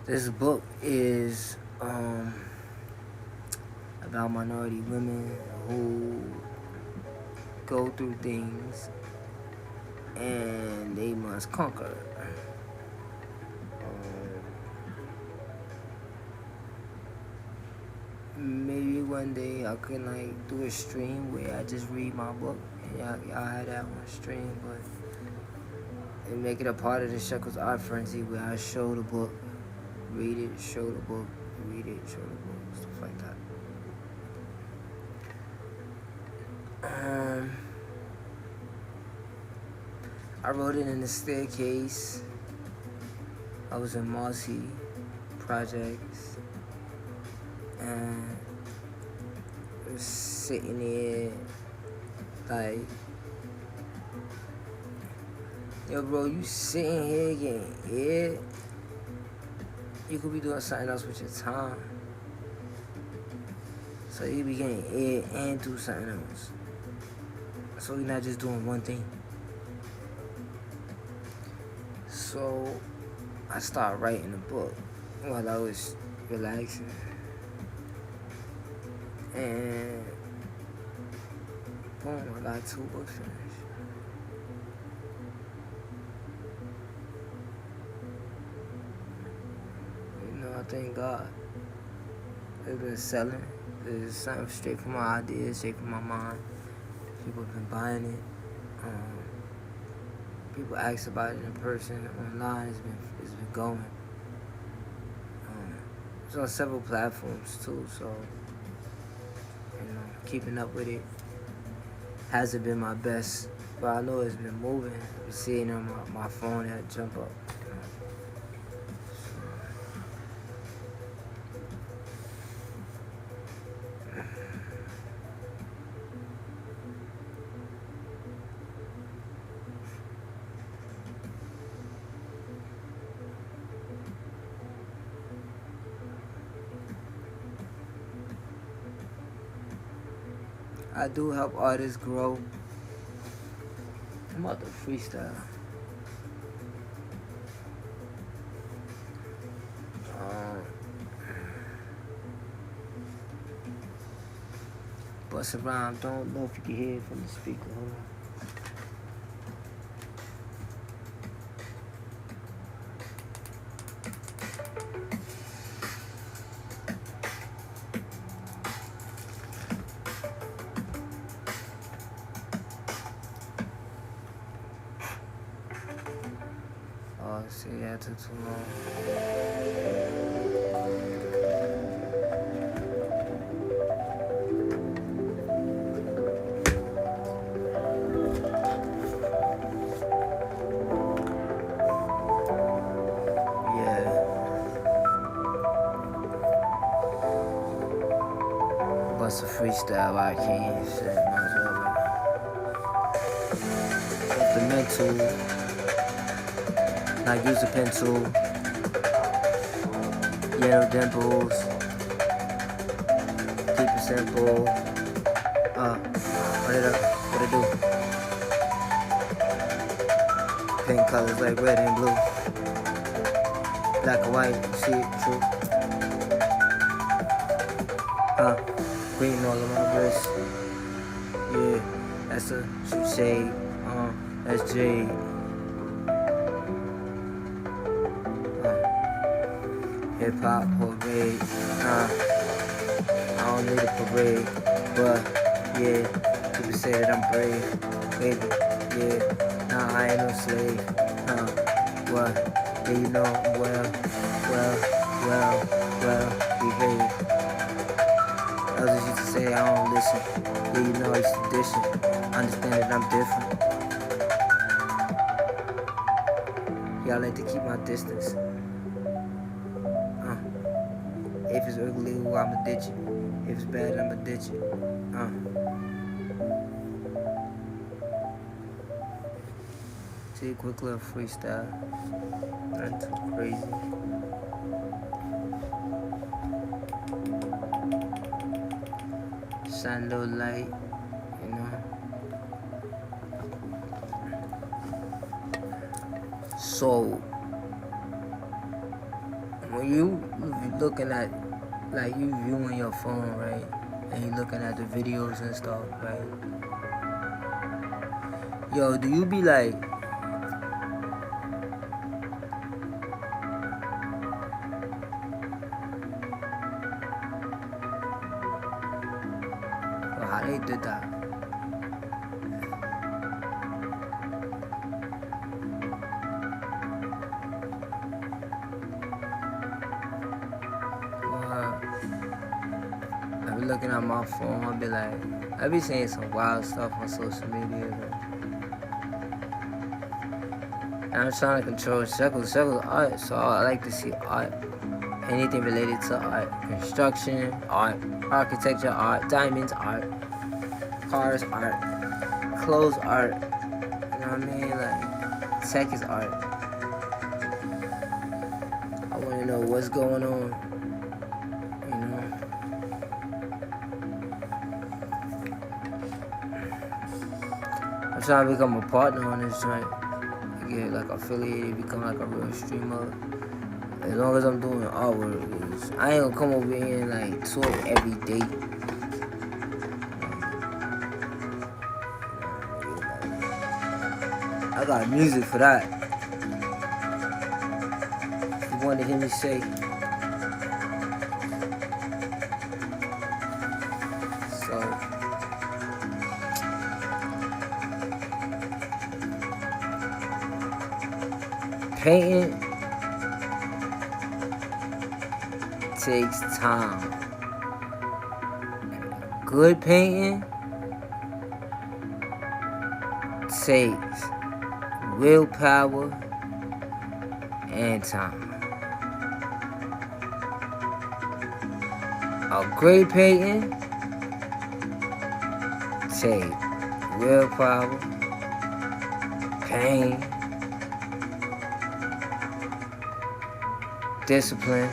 This book is about minority women who go through things and they must conquer. Maybe one day I can like do a stream where I just read my book and y'all had that one stream, but and make it a part of the Shklz Art Frenzy where I show the book, read it, show the book, read it, show the book, stuff like that. I wrote it in the staircase. I was in Marcy Projects. And I was sitting there like, yo bro, you sitting here getting air? You could be doing something else with your time. So you be getting air and do something else. So you're not just doing one thing. So I started writing the book while I was relaxing. And Boom, I got 2 books finished. You know, I thank God. It's been selling. It's something straight from my ideas, straight from my mind. People have been buying it. People ask about it in person, online. It's been going. It's on several platforms too, so you know, keeping up with it hasn't been my best, but I know it's been moving. I'm seeing on my phone that jump up. I do help artists grow. I'm about to freestyle. Bust a rhyme, don't know if you can hear it from the speaker. Hold on. Oh, see, that took too long. Bust a freestyle while I can. Shit, might as well. Off the mental. Not use a pencil. Yellow dimples. Keep it simple. What it do? Pink colors like red and blue. Black and white, you see it, true. Green all on my wrist. Yeah, that's a shade. That's jade. Hip hop parade. I don't need a parade, but yeah, people say that I'm brave, baby. Yeah, nah, I ain't no slave. What? Yeah, you know I'm well behaved. Others used to say I don't listen. Yeah, you know it's tradition. Understand that I'm different. Yeah, I like to keep my distance. If it's ugly, I'ma ditch it. If it's bad, I'ma ditch it. See a quick little freestyle. Nothing too crazy. Shine a little light, you know. So when you looking at, like, you viewing your phone, right, and you looking at the videos and stuff, right, yo, do you be like, well, how they did that? I be looking at my phone, I be seeing some wild stuff on social media. And I'm trying to control Shklz art, so I like to see art. Anything related to art. Construction, art, architecture, art, diamonds, art, cars, art, clothes, art. You know what I mean? Like, tech is art. I want to know what's going on. I'm trying to become a partner on this joint. Get like affiliated, become like a real streamer. As long as I'm doing artwork, I ain't gonna come over here and like talk every day. I got music for that. If you want to hear me say. So, painting takes time. Good painting takes willpower and time. A great painting takes willpower, pain, discipline,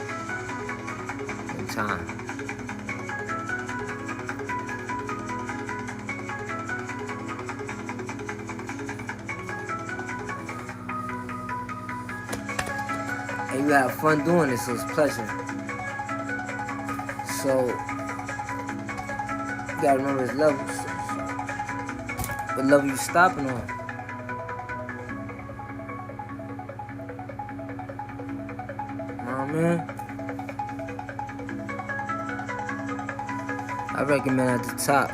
and time. And you have fun doing this, so it's pleasure. So, you gotta remember his levels. What level you stopping on? Oh man. I recommend at the top.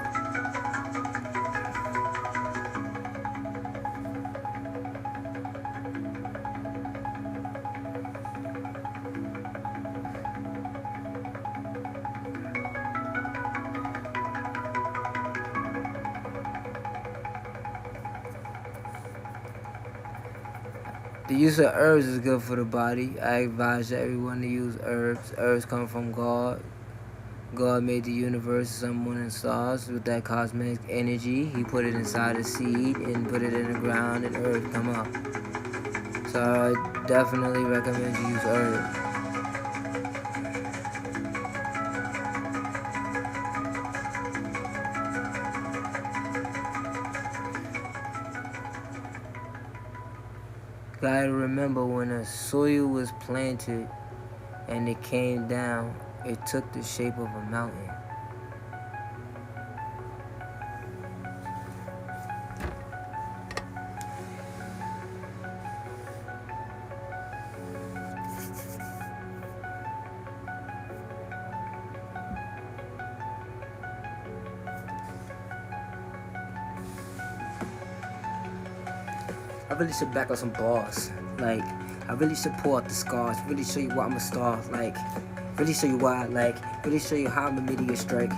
The use of herbs is good for the body. I advise everyone to use herbs. Herbs come from God. God made the universe, sun, moon, and stars with that cosmic energy. He put it inside a seed and put it in the ground, and herbs come up. So I definitely recommend you use herbs. Gotta remember, when a soil was planted and it came down, it took the shape of a mountain. I really should back up some bars. Like, I really should pour out the scars. Really show you why I'm a star. Like, really show you why. Like, really show you how I'm a meteor strike.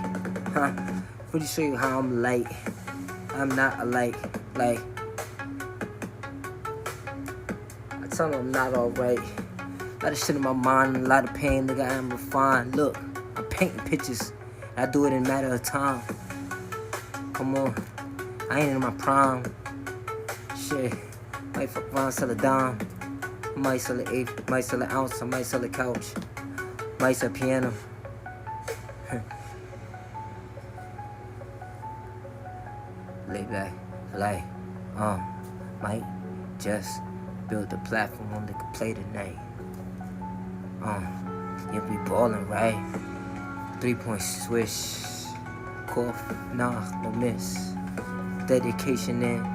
Really show you how I'm light. I'm not alike. Like, I tell them I'm not alright. A lot of shit in my mind, a lot of pain, nigga, I am refined. Look, I'm painting pictures. I do it in a matter of time. Come on. I ain't in my prime. Shit. Might fuck around, sell a dime. Might sell an eighth, might sell an ounce, I might sell a couch. Might sell a piano. Lay back, like, might just build a platform that could play tonight. You'll be ballin', right? 3-point swish. Cough, nah, no miss. Dedication and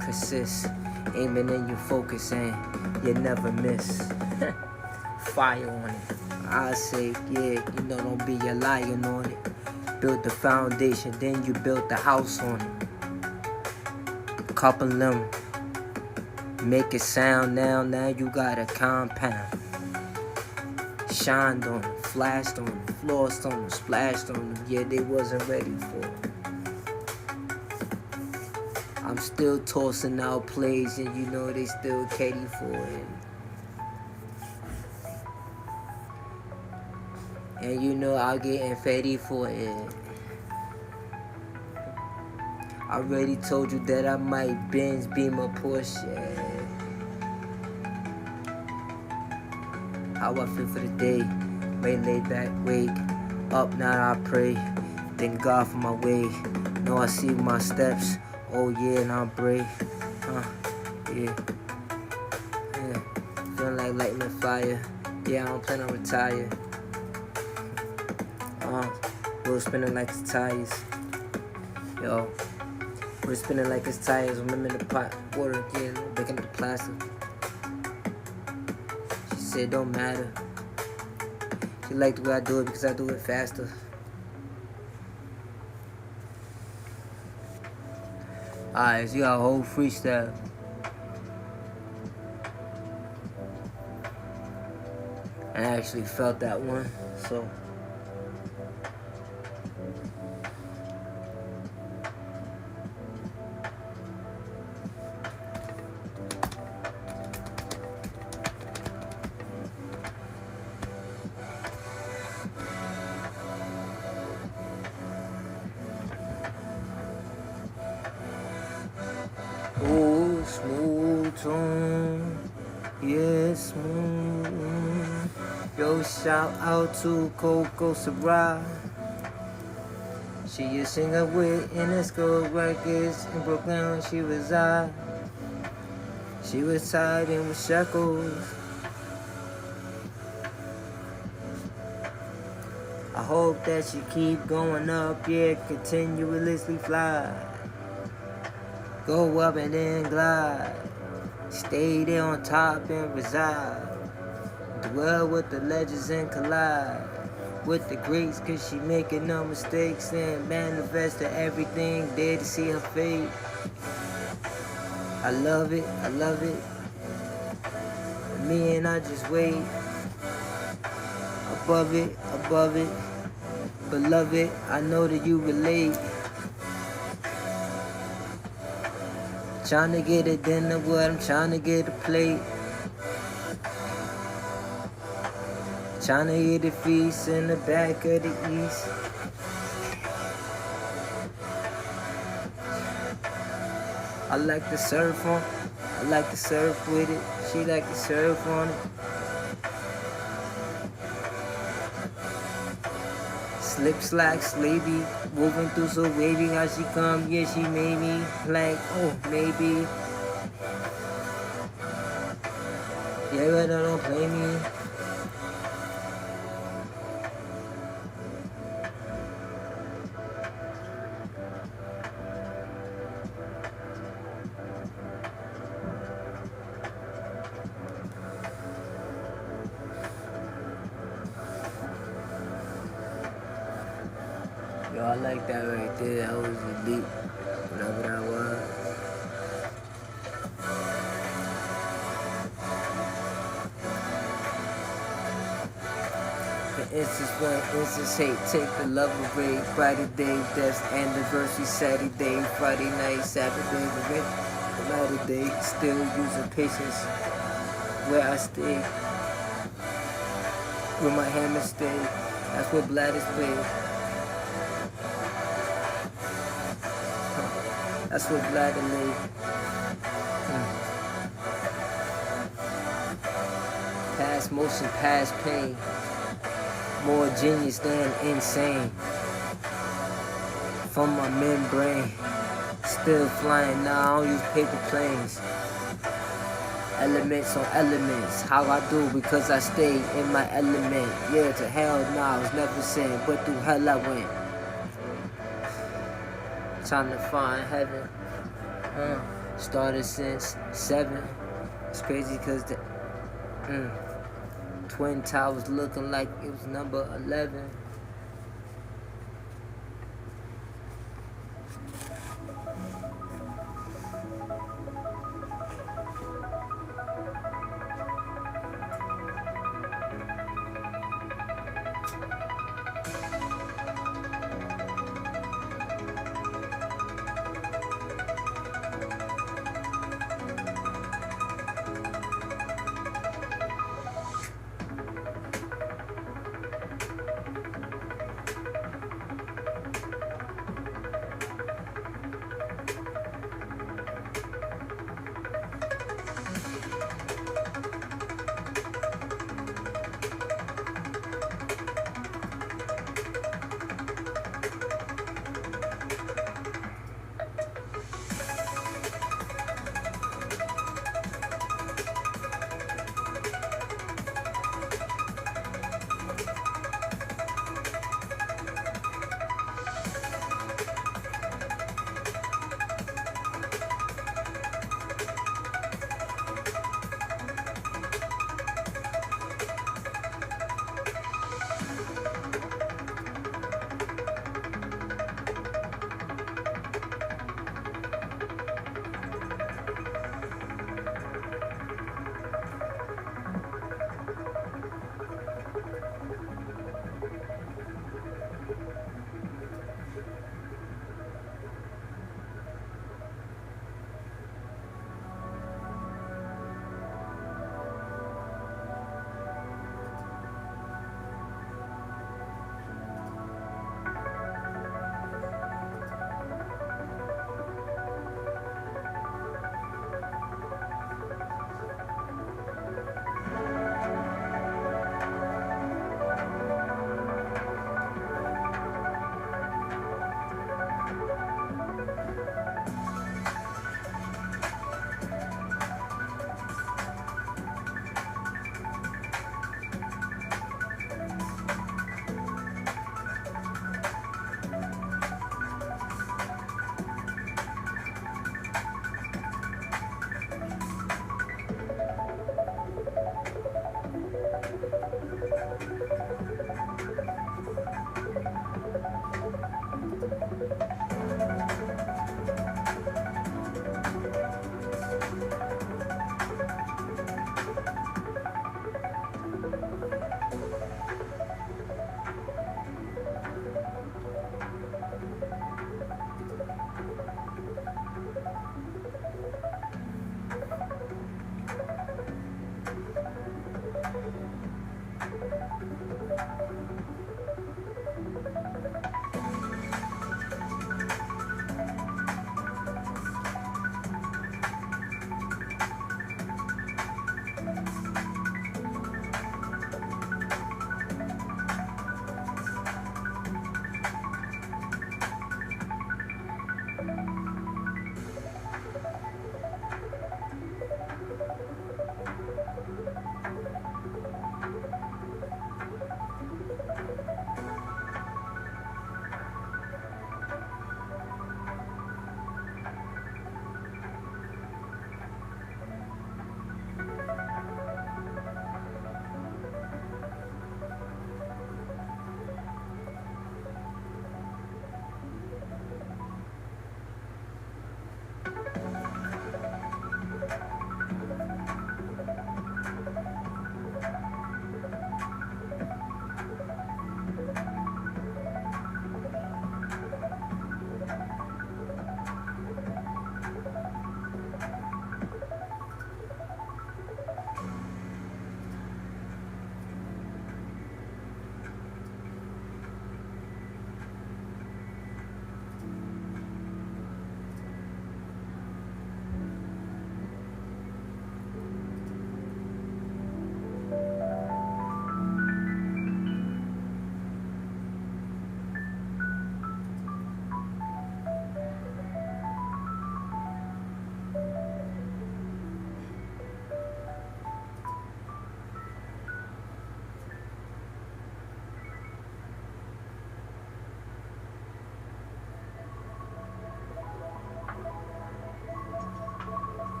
persist. Aiming and you focusing, you never miss. Fire on it. I say, yeah, you know, don't be a lion on it. Build the foundation, then you build the house on it. Couple them, make it sound now you got a compound. Shined on them, flashed on them, flossed on them, splashed on them, yeah, they wasn't ready for it. I'm still tossing out plays, and you know they still cater for it. And you know I'm getting fatty for it. I already told you that I might Benz, Beamer, Porsche. How I feel for the day. Way laid back, wake up, now I pray. Thank God for my way. Know I see my steps. Oh yeah, and I'm brave. Yeah. Feeling like lighting a fire. Yeah, I don't plan on retire. Wheels spinning like the tires. Yo, We're spinning like it's tires. When I'm in the pot, water again, breaking up the plastic. She said, don't matter. She liked the way I do it because I do it faster. Alright, so you got a whole freestyle. And I actually felt that one, so. Oh, smooth tone, yeah, smooth. Yo, shout out to Coco Sarah. She a singer with Interscope Records in Brooklyn. She reside. She was tied in with Shklz. I hope that she keep going up, yeah, continuously fly. Go up and then glide. Stay there on top and reside. Dwell with the legends and collide with the greats, cause she making no mistakes and manifesting everything there to see her fate. I love it, I love it. Me and I just wait. Above it, beloved, I know that you relate. Tryna get a dinner, what I'm tryna get a plate. Tryna get a feast in the back of the east. I like to surf on, I like to surf with it. She like to surf on it. Slip slack, slavey, moving through so wavy. How she come, yeah, she made me like, oh, maybe. Yeah, but don't play me. Yo, I like that right there. That was elite. Whatever that was. For instance, one instance, hate, take the love away. Friday day, that's anniversary, Saturday, Friday night, Saturday, another day. Still using patience where I stay. Where my hammer stay. That's where bladders play. That's what bladder lay. Past motion, past pain. More genius than insane. From my membrane. Still flying now, I don't use paper planes. Elements on elements. How I do because I stay in my element. Yeah, to hell nah, I was never sin, but through hell I went. Trying to find heaven. Started since 7. It's crazy because the Twin Towers looking like it was number 11.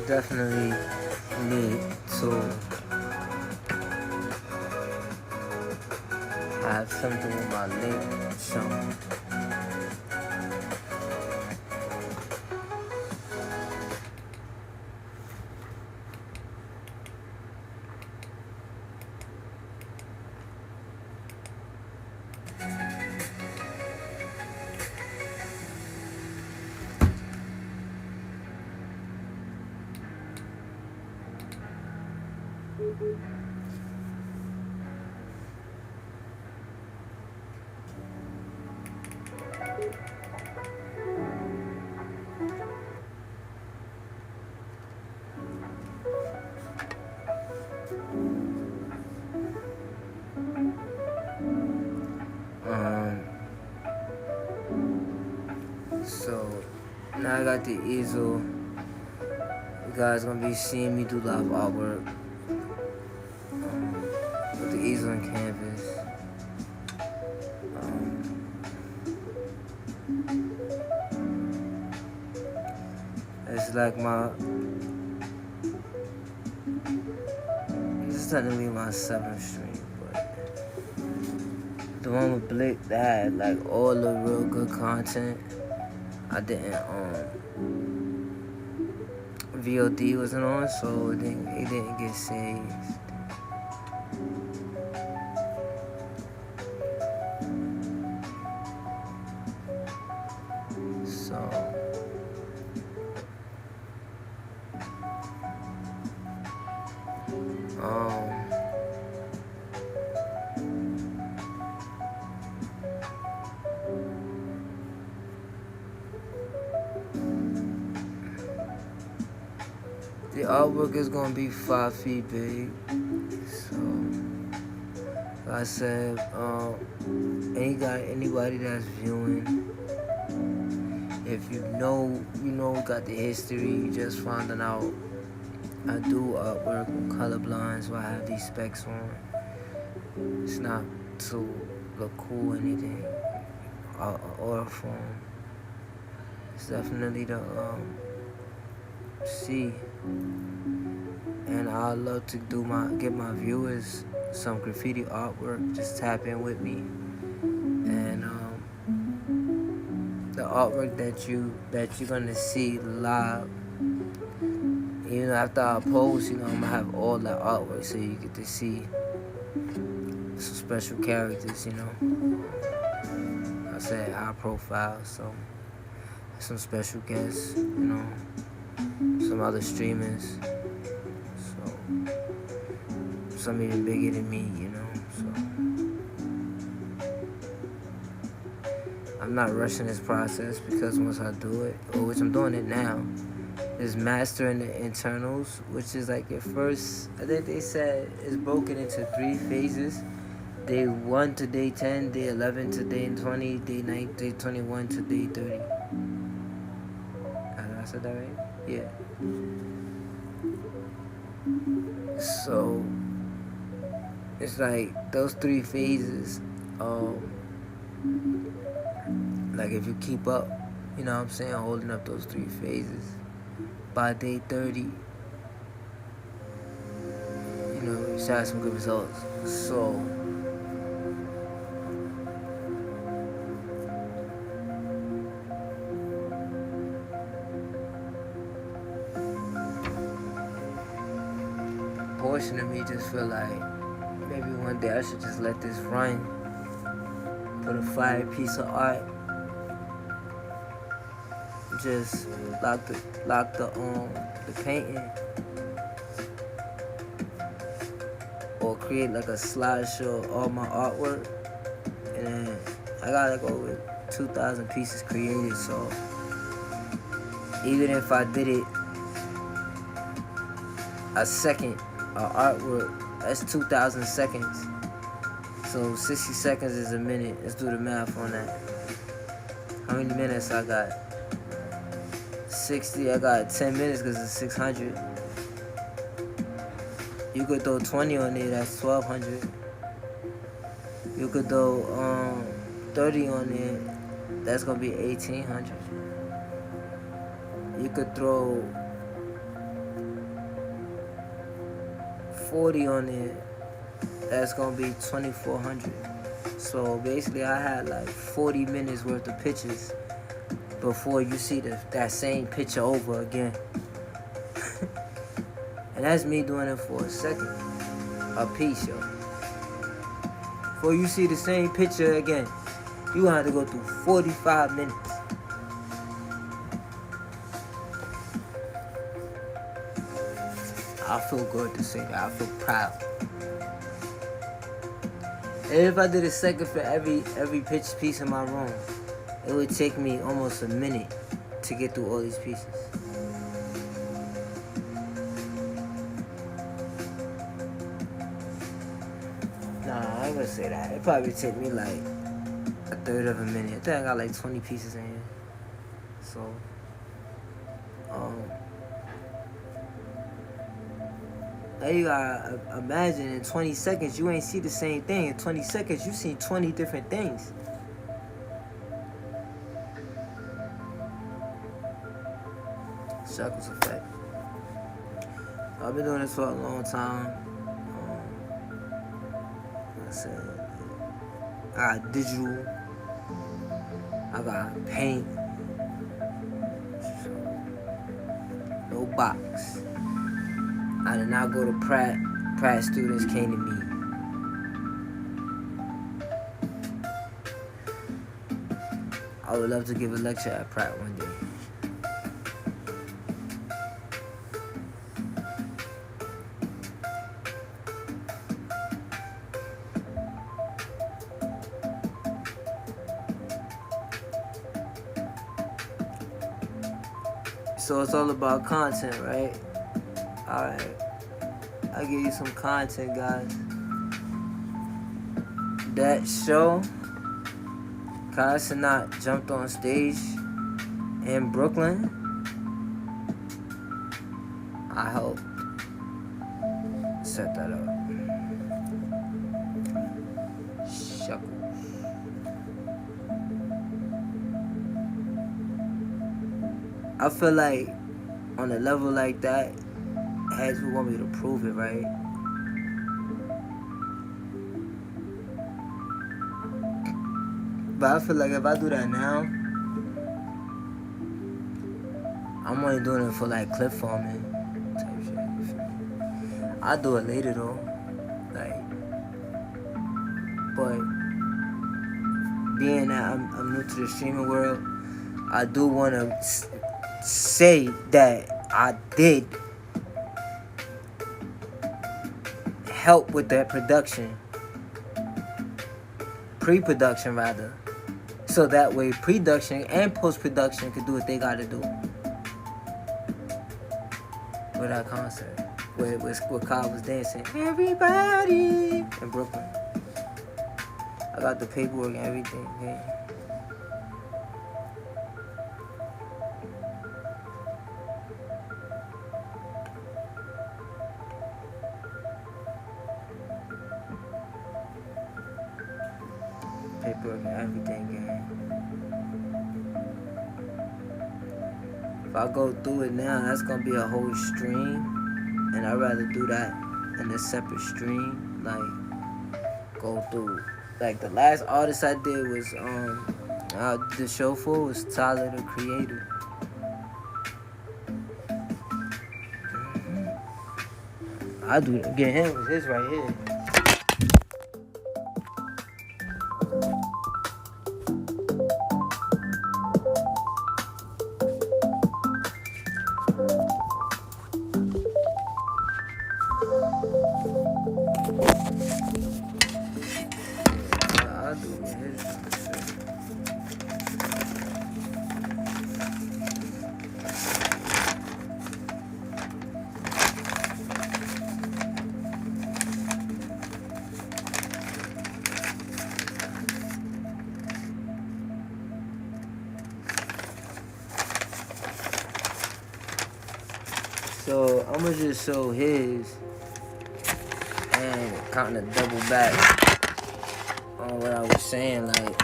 definitely need to have something with my link shown. So now I got the easel. You guys gonna be seeing me do live artwork with the easel and canvas. It's like this is technically my 7th stream, but the one with Blick that had like all the real good content. I didn't VOD wasn't on, so it didn't get saved. So the artwork is gonna be 5 feet big. So like I said, anybody that's viewing, if you know, got the history, you just finding out. I do artwork with colorblind, so I have these specs on. It's not to look cool or anything, or form. It's definitely to see. And I'd love to get my viewers some graffiti artwork. Just tap in with me, and the artwork that you're gonna see live. After I post, I'm gonna have all that artwork, so you get to see some special characters. I said high profile, so some special guests. Some other streamers. So some even bigger than me, So I'm not rushing this process, because once I do it, which I'm doing it now, is mastering the internals, which is like your first, I think they said it's broken into 3 phases. Day 1 to day 10, day 11 to day 20, day 9, day 21 to day 30. I said that right? Yeah. So it's like those 3 phases, like if you keep up, holding up those 3 phases, by day 30, you should have some good results. So portion of me just feel like maybe one day I should just let this run, put a fire piece of art, just lock the painting, or create like a slideshow of all my artwork. And then I got like over 2,000 pieces created, so even if I did it a second artwork, that's 2,000 seconds. So 60 seconds is a minute. Let's do the math on that. How many minutes I got? 60. I got 10 minutes because it's 600. You could throw 20 on there, that's 1,200. You could throw 30 on there, that's gonna be 1,800. You could throw 40 on there, that's gonna be 2,400. So basically I had like 40 minutes worth of pictures before you see that same picture over again. And that's me doing it for a second, a piece, yo. Before you see the same picture again, you gonna have to go through 45 minutes. I feel good to say that. I feel proud. And if I did a second for every piece in my room, it would take me almost a minute to get through all these pieces. Nah, I ain't gonna say that. It probably take me like a third of a minute. I think I got like 20 pieces in here. So, now you gotta imagine in 20 seconds you ain't see the same thing. In 20 seconds you see 20 different things. Shklz effect. I've been doing this for a long time. Like I said, I got digital. I got paint. No box. I did not go to Pratt. Pratt students came to me. I would love to give a lecture at Pratt one day. So it's all about content, right? Alright. I'll give you some content, guys. That show, Kai Cenat jumped on stage in Brooklyn. I helped set that up. Shklz. I feel like on a level like that, heads would want me to prove it, right? But I feel like if I do that now, I'm only doing it for like clip farming type shit. I'll do it later though. Like, but being that I'm new to the streaming world, I do want to say that I did help with that production, pre-production rather, so that way production and post-production could do what they gotta do with that concert, where Kyle was dancing, everybody in Brooklyn. I got the paperwork and everything, yeah. Paperwork and everything, gang. If I go through it now, that's gonna be a whole stream, and I'd rather do that in a separate stream. Like, go through. Like, the last artist I did was the show for was Tyler the Creator. I do get him with his right here. So I'm gonna just show his and kind of double back on what I was saying, like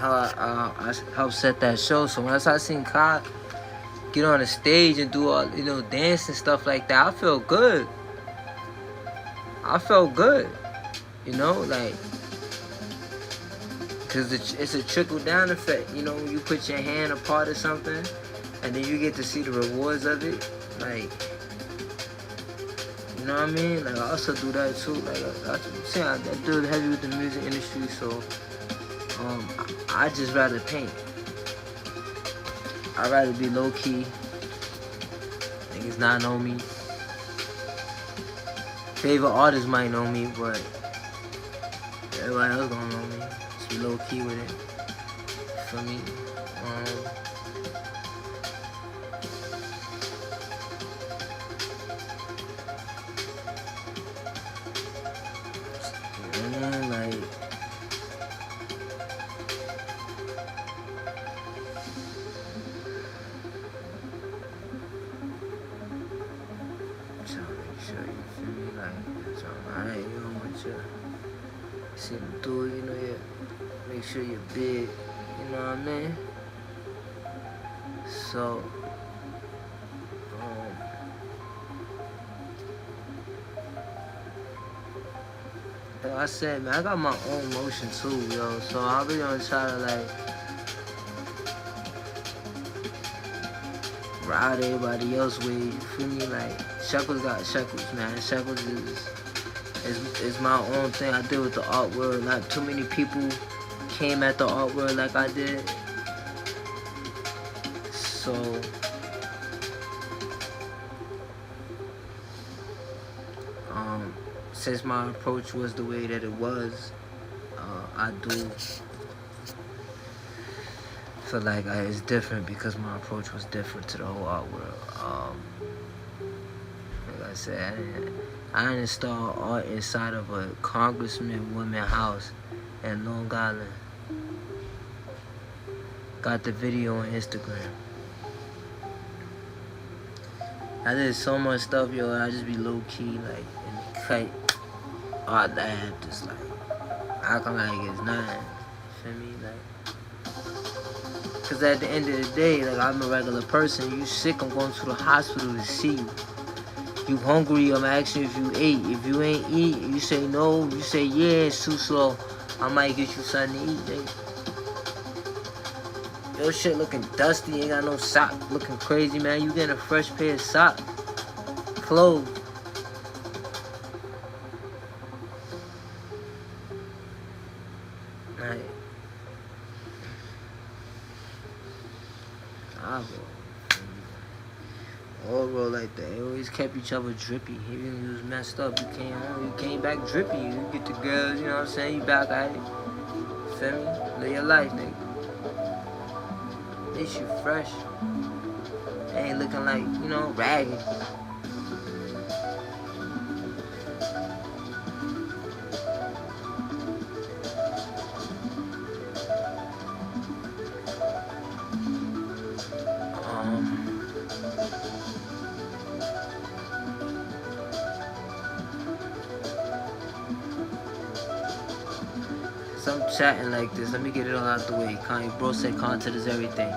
how I helped set that show. So once I seen Kai get on the stage and do all, dance and stuff like that, I felt good. Like, because it's a trickle down effect. When you put your hand a part of something and then you get to see the rewards of it, like, you know what I mean? Like, I also do that too. Like, I deal heavy with the music industry, so I just rather paint. I'd rather be low key. Niggas not know me. Favorite artists might know me, but everybody else gonna know me. Just be low key with it. For me. Like, trying to make sure you feel me, like, alright, you don't want you see them through, make sure you're big, you know what I mean? So, like I said, man, I got my own motion too, yo, so I really gonna try to, like, ride everybody else way, you feel me? Like, Shklz got Shklz, man. Shklz is my own thing. I deal with the art world. Not too many people came at the art world like I did. So, since my approach was the way that it was, I do feel like it's different because my approach was different to the whole art world. Like I said, I installed art inside of a congressman woman's house in Long Island. Got the video on Instagram. I did so much stuff, yo, I just be low key, like, in the cut art lab, just like acting like it's nothing. Feel me? Like, cause at the end of the day, like, I'm a regular person. You sick, I'm going to the hospital to see you. You hungry, I'm asking you if you ate. If you ain't eat, you say no, you say yeah, it's too slow. I might get you something to eat, nigga. Your shit looking dusty, ain't got no sock, looking crazy, man. You getting a fresh pair of socks, clothes. Like, all roll like that. They always kept each other drippy. Even if you was messed up, you came home, you came back drippy. You get the girls, you know what I'm saying? You back at it. Feel me? Live your life, nigga. At least you fresh. Ain't looking like, ragged. So I'm chatting like this. Let me get it all out the way. Kanye bro said content is everything.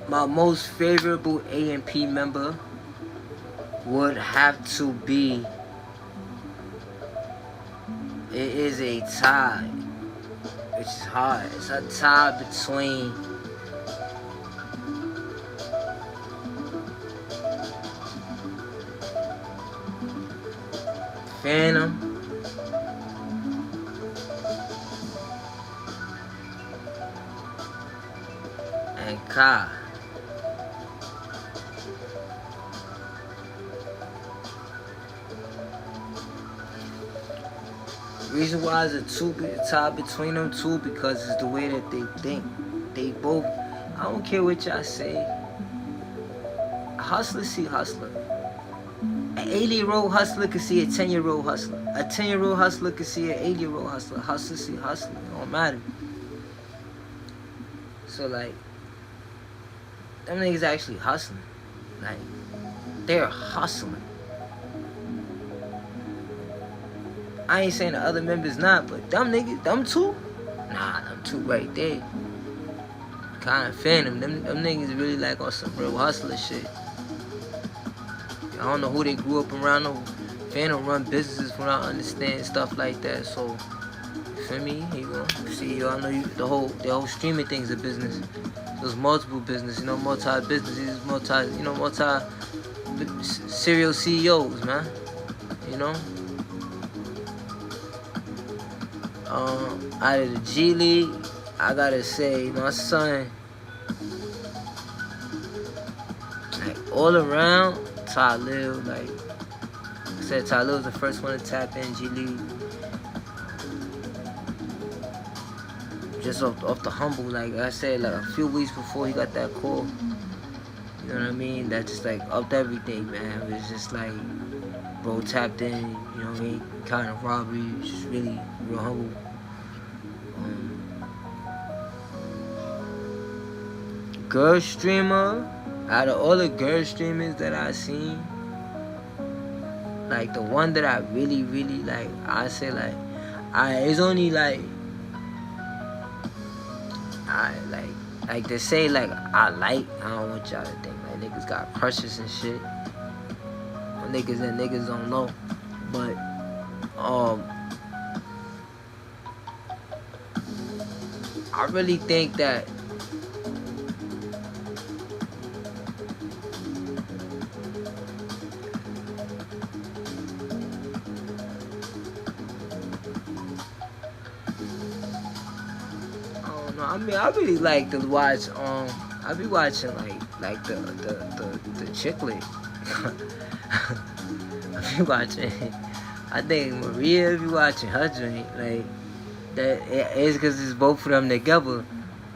My most favorable A&P member would have to be, it is a tie, which is hard. It's a tie between Phantom and Kai. Reason why it's a tie between them two, because it's the way that they think. They both, I don't care what y'all say. Hustler see hustler. An 80-year-old hustler can see a 10-year-old hustler. A 10-year-old hustler can see an 80-year-old hustler. Hustler see hustler. It don't matter. So, like, them niggas actually hustling. Like, they're hustling. I ain't saying the other members not, but them niggas, them two, nah, them two right there. Kind of fan them niggas really like on some real hustler shit. I don't know who they grew up around. No, Phantom run businesses when I understand stuff like that. So, you feel me? You know, see, I know the whole streaming thing's a business. There's multiple business, multi-businesses, multi serial CEOs, man. You know. Out of the G League, I gotta say, my son, like all around, Talib, like I said, Talib was the first one to tap in G League. Just off the humble, like I said, like a few weeks before he got that call, you know what I mean? That just like upped everything, man. It was just like, bro tapped in, you know what I mean? Kind of robbery, just really real humble. Girl streamer, out of all the girl streamers that I seen, like the one that I really like, I say like, it's only like, like they say like I don't want y'all to think like niggas got crushes and shit. Niggas and niggas don't know, but I really think that I mean, I really like to watch. I be watching like the Shklz. I be watching. I think Maria be watching her joint. Like that. It's because it's both of them together,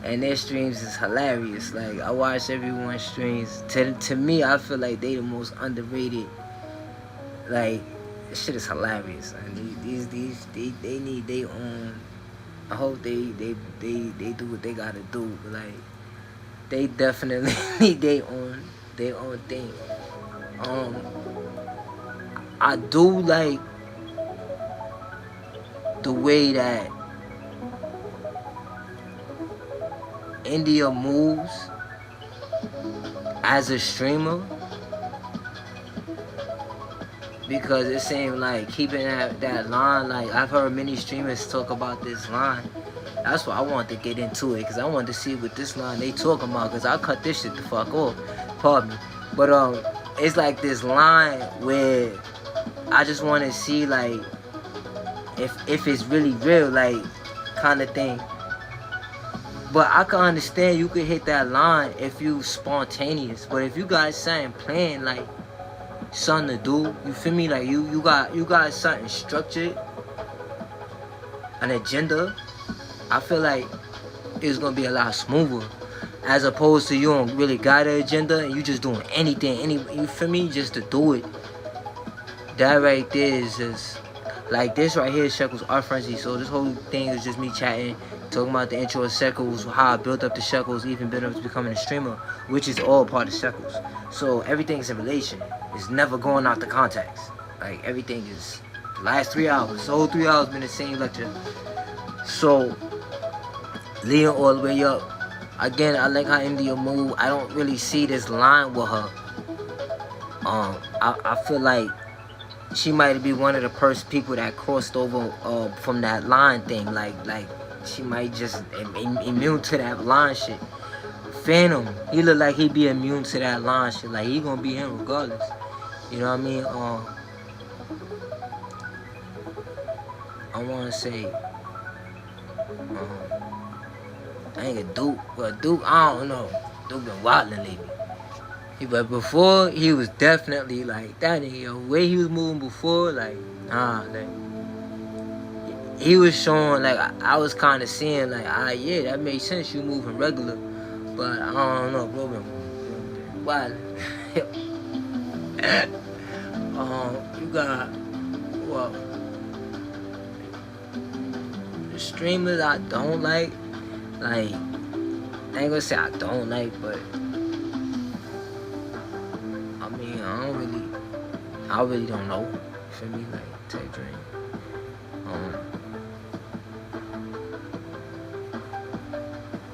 and their streams is hilarious. Like I watch everyone's streams. To me, I feel like they the most underrated. Like this shit is hilarious. And they need their own. I hope they do what they gotta do, but like they definitely need their own thing. I do like the way that India moves as a streamer, because it seemed like keeping that line, like I've heard many streamers talk about this line. That's why I wanted to get into it, because I wanted to see what this line they talking about, because I cut this shit the fuck off. Pardon me. But it's like this line where I just want to see like if it's really real, like kind of thing. But I can understand you could hit that line if you spontaneous. But if you got something planned, like something to do, you feel me? Like you got something structured, an agenda. I feel like it's gonna be a lot smoother, as opposed to you don't really got an agenda and you just doing anything, you feel me? Just to do it. That right there is just like this right here is Shklz Art Frenzy. So this whole thing is just me chatting, talking about the intro of Shklz, how I built up the Shklz, even built up to becoming a streamer, which is all part of Shklz. So everything's in relation. It's never going out the context. Like everything is the last 3 hours. The whole 3 hours been the same lecture. So leading all the way up. Again, I like how India move. I don't really see this line with her. I feel like she might be one of the first people that crossed over from that line thing. Like she might just immune to that line shit. Phantom, he look like he be immune to that line shit. Like he gonna be him regardless. You know what I mean? I wanna say I ain't a Duke, but Duke, I don't know. Duke been wildin' lately. But before, he was definitely like that nigga. The way he was moving before, like, nah, like, he was showing, like, I was kind of seeing, like, yeah, that makes sense, you moving regular. But I don't know, bro, been wildin'. You got, well, the streamers I don't like, I ain't gonna say I don't like, but I mean, I really don't know. You feel me? Like, type dream.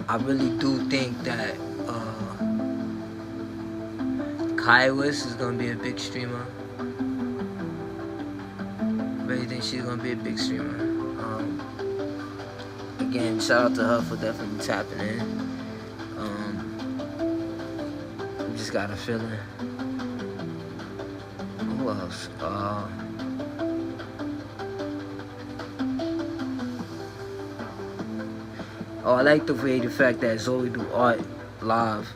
I really do think that Kai West is gonna be a big streamer. I really think she's gonna be a big streamer. Again, shout out to her for definitely tapping in. Just got a feeling. Who else? I like the fact that Zoe do art live.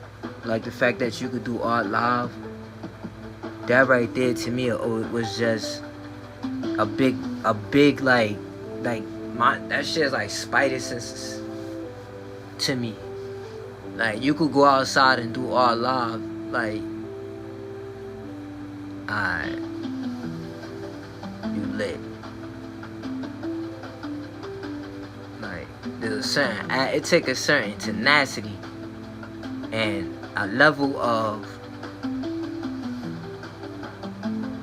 Like the fact that you could do art live. That right there to me, it was just a big like that shit is like spider senses to me. Like you could go outside and do art live, like, alright, you lit. Like there's a certain, it take a certain tenacity and a level of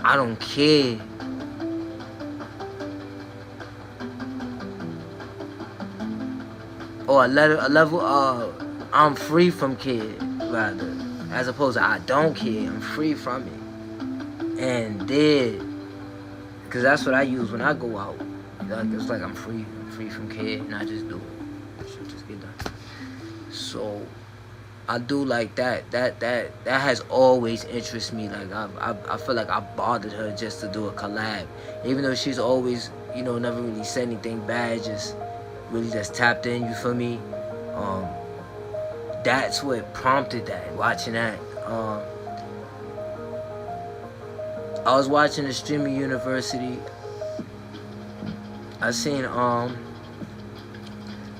I don't care. Or a level of I'm free from care, rather, as opposed to I don't care. I'm free from it, and because that's what I use when I go out. Like it's like I'm free from care, and I just do it. Shit just get done. So I do like that. That has always interested me. Like I feel like I bothered her just to do a collab, even though she's always, you know, never really said anything bad. Just really just tapped in. You feel me? That's what prompted that. Watching that. I was watching the Streamer University. I seen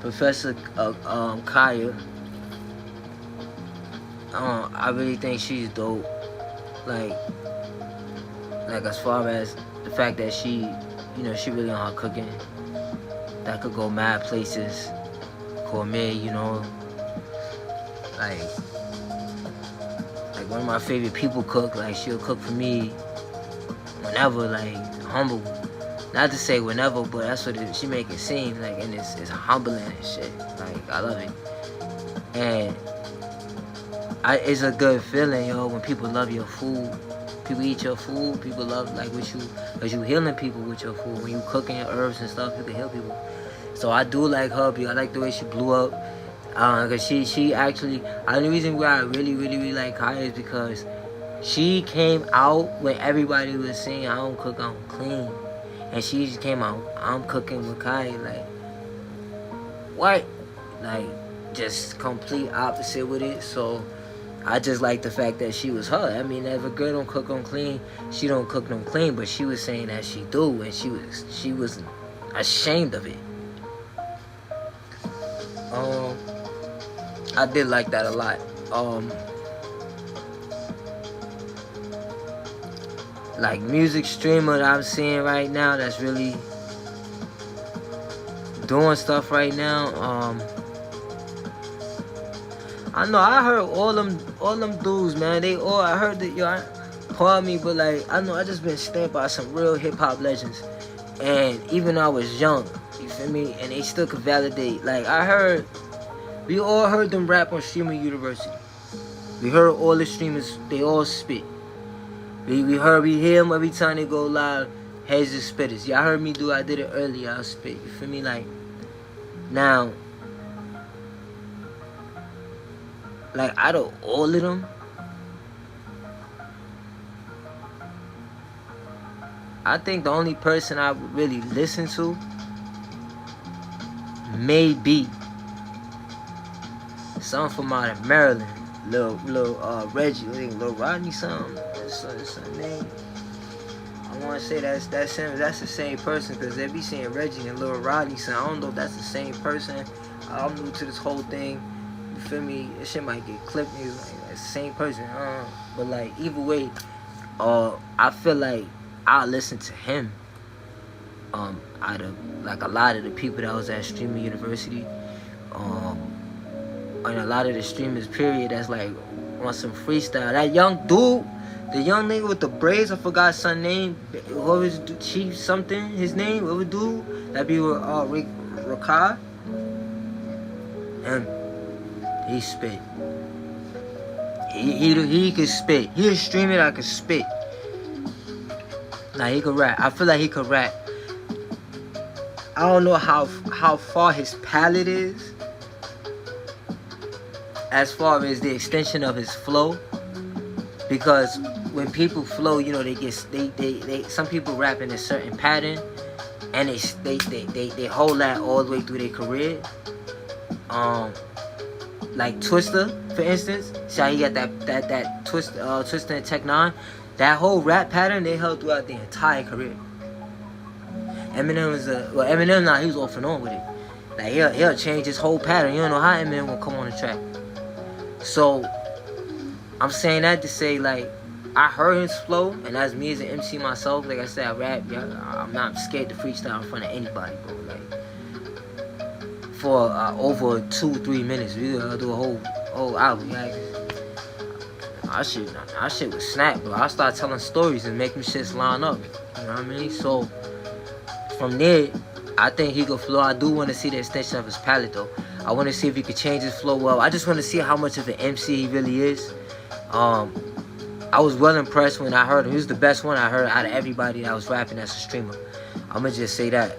Professor Kaya. I really think she's dope. Like as far as the fact that she, you know, she really on her cooking. That could go mad places. Gourmet, you know. Like one of my favorite people cook. Like she'll cook for me whenever. Like humble. Not to say whenever, but that's what she make it seem like, and it's humbling and shit. Like I love it. And it's a good feeling, yo, when people love your food. People eat your food. People love like what you, cause you healing people with your food. When you cooking your herbs and stuff, you can heal people. So I do like her. I like the way she blew up. Cause she actually, the only reason why I really like Kaya is because she came out when everybody was saying I don't cook, I don't clean, and she just came out, I'm cooking with Kaya. Like what? Like just complete opposite with it. So I just like the fact that she was her. I mean, if a girl don't cook, don't clean, she don't cook, don't clean. But she was saying that she do, and she was ashamed of it. I did like that a lot. Like music streamer that I'm seeing right now that's really doing stuff right now. I know I heard all them dudes, man. They all, I heard that, yo, pardon me, but like I know I just been stamped by some real hip hop legends, and even though I was young, you feel me, and they still could validate. Like I heard, we all heard them rap on Streamer University. We heard all the streamers, they all spit. We hear them every time they go live. Heads the spitters. Y'all heard me do. I did it earlier. I'll spit. You feel me? Like now. Like, out of all of them, I think the only person I would really listen to may be someone from out of Maryland. Lil Reggie, Lil Rodney something. That's her name. I want to say that's the same person, because they be saying Reggie and Lil Rodney something. I don't know if that's the same person. I'm new to this whole thing. You feel me? This shit might get clipped. It's like the same person. But like either way, I feel like I'll listen to him. Out of like a lot of the people that was at Streamer University, and a lot of the streamers, period, that's like on some freestyle. That young dude, the young nigga with the braids, I forgot his son name. What was Chief something? His name? What would do? That be with Rakai. And he spit. He could spit. He a streamer that could spit. Nah, he could rap. I feel like he could rap. I don't know how far his palette is, as far as the extension of his flow, because when people flow, you know, they some people rap in a certain pattern, and they hold that all the way through their career. Like Twister, for instance. See how he got that Twister and Tech 9? That whole rap pattern they held throughout the entire career. Eminem was Eminem now, he was off and on with it. Like he'll change his whole pattern. You don't know how Eminem will come on the track. So I'm saying that to say, like, I heard his flow, and as me as an MC myself, like I said, I rap. Yeah, I'm not scared to freestyle in front of anybody, bro. Like for over 2-3 minutes, we gotta do a whole album. Like, I shit was snap, bro. I start telling stories and making shits line up. You know what I mean? So from there, I think he could flow. I do want to see the extension of his palette, though. I want to see if he could change his flow well. I just want to see how much of an MC he really is. I was well impressed when I heard him. He was the best one I heard out of everybody that was rapping as a streamer. I'm going to just say that.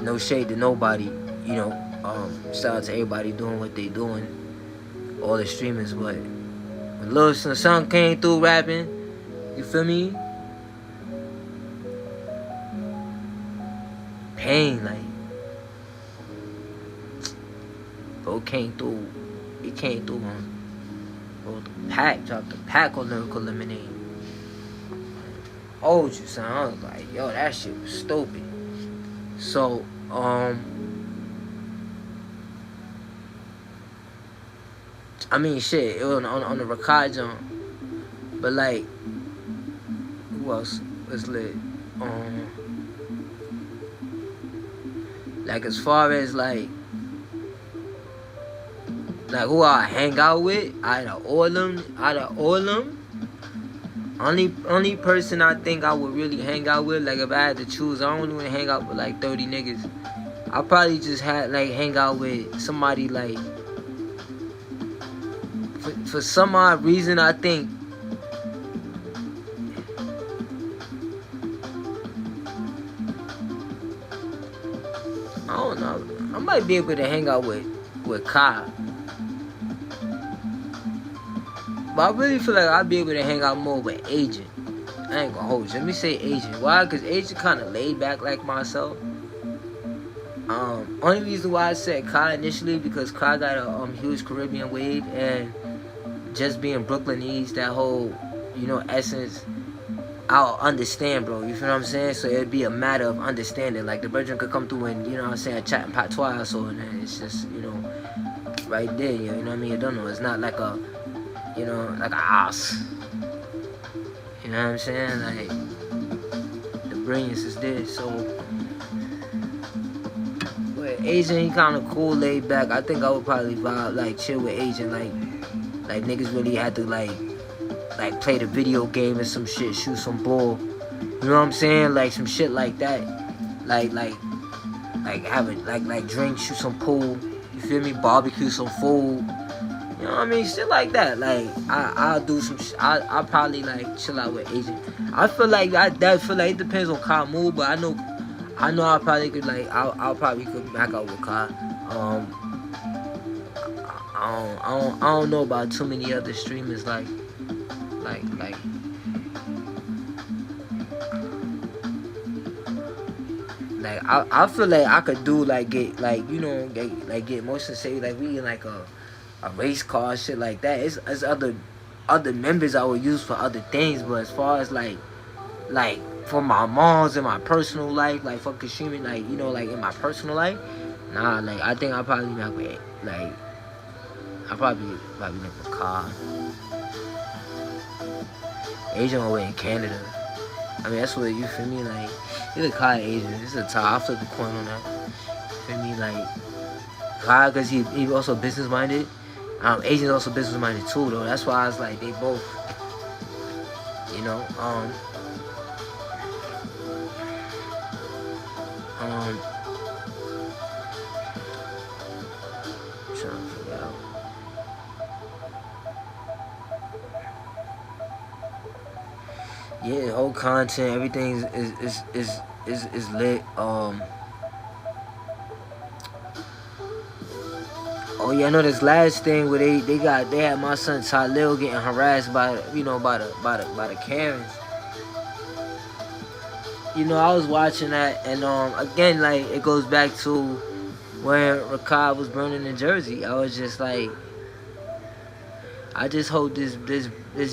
No shade to nobody, you know. Shout out to everybody doing what they doing. All the streamers, but when Lil Son came through rapping, you feel me? Pain, like, bro came through. He came through on, bro, the pack, dropped the pack on Lyrical Lemonade. Hold you, son. I was like, yo, that shit was stupid. So, I mean, shit, it was on the Rakai jump. But, like, who else was lit? Like, as far as, like who I hang out with, out of all them, only person I think I would really hang out with, like, if I had to choose, I don't really want to hang out with, like, 30 niggas. I probably just had, like, hang out with somebody, like, for some odd reason, I think, I don't know, I might be able to hang out with Kai. But I really feel like I'd be able to hang out more with Agent. I ain't gonna hold you. Let me say Agent. Why? Because Agent kind of laid back like myself. Only reason why I said Kai initially, because Kai got a huge Caribbean wave, and just being Brooklyn East, that whole, you know, essence, I'll understand, bro. You feel what I'm saying? So it'd be a matter of understanding. Like, the brethren could come through and, you know what I'm saying, chat in patois, so, and then it's just, you know, right there, you know what I mean? I don't know. It's not like a, you know, like a house. You know what I'm saying? Like, the brilliance is there, so. But Asian, he kind of cool, laid back. I think I would probably vibe, like, chill with Asian, like niggas really had to, like play the video game or some shit, shoot some bull. You know what I'm saying? Like, some shit like that. Like have it, like drink, shoot some pool. You feel me? Barbecue some food. You know what I mean? Shit like that. Like, I'll do some I'll probably, like, chill out with Agent. I feel like it depends on Kai mood, but I know I probably could, like, I'll probably could back out with Kai. I don't know about too many other streamers like I feel like I could do, like, get, like, you know, get motion say, like, we in, like, a race car, shit like that. It's other members I would use for other things, but as far as like for my moms in my personal life, like, fucking streaming, like, you know, like, in my personal life, nah, like, I think I'll probably not with, like, I probably like a car. Asian over in Canada. I mean, that's what, you feel me? Like, it's a car Asian. It's a tie. I flip the coin on that. You feel me? Like, car, because he also business minded. Asians also business minded too, though. That's why I was like, they both, you know. I'm trying to figure out. Yeah, the whole content, everything is lit. Oh yeah, I know this last thing where they had my son Talil getting harassed by the Karens. You know, I was watching that, and again, like, it goes back to when Rakaab was burning in Jersey. I was just like, I just hope this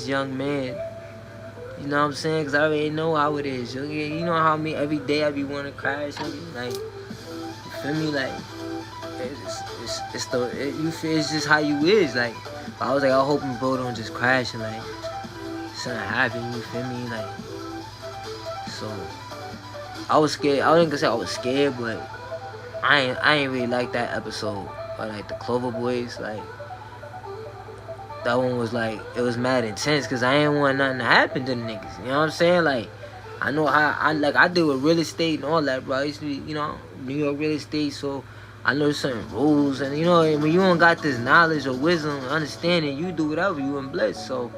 young man, you know what I'm saying? Because I already know how it is. You know how me every day I be wanting to crash, like, you feel me? Like, it's just how you is. Like, I was like, I hope bro don't just crash and like something happen. You feel me? Like, so I was scared. I wasn't gonna say I was scared, but I ain't really like that episode. Or like the Clover Boys, like that one was like, it was mad intense because I ain't want nothing to happen to the niggas. You know what I'm saying? Like, I know how I deal with real estate and all that, bro. I used to be, New York real estate, so I know certain rules, and when you don't got this knowledge or wisdom, understanding, you do whatever, you and blessed. So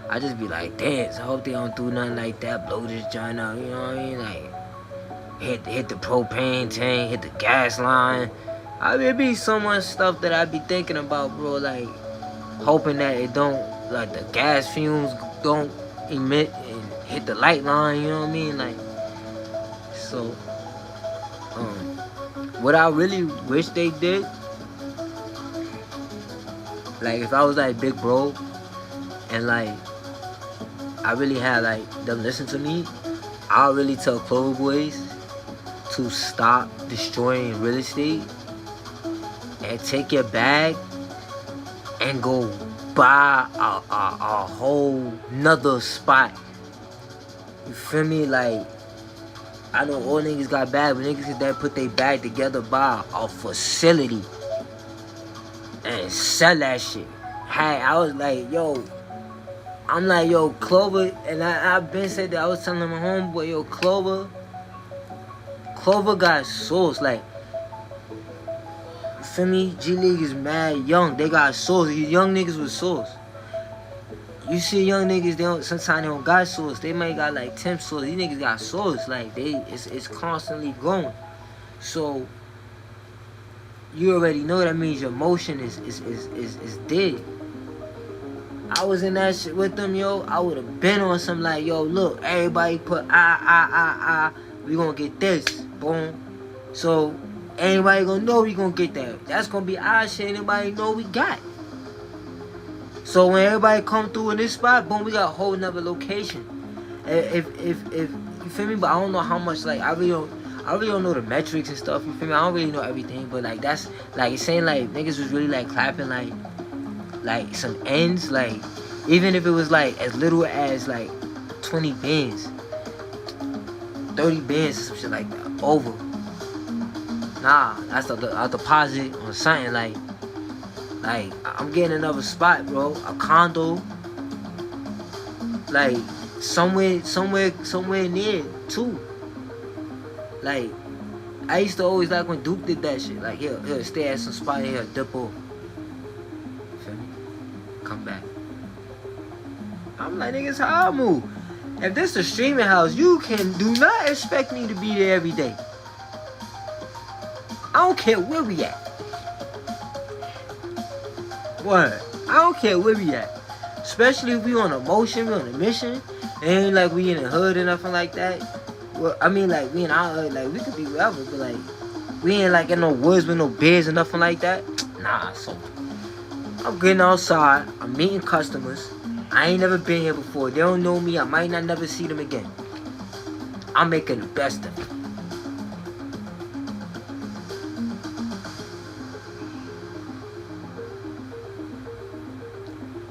I just be like, damn, so I hope they don't do nothing like that, blow this joint up, you know what I mean? Like, hit the propane tank, hit the gas line. I mean, it be so much stuff that I be thinking about, bro, like, hoping that it don't, like, the gas fumes don't emit and hit the light line, you know what I mean? Like, so, what I really wish they did, like, if I was like big bro, and like, I really had like them listen to me, I'll really tell Clover Boys to stop destroying real estate and take your bag and go buy a whole nother spot. You feel me? Like, I know all niggas got bag, but niggas that put their bag together, buy a facility and sell that shit. Hey, I was like, yo, I'm like, yo, Clover, and I've been said that. I was telling my homeboy, yo, Clover got sauce. Like, you feel me? G League is mad young. They got sauce. These young niggas with sauce. You see young niggas, sometimes they don't got sauce. They might got like 10 sauce. These niggas got sauce. Like, it's constantly growing. So you already know that means your motion is dead. I was in that shit with them, yo. I would have been on some like, yo, look, everybody put we gonna get this. Boom. So anybody gonna know we gonna get that. That's gonna be our shit. Anybody know we got. So when everybody come through in this spot, boom, we got a whole nother location. If you feel me, but I don't know how much. Like, I really don't know the metrics and stuff. You feel me? I don't really know everything, but like, that's like, it's saying like niggas was really like clapping like some ends, like, even if it was like as little as like 20 bands, 30 bands or some shit like that, over. Nah, that's a deposit on something. Like I'm getting another spot, bro, a condo, like somewhere near too. Like, I used to always like when Duke did that shit. Like, he'll stay at some spot here, dip off. Feel me? Come back. I'm like, niggas, how I move? If this a streaming house, you do not expect me to be there every day. I don't care where we at. What? I don't care where we at. Especially if we on a motion, we on a mission. It ain't like we in the hood or nothing like that. Well, I mean, like, we in our hood, like, we could be wherever, but like, we ain't like in no woods with no beds or nothing like that. Nah, so I'm getting outside, I'm meeting customers. I ain't never been here before. They don't know me. I might not never see them again. I'm making the best of it.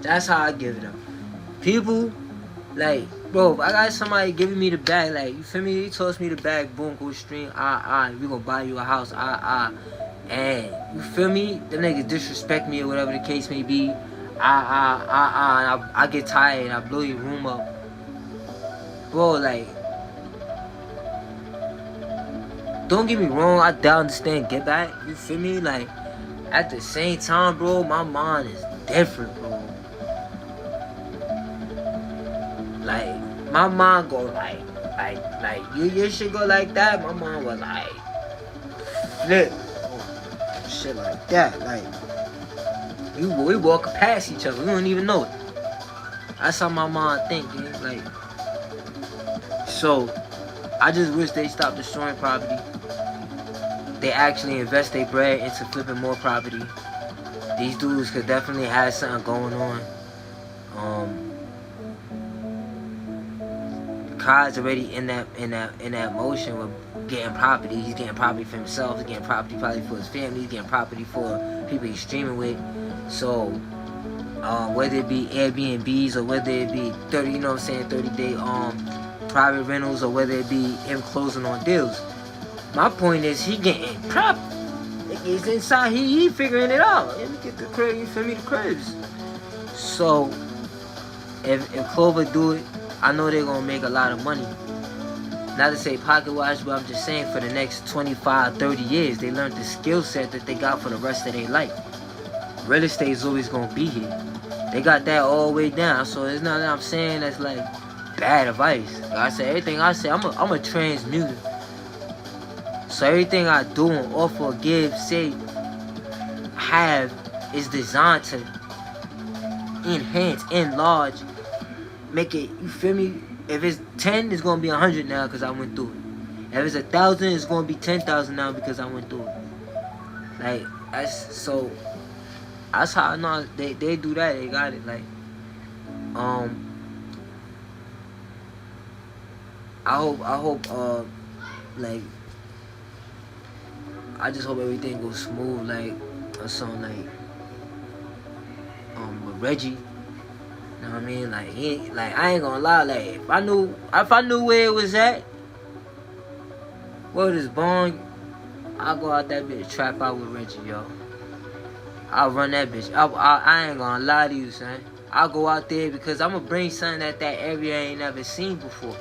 That's how I give it up. People, like, bro, if I got somebody giving me the bag, like, you feel me? He toss me the bag, boom, go stream, we gonna buy you a house, and you feel me, the niggas disrespect me or whatever the case may be, I get tired and I blow your room up. Bro, like, don't get me wrong, I don't understand get back, you feel me? Like, at the same time, bro, my mind is different, bro. Like, my mind go like your shit go like that, my mind was like, flip. Shit like that, like, we walking past each other, we don't even know it. That's how my mind think, man. Like, so, I just wish they stopped destroying property. They actually invest their bread into flipping more property. These dudes could definitely have something going on. Kai's already in that motion with getting property. He's getting property for himself. He's getting property probably for his family. He's getting property for people he's streaming with. So, whether it be Airbnbs or whether it be 30, you know what I'm saying, 30-day private rentals, or whether it be him closing on deals. My point is, he getting property. He's inside. He figuring it out. Let me get the crib. You feel me? The cribs. So, if Clover do it, I know they're gonna make a lot of money. Not to say pocket watch, but I'm just saying for the next 25, 30 years, they learned the skill set that they got for the rest of their life. Real estate is always gonna be here. They got that all the way down. So it's not that I'm saying that's like bad advice. Like I said, everything I say, I'm a transmuter. So everything I do and offer, give, say, have is designed to enhance, enlarge, make it, you feel me? If it's 10, it's gonna be 100 now because I went through it. If it's 1,000, it's gonna be 10,000 now because I went through it. Like, that's how I know they do that. They got it. Like, I hope like, I just hope everything goes smooth, like, or something, like, with Reggie. You know what I mean? Like, I ain't gonna lie, like, if I knew where it was at, where this bong, I'll go out that bitch, trap out with Reggie, yo. I'll run that bitch. I ain't gonna lie to you, son. I'll go out there because I'm gonna bring something that area ain't never seen before.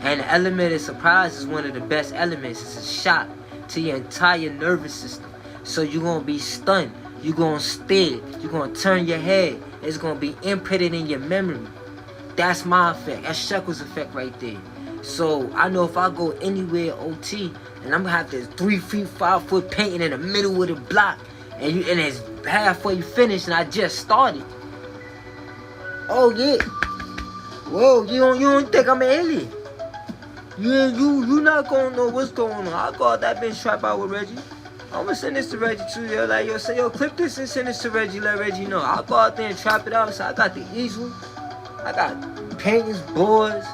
And the element of surprise is one of the best elements. It's a shock to your entire nervous system. So you're going to be stunned. You're going to stare. You're going to turn your head. It's going to be imprinted in your memory. That's my effect. That's Shklz effect right there. So I know if I go anywhere OT, and I'm going to have this 3 feet, 5 foot painting in the middle of the block, and it's halfway finished, and I just started. Oh, yeah. Whoa, you don't think I'm an alien? You not gonna know what's going on. I'll go out that bitch, trap out with Reggie. I'm gonna send this to Reggie too, yo. Like, yo, say, yo, clip this and send this to Reggie. Let Reggie know. I'll go out there and trap it out. So I got the easel. I got paintings, boards.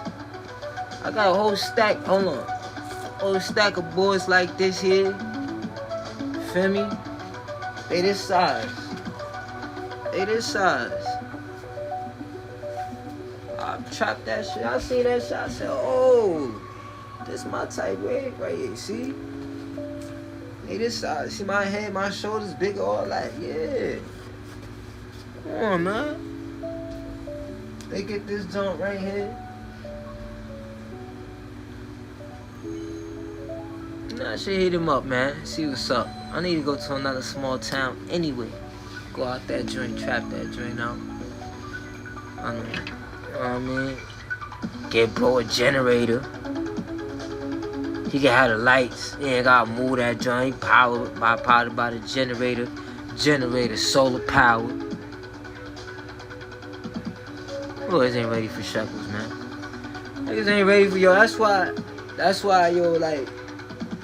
I got a whole stack. Hold on. A whole stack of boards like this here. Feel me? They this size. I trapped that shit. I see that shit. I said, oh. This my type wig right here, see? Hey, this side, see my head, my shoulders big, all that, yeah. Come on, man. They get this jump right here. Nah, I should hit him up, man. See what's up. I need to go to another small town anyway. Go out that joint, trap that joint out. I know, you know what I mean? Get bro a generator. He can have the lights. He ain't gotta move that joint. He powered by the generator. Generator solar powered. Boys ain't ready for Shklz, man. Niggas ain't ready for yo. That's why, yo, like,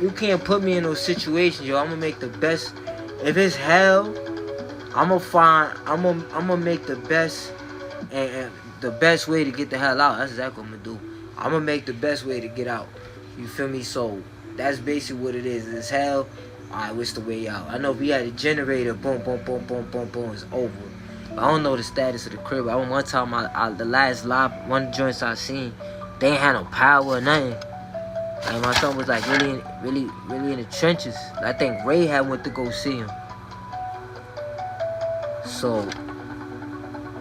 you can't put me in those situations, yo. I'm gonna make the best. If it's hell, I'm gonna make the best and the best way to get the hell out. That's exactly what I'm gonna do. I'm gonna make the best way to get out. You feel me? So that's basically what it is. It's hell. Alright, what's the way out? I know if we had a generator, boom, boom, boom, boom, boom, boom, it's over. But I don't know the status of the crib. I one time, the last live, one joints I seen, they ain't had no power or nothing. And my son was like really in the trenches. I think Ray had went to go see him. So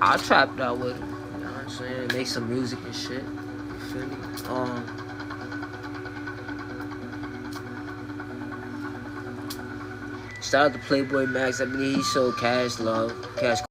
I trapped out with him. You know what I'm saying? Make some music and shit. You feel me? Shout out to Playboy Max. I mean, he showed Cash love. Cash